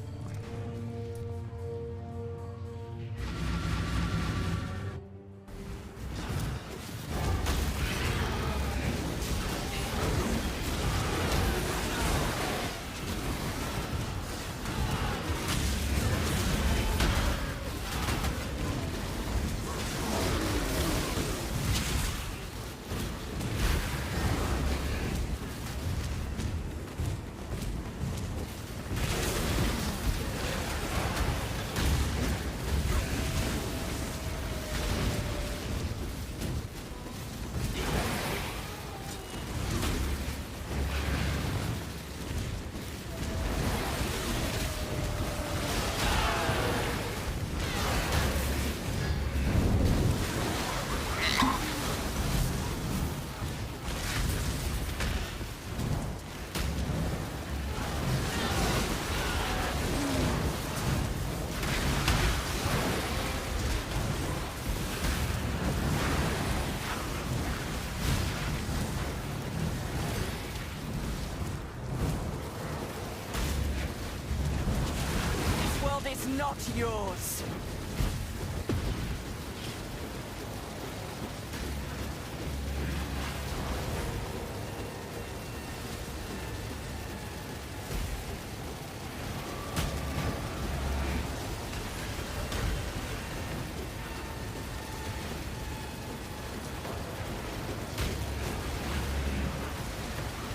not yours.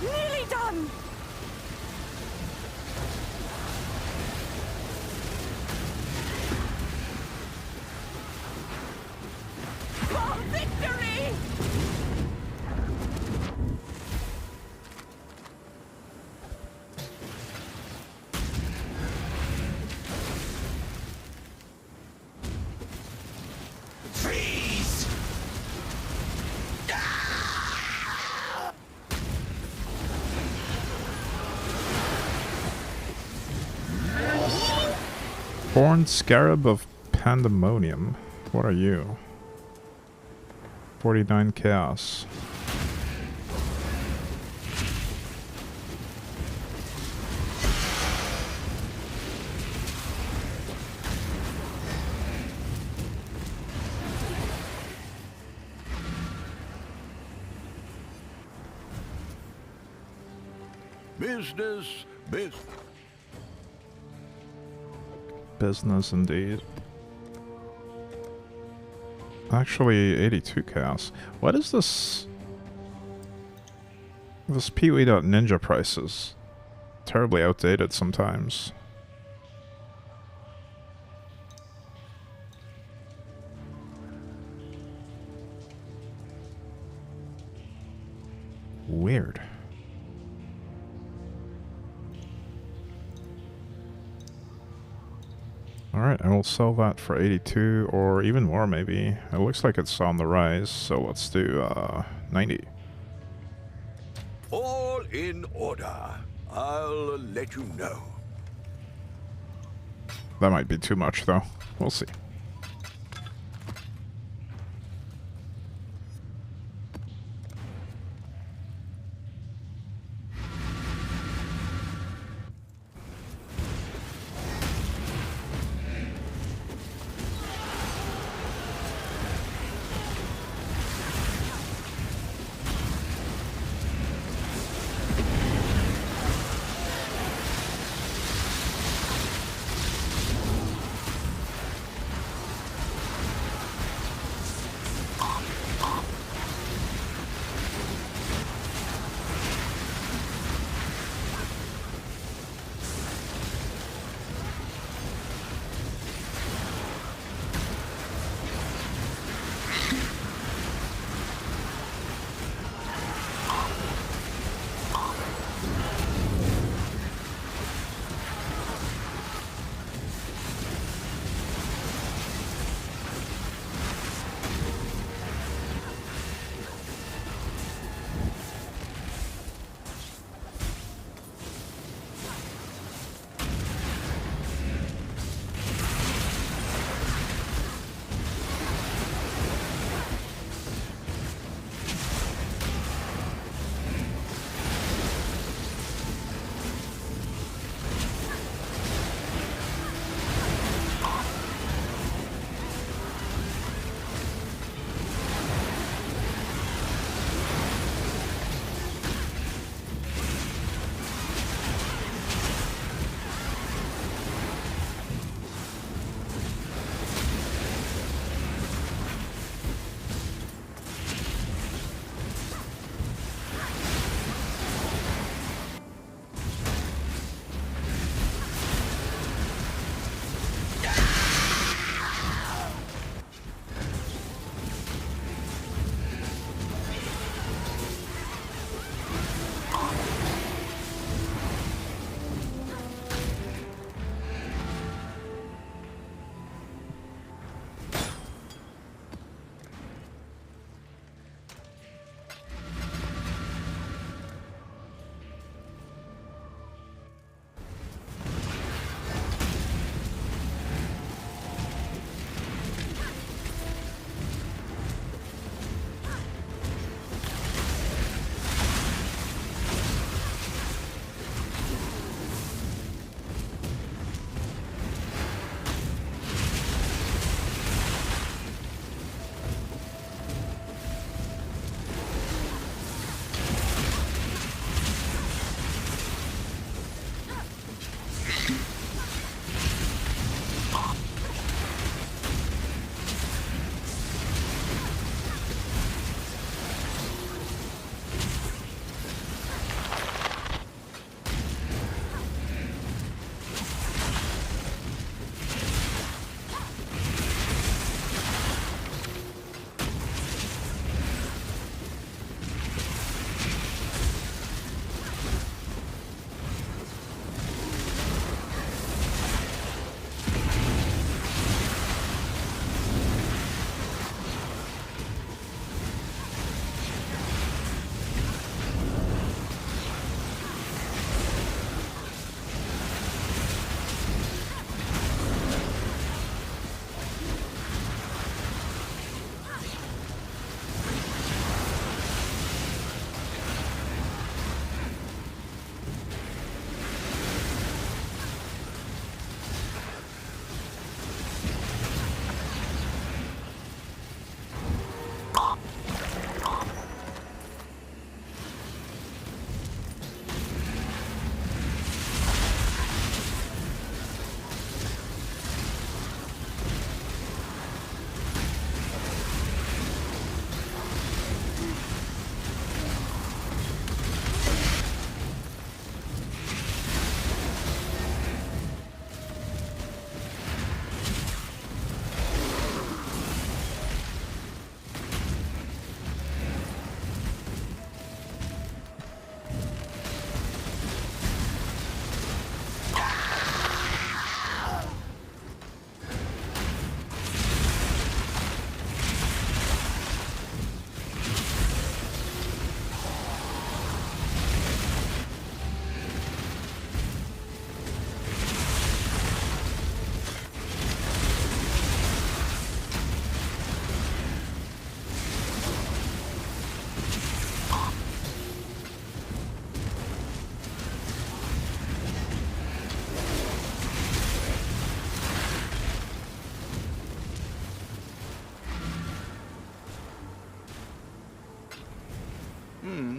Nearly done! For victory! Freeze! Horned Scarab of Pandemonium. What are you? 49 Chaos. Business, business. Business indeed. Actually, 82 chaos. What is this? This Pee-wee.Ninja prices. Terribly outdated sometimes. Weird. Alright, I will sell that for 82 or even more maybe. It looks like it's on the rise, so let's do 90. All in order. I'll let you know. That might be too much though. We'll see.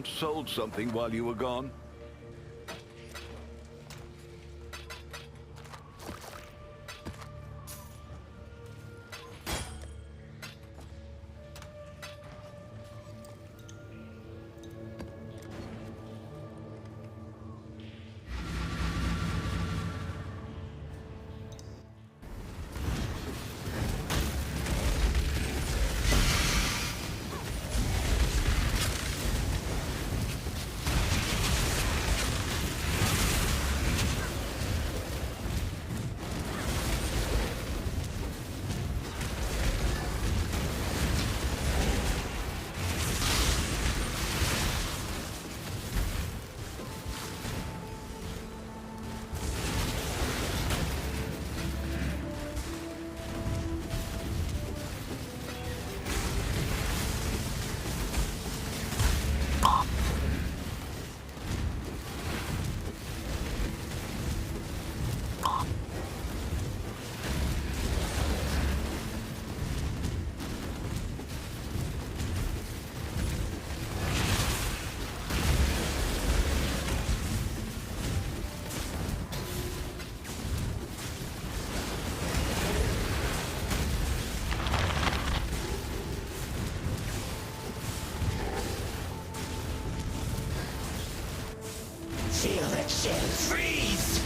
Sold something while you were gone. Feel the chill freeze!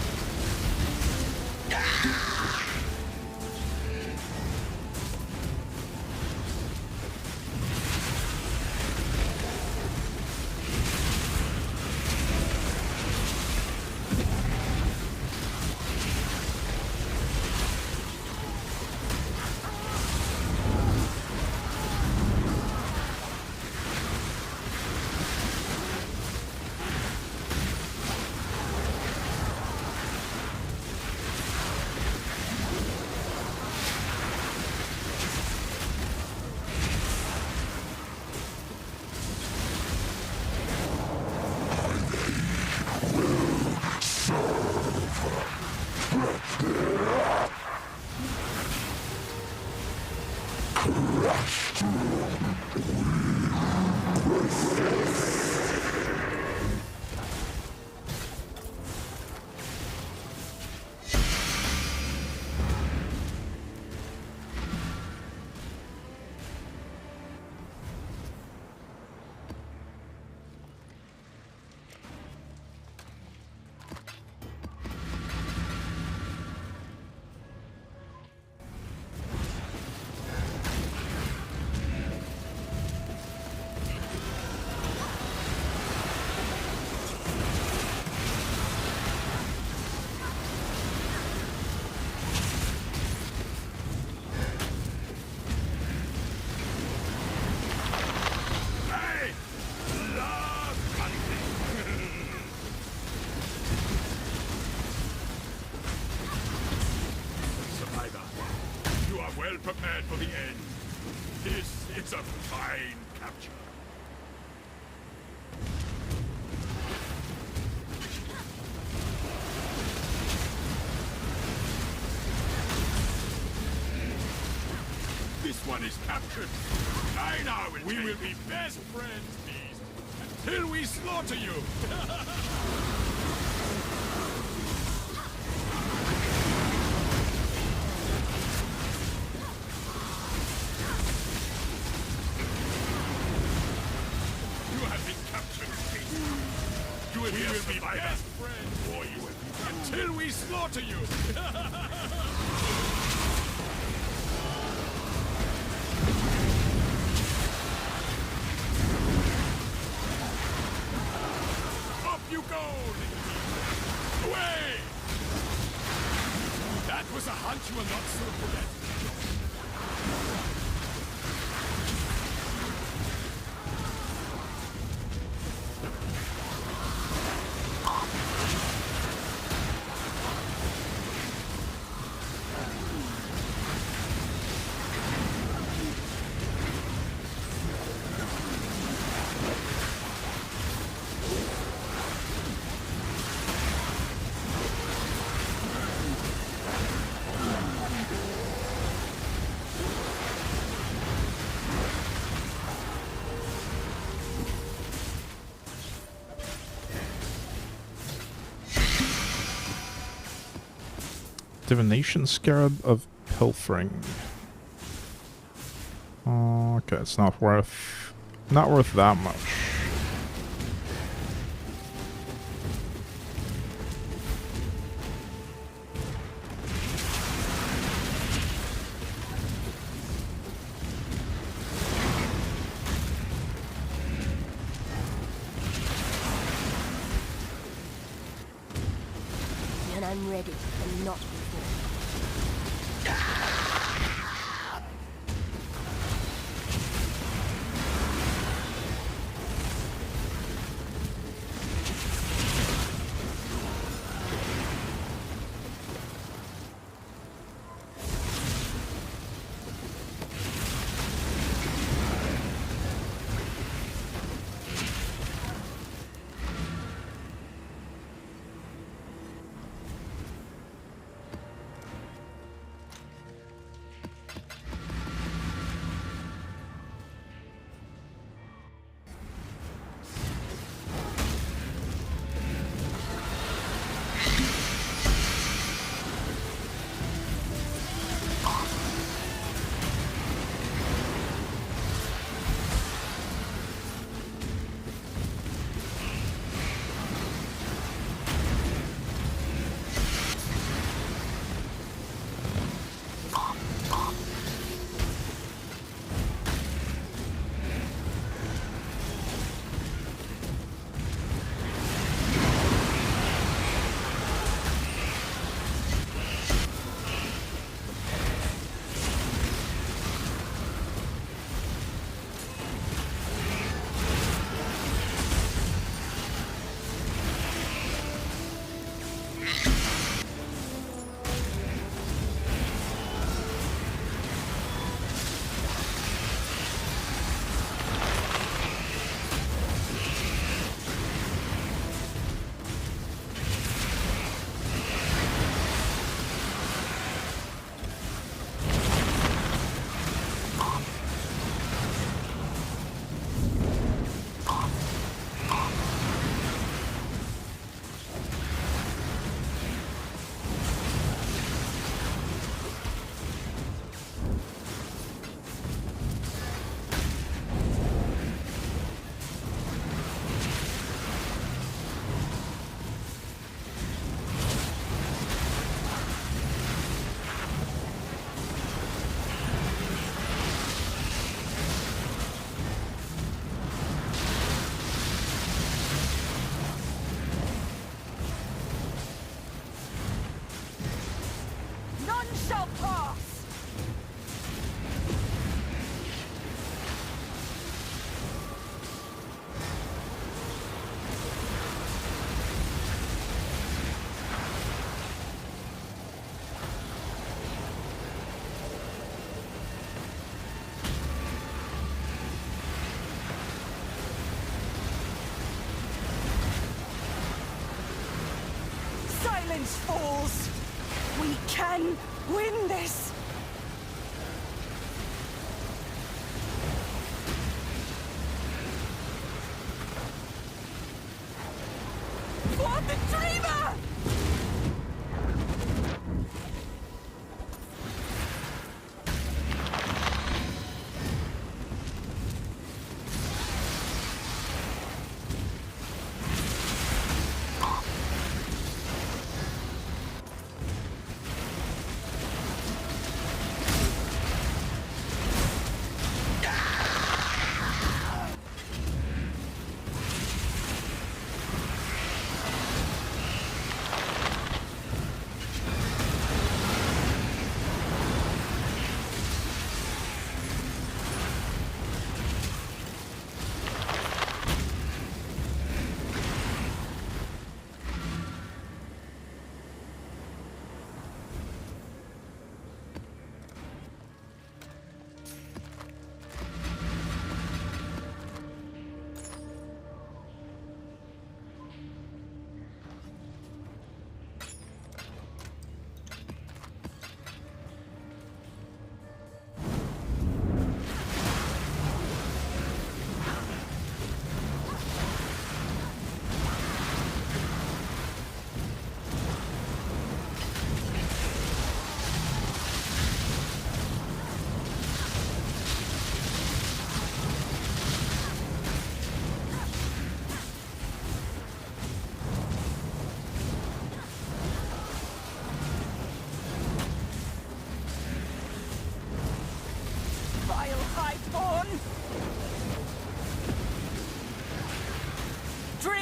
Well prepared for the end. This is a fine capture. This one is captured. I now will We will be best friends, beast, until we slaughter you. We will be best friends for you until we slaughter you! Up you go! Away! That was a hunt you will not soon forget. Divination Scarab of Pilfering. Okay, it's not worth that much. When I'm ready, and not before. Fools! We can win this! For the dreamer!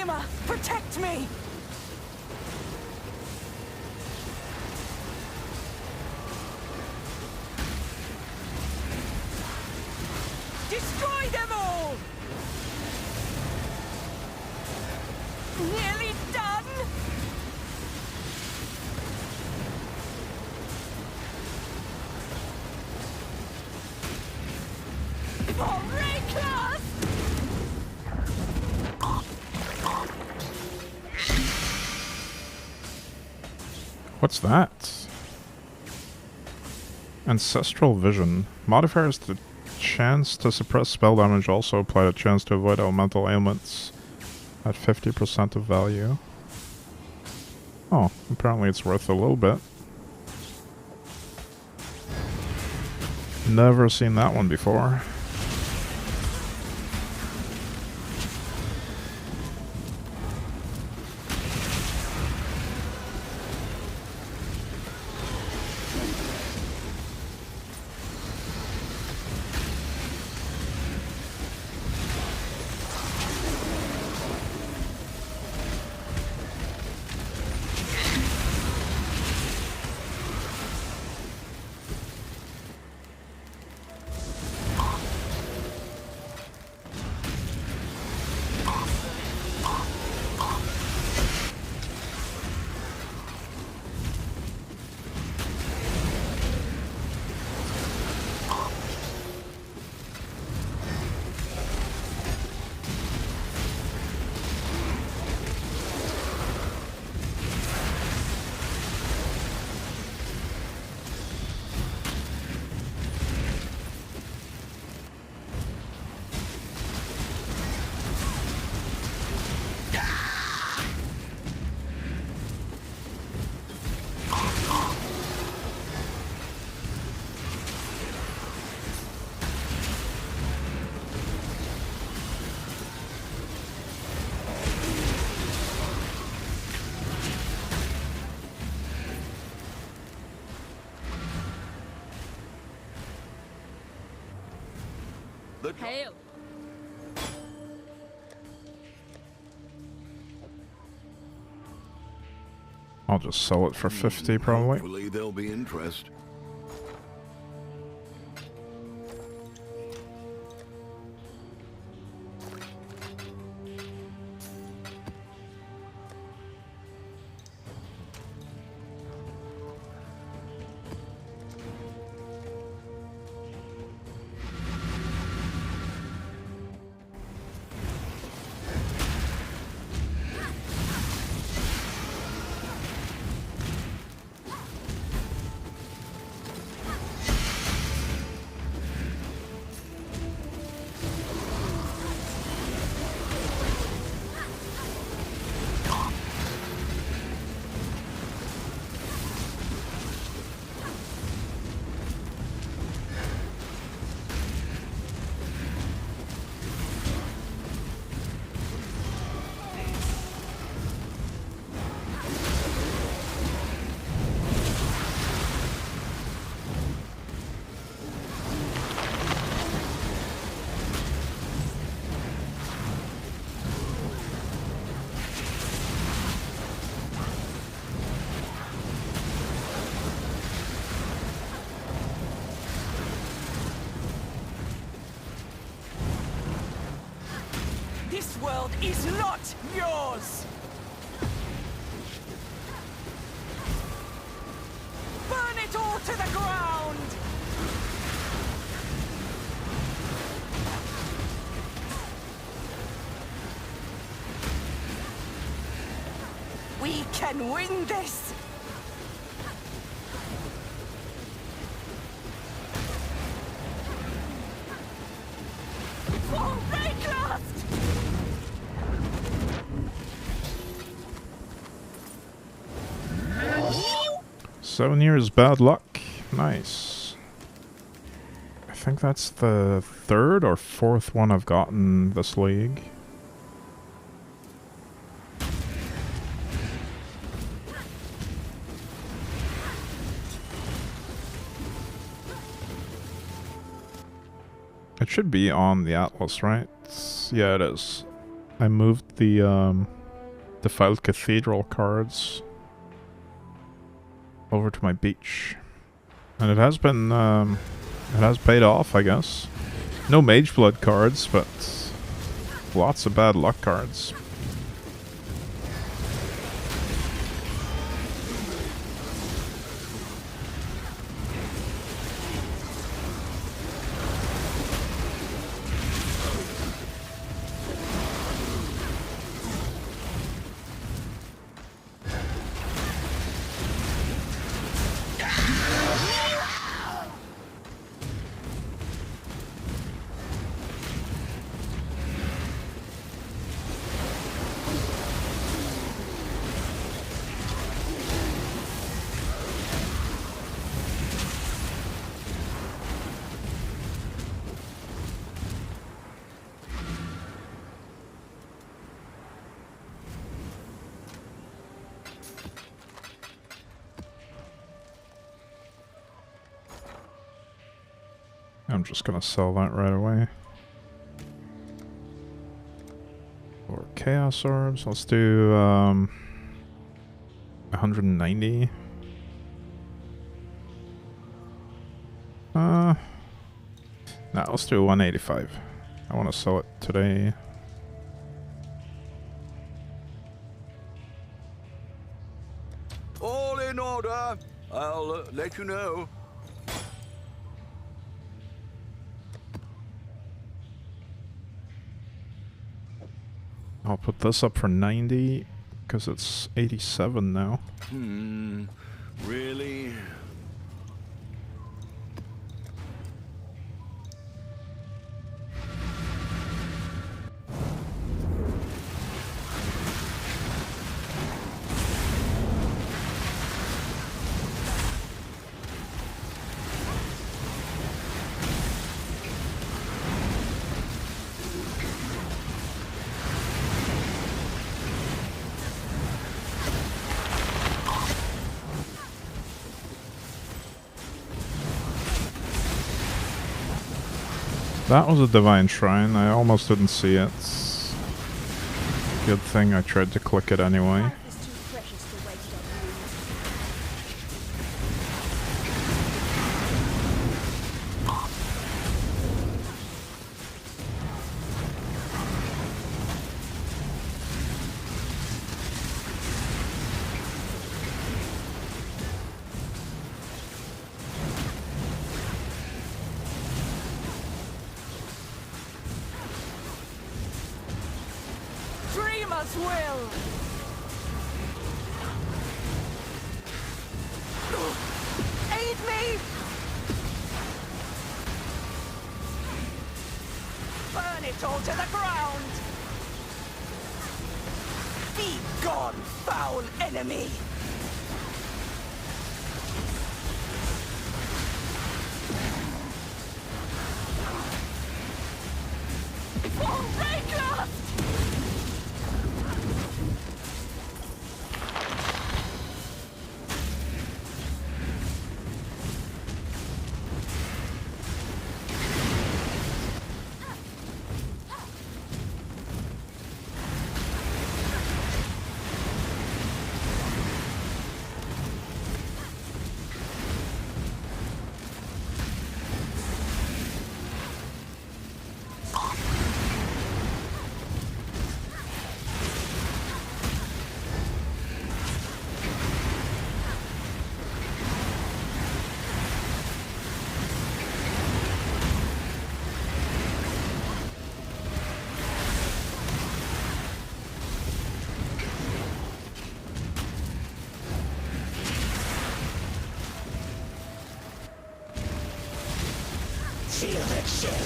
swimmer! Protect me! Destroy them all! Nearly done? For Reclass! What's that? Ancestral Vision. Modifiers to chance to suppress spell damage also apply to chance to avoid elemental ailments at 50% of value. Oh, apparently it's worth a little bit. Never seen that one before. Hail. I'll just sell it for 50 probably. Hopefully there'll be interest. This world is not yours! Burn it all to the ground! We can win this! For Reclass! 7 years bad luck. Nice. I think that's the third or fourth one I've gotten this league. It should be on the Atlas, right? Yeah, it is. I moved the Defiled Cathedral cards over to my beach. And it has been, it has paid off, I guess. No Mage Blood cards, but lots of bad luck cards. I'm just gonna sell that right away. Or Chaos Orbs. Let's do 190. Nah, let's do 185. I want to sell it today. All in order. I'll let you know. I'll put this up for 90 because it's 87 now. Really? That was a Divine Shrine. I almost didn't see it. Good thing I tried to click it anyway. Life is too precious to waste on Dreamer's will! Aid me! Burn it all to the ground! Be gone, foul enemy! For Reckless! Feel that shit.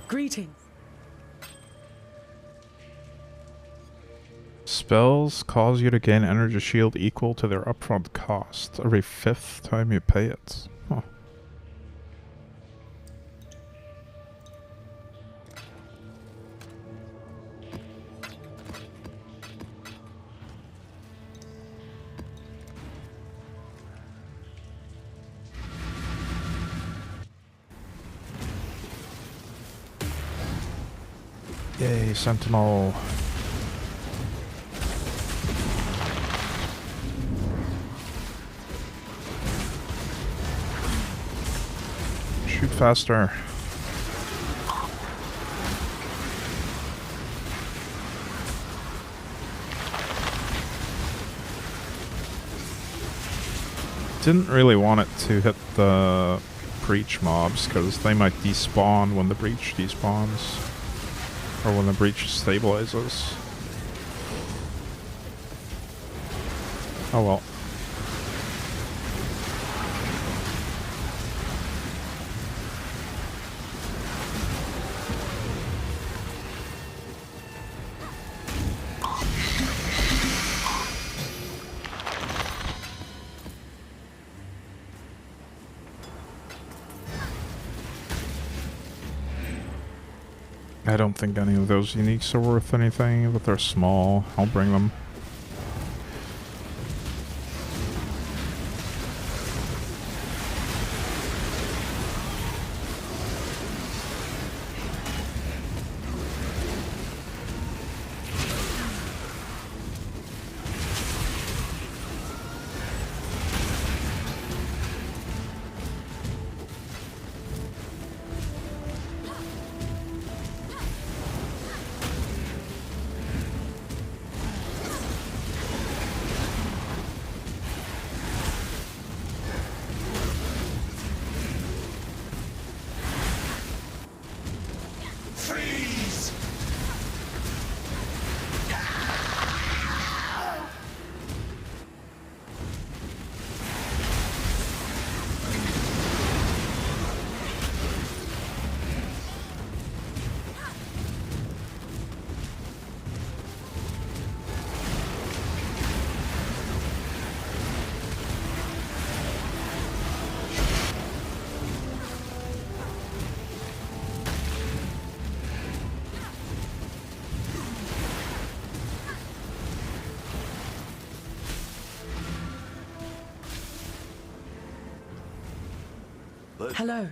Greetings. Spells cause you to gain energy shield equal to their upfront cost every 5th time you pay it. Huh. Yay, Sentinel. Shoot faster. Didn't really want it to hit the breach mobs because they might despawn when the breach despawns. Or when the breach stabilizes. Oh well. I don't think any of those uniques are worth anything, but they're small. I'll bring them. Hello.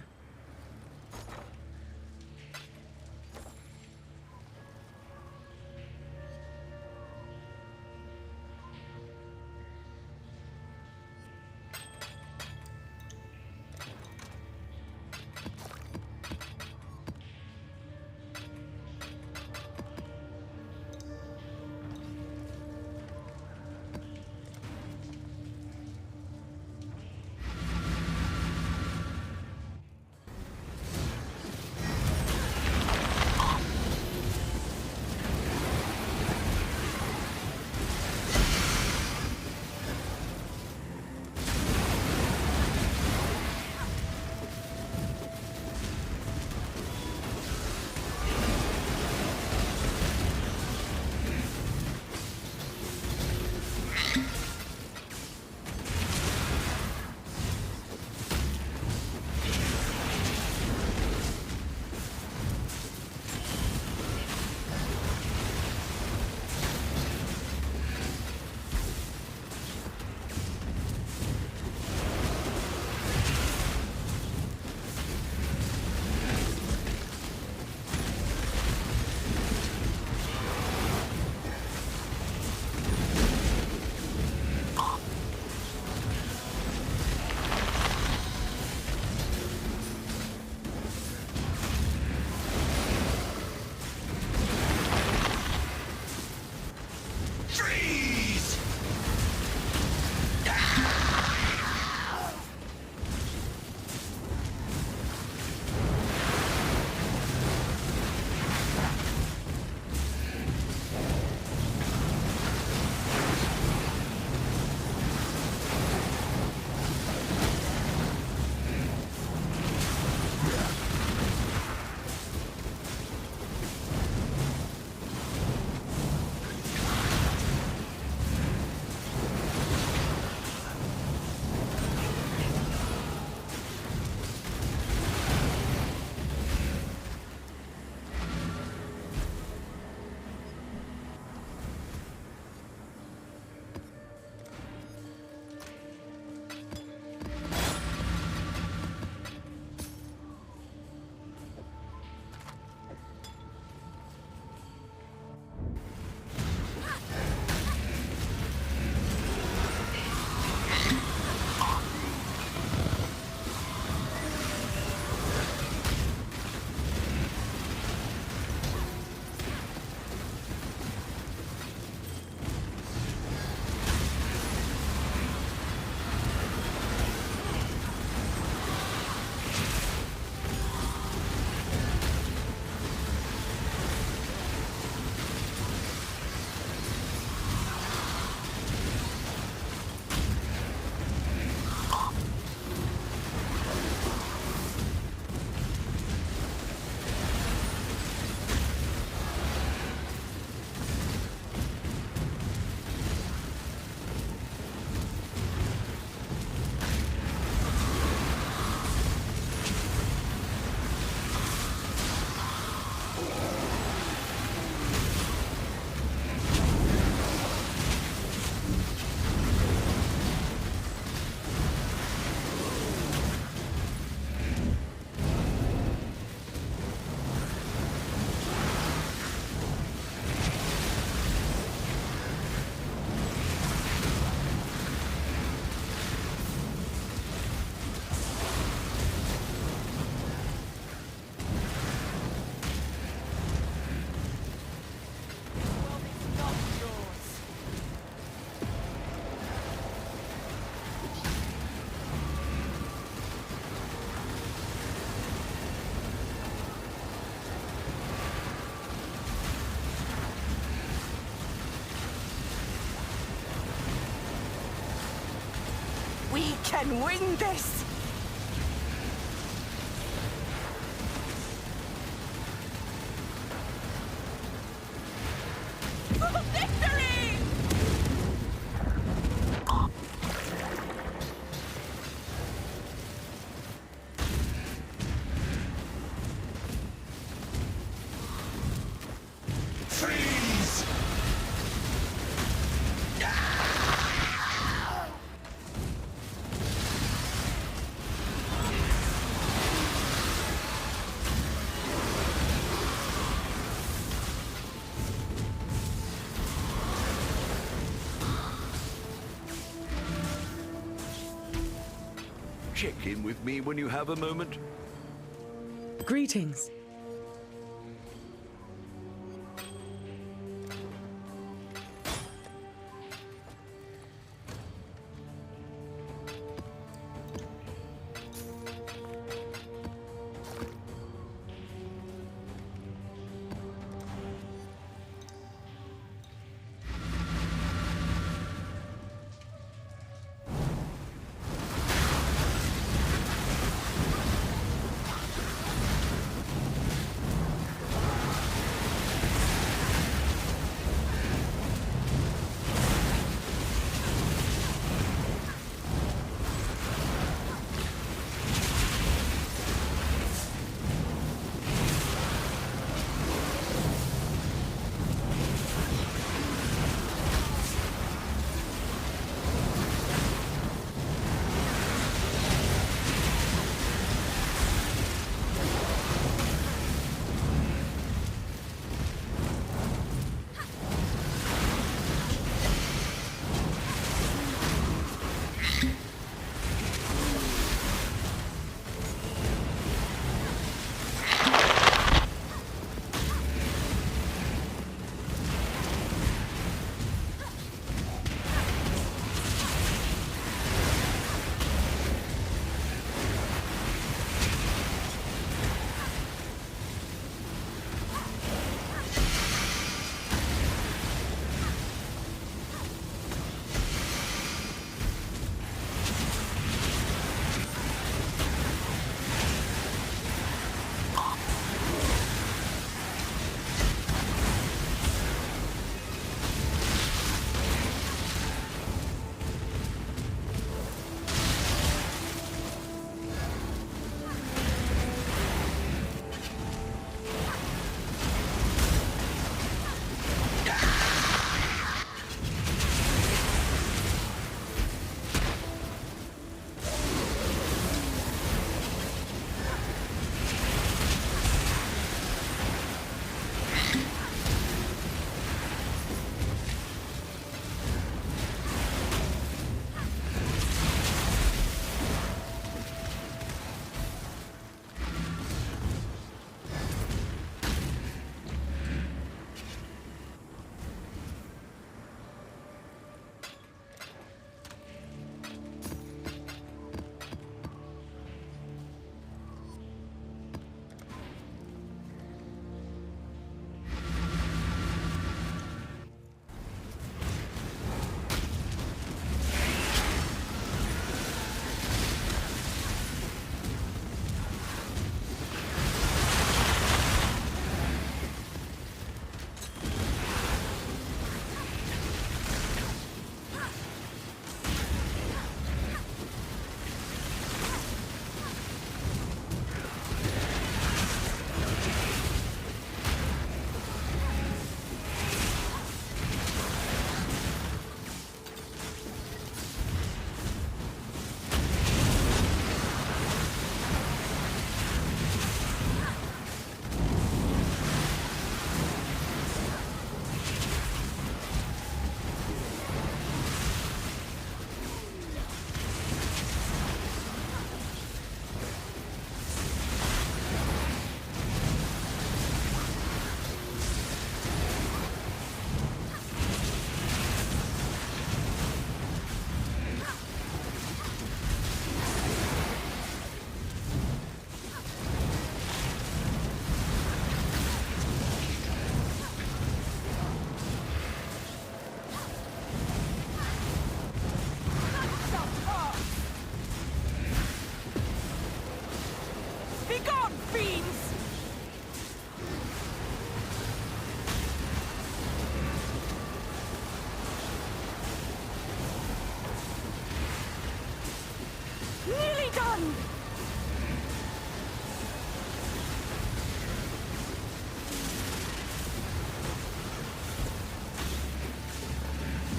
We can win this! For victory! Freeze! Check in with me when you have a moment. Greetings.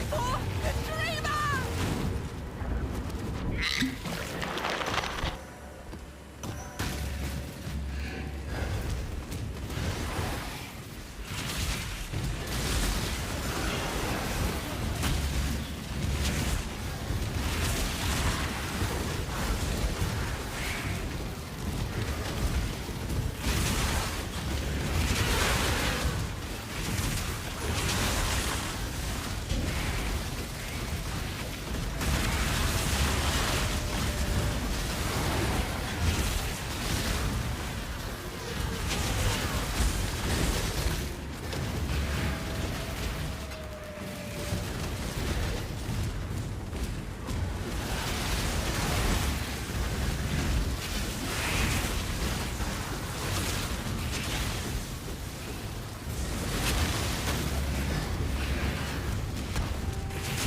For the dreamer!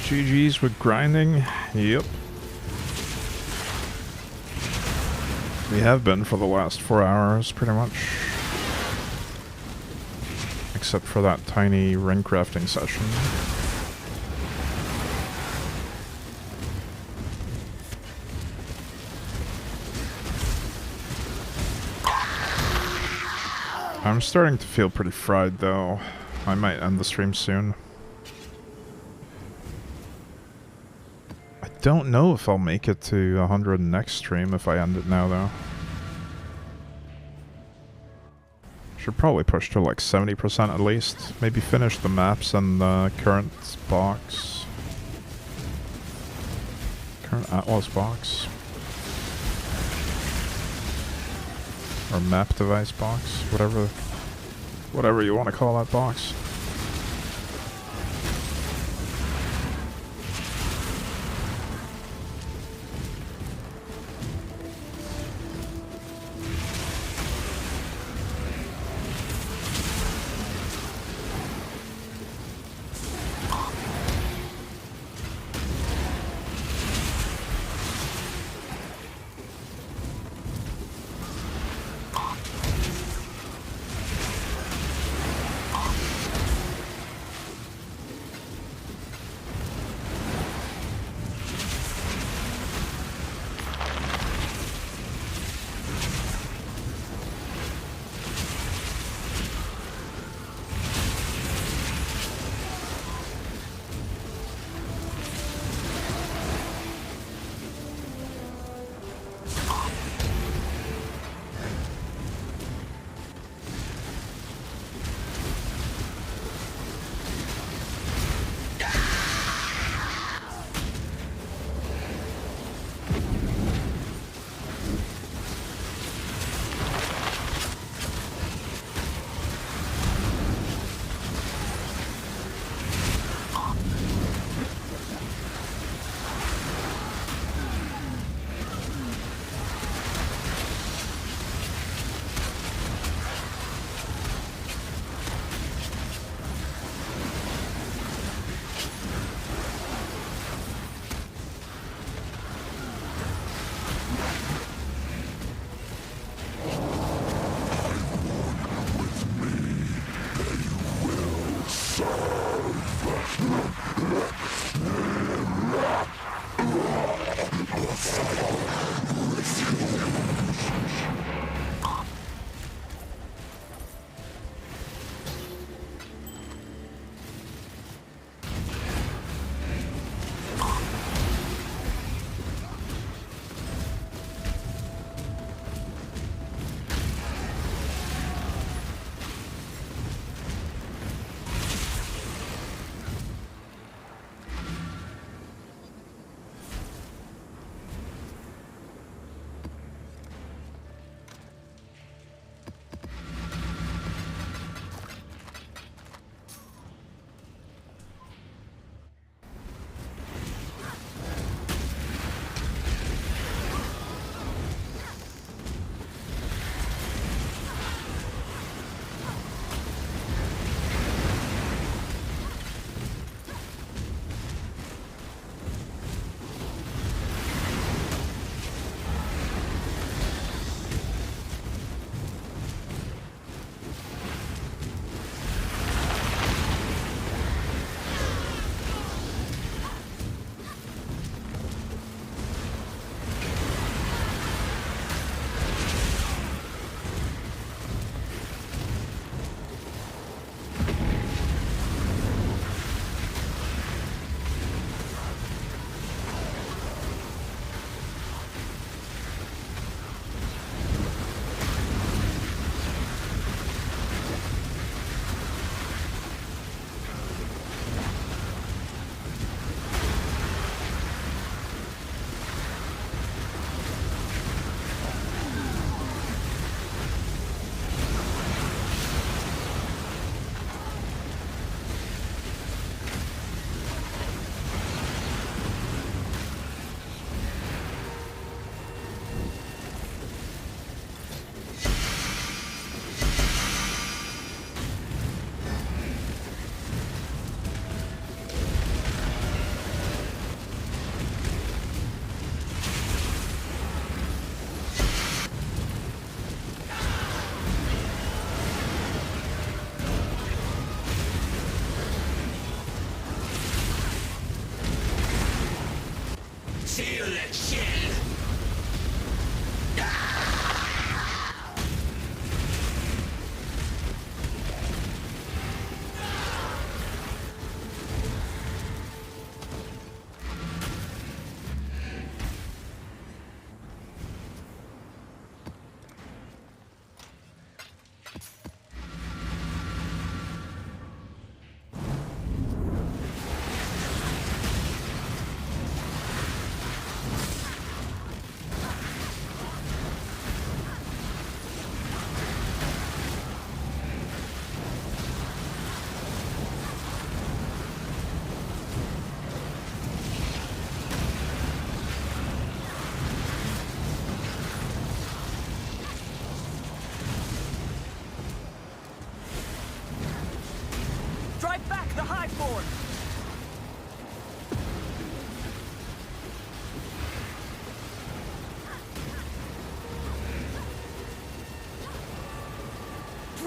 GG's with grinding. Yep. We have been for the last 4 hours, pretty much. Except for that tiny ring crafting session. I'm starting to feel pretty fried though. I might end the stream soon. I don't know if I'll make it to 100 next stream if I end it now though. Should probably push to like 70% at least. Maybe finish the maps and the current box. Current Atlas box. Or map device box. Whatever you want to call that box.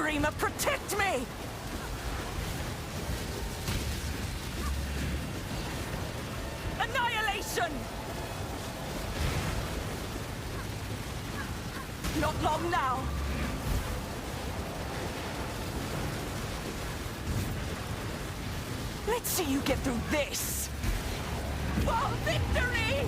Screamer, protect me! Annihilation! Not long now. Let's see you get through this. For victory!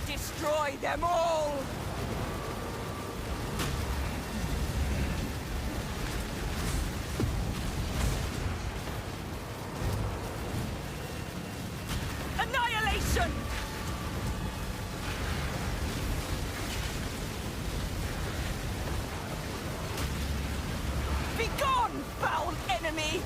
Destroy them all! Annihilation! Begone, foul enemy!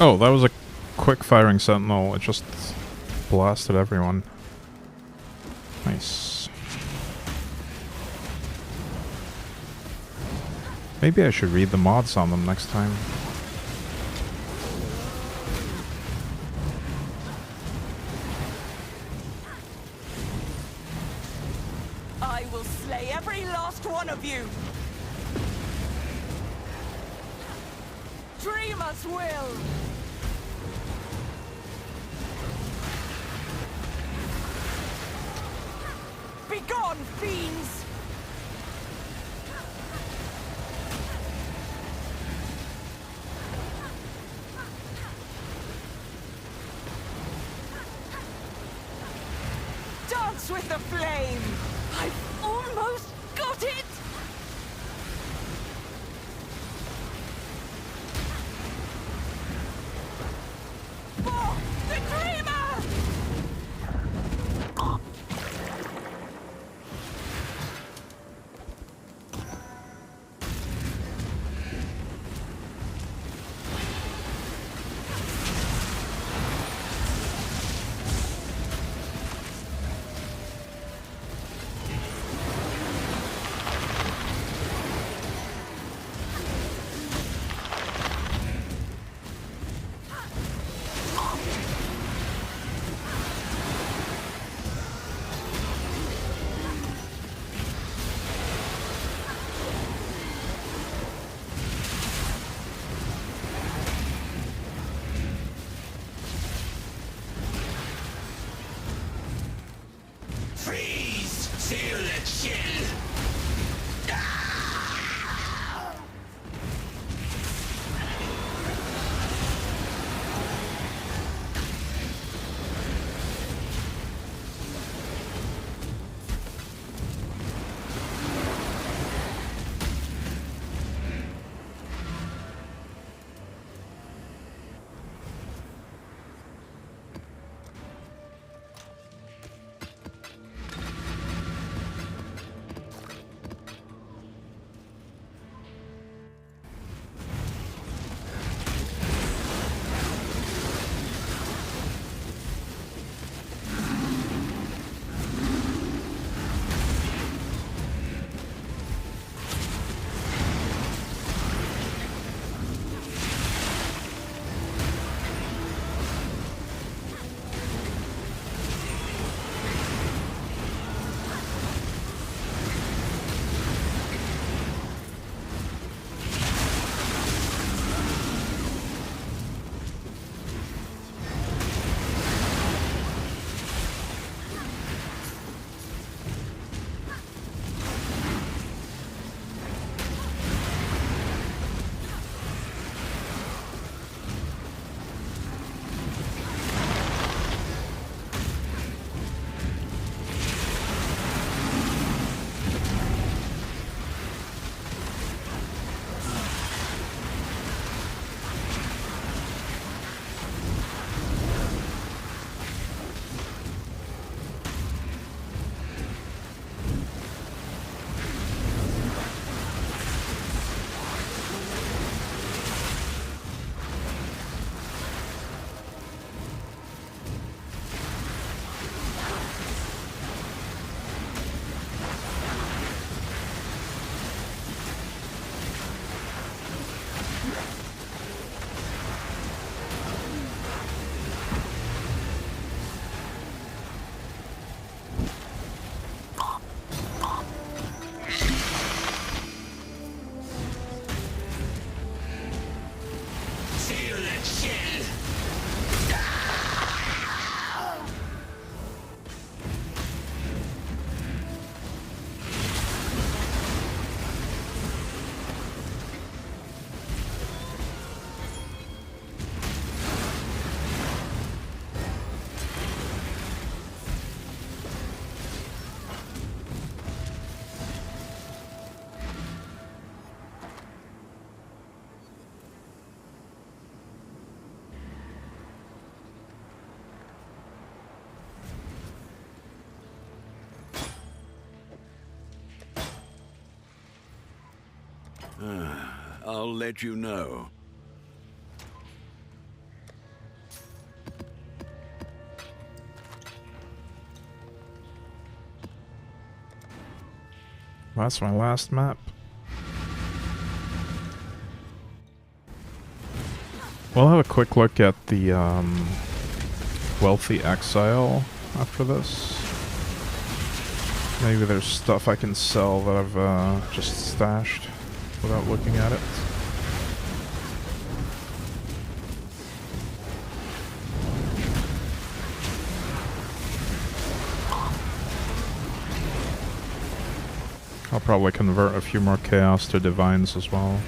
Oh, that was a quick-firing sentinel. It just blasted everyone. Nice. Maybe I should read the mods on them next time. I will slay every last one of you! Dreamers will! Begone, fiends! Dance with the flame! I've almost got it! For the dreamer! Freeze! Seal the chill! I'll let you know. That's my last map. We'll have a quick look at the Wealthy Exile after this. Maybe there's stuff I can sell that I've just stashed without looking at it. I'll probably convert a few more Chaos to Divines as well.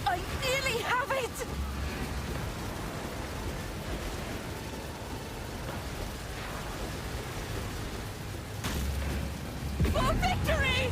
I nearly have it! For victory!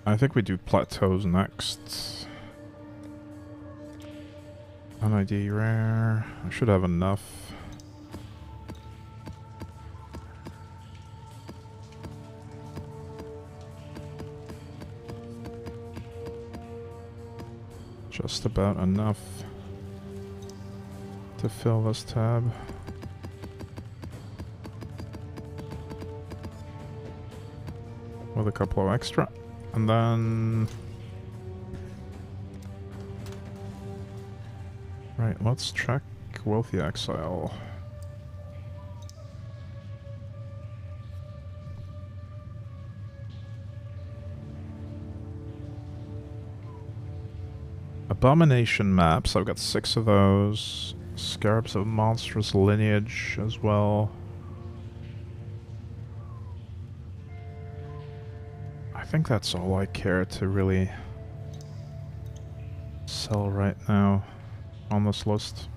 I think we do plateaus next. An ID rare. I should have enough. Just about enough to fill this tab. With a couple of extra. And then... Right, let's check Wealthy Exile. Abomination maps, I've got 6 of those. Scarabs of Monstrous Lineage as well. I think that's all I care to really sell right now on this list.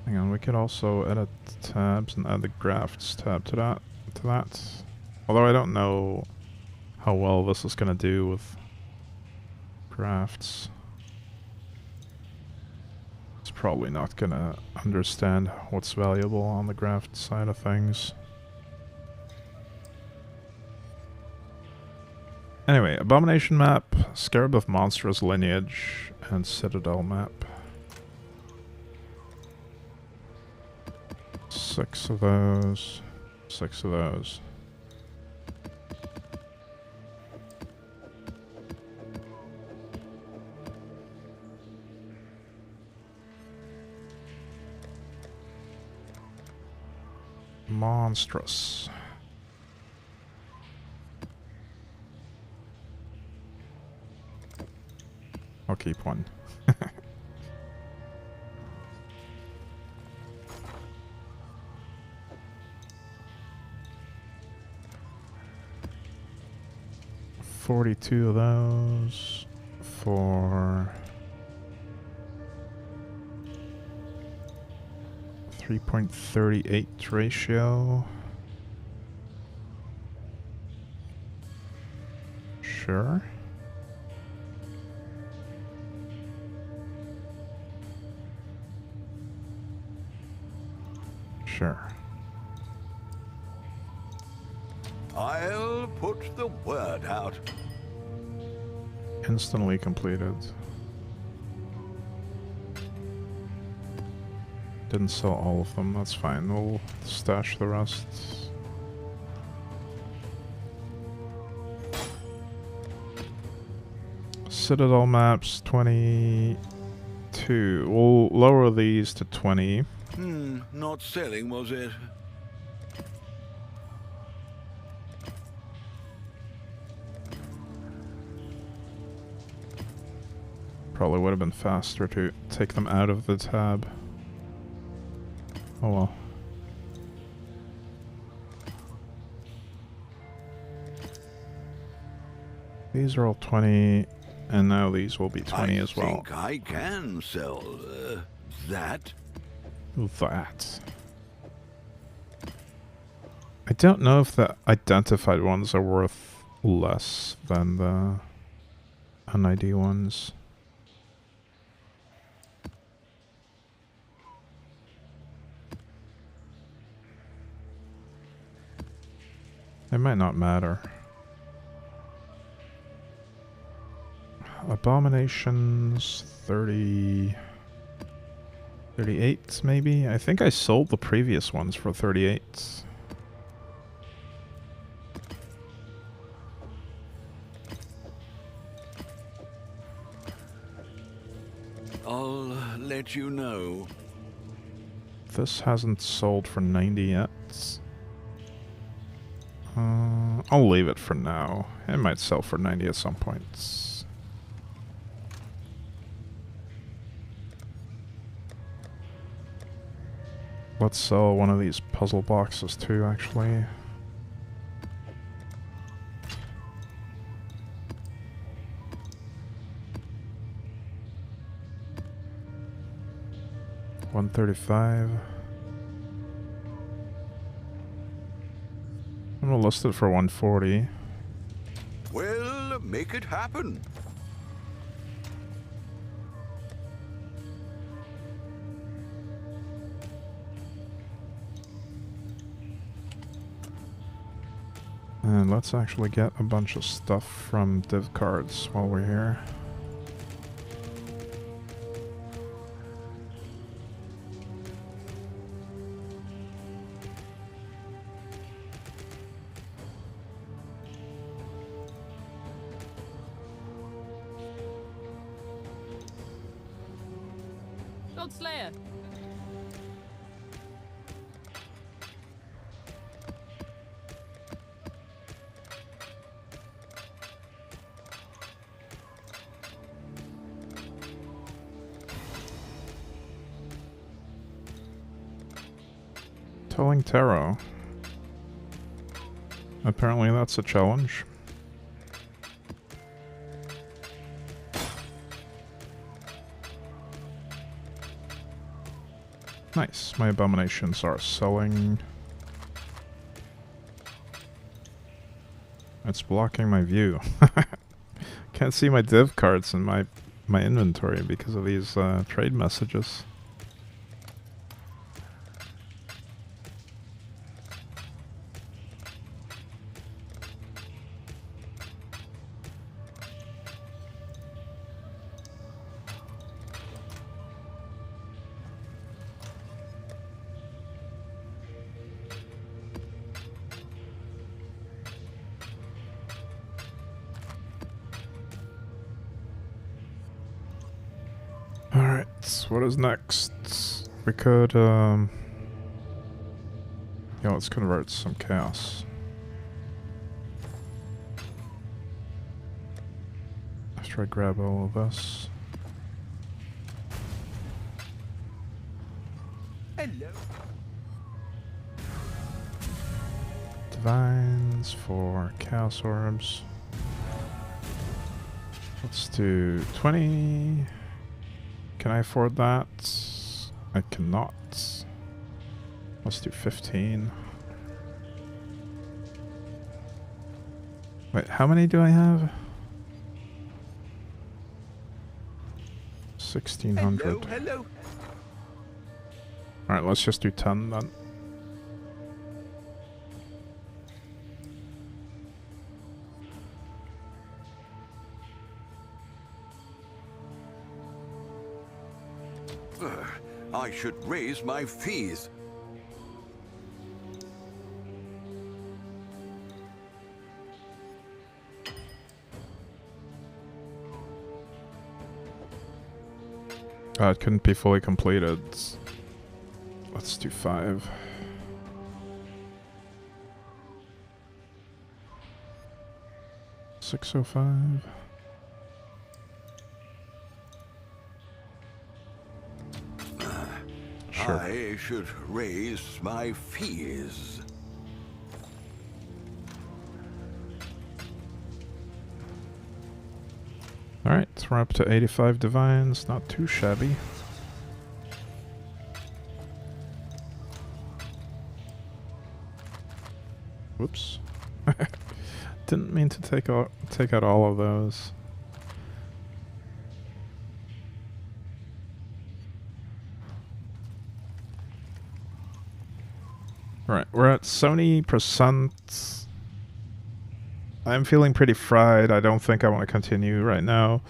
Hang on, we could also edit tabs and add the Grafts tab to that. Although I don't know how well this is gonna do with Grafts. It's probably not gonna understand what's valuable on the Graft side of things. Anyway, Abomination map, Scarab of Monstrous Lineage, and Citadel map. 6 of those. 6 of those. Monstrous. keep one. $42 of those for 3.38 ratio. Sure. Sure. I'll put the word out. Instantly completed. Didn't sell all of them, that's fine. We'll stash the rest. Citadel maps, 22. We'll lower these to 20. Not selling, was it? Probably would have been faster to take them out of the tab. Oh well. These are all 20, and now these will be 20 as well. I think I can sell that. That. I don't know if the identified ones are worth less than the un-ID ones. It might not matter. Abominations, 30... 38 maybe? I think I sold the previous ones for 38. I'll let you know. This hasn't sold for 90 yet. I'll leave it for now. It might sell for 90 at some point. Let's sell one of these puzzle boxes too, actually. $135. I'm gonna list it for 140. Well, make it happen. And let's actually get a bunch of stuff from div cards while we're here. Slayer. Telling Tarot. Apparently that's a challenge. Nice. My abominations are selling. It's blocking my view. Can't see my div cards in my inventory because of these trade messages. What is next? We could, yeah, let's convert some chaos. After I grab all of this. Hello. Divines for Chaos Orbs. Let's do 20. Can I afford that? I cannot. Let's do 15. Wait, how many do I have? 1600. Hello. Alright, let's just do 10 then. I should raise my fees. It couldn't be fully completed. Let's do 5. $605. Sure. I should raise my fees. Alright, so we're up to 85 divines, not too shabby. Whoops. Didn't mean to take out all of those. Right, we're at 70%. I'm feeling pretty fried. I don't think I want to continue right now.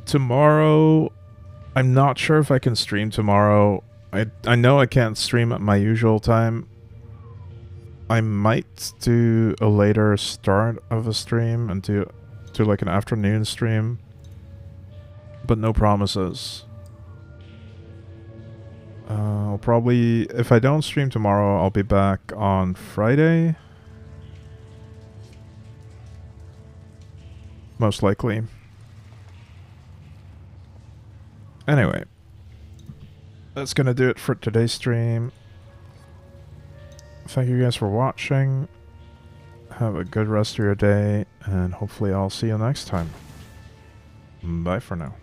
Tomorrow, I'm not sure if I can stream tomorrow. I know I can't stream at my usual time. I might do a later start of a stream and do like an afternoon stream. But no promises. I'll probably, if I don't stream tomorrow, I'll be back on Friday. Most likely. Anyway. That's gonna do it for today's stream. Thank you guys for watching. Have a good rest of your day, and hopefully I'll see you next time. Bye for now.